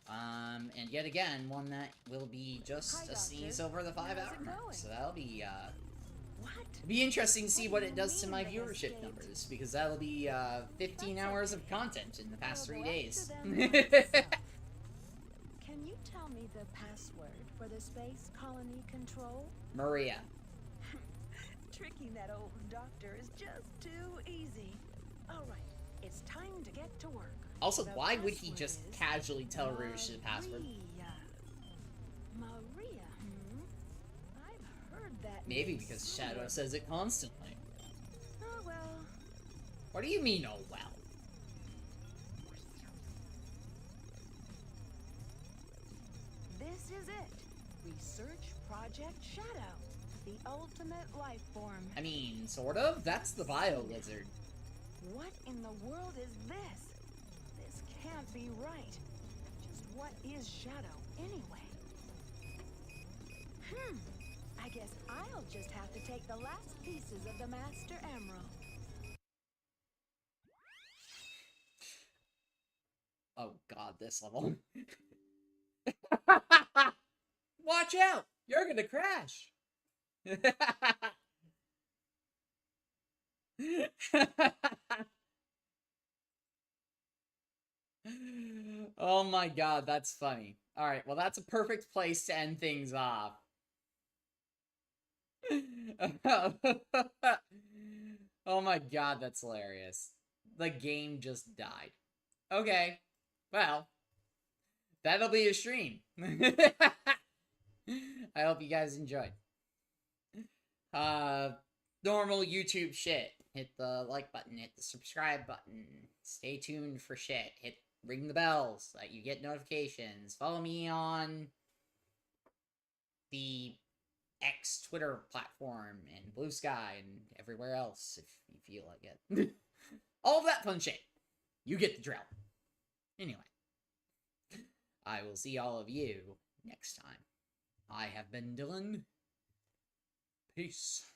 And yet again, one that will be just a sneeze over the 5-hour mark. So that'll be, it'll be interesting to see what it does to my viewership numbers, because that'll be, 15 hours of content in the past 3 days. Can you tell me the password for the space colony control? Maria. Tricking that old doctor is just too easy. All right, it's time to get to work. Also, why would he just casually tell Rouge the password? Maria, I've heard that. Maybe because Shadow says it constantly. Oh well. What do you mean, oh well? This is it. Research Project Shadow. The ultimate life form. I mean, sort of. That's the bio lizard. What in the world is this? This can't be right. Just what is Shadow, anyway? I guess I'll just have to take the last pieces of the Master Emerald. Oh god, this level. Watch out! You're gonna crash! Oh my god, that's funny. Alright, well that's a perfect place to end things off. Oh my god, that's hilarious. The game just died. Okay, well, that'll be a stream. I hope you guys enjoyed. Normal YouTube shit. Hit the like button, hit the subscribe button, stay tuned for shit, ring the bells so that you get notifications. Follow me on the X Twitter platform and Blue Sky and everywhere else if you feel like it. All of that fun shit. You get the drill. Anyway, I will see all of you next time. I have been Dylan. Peace.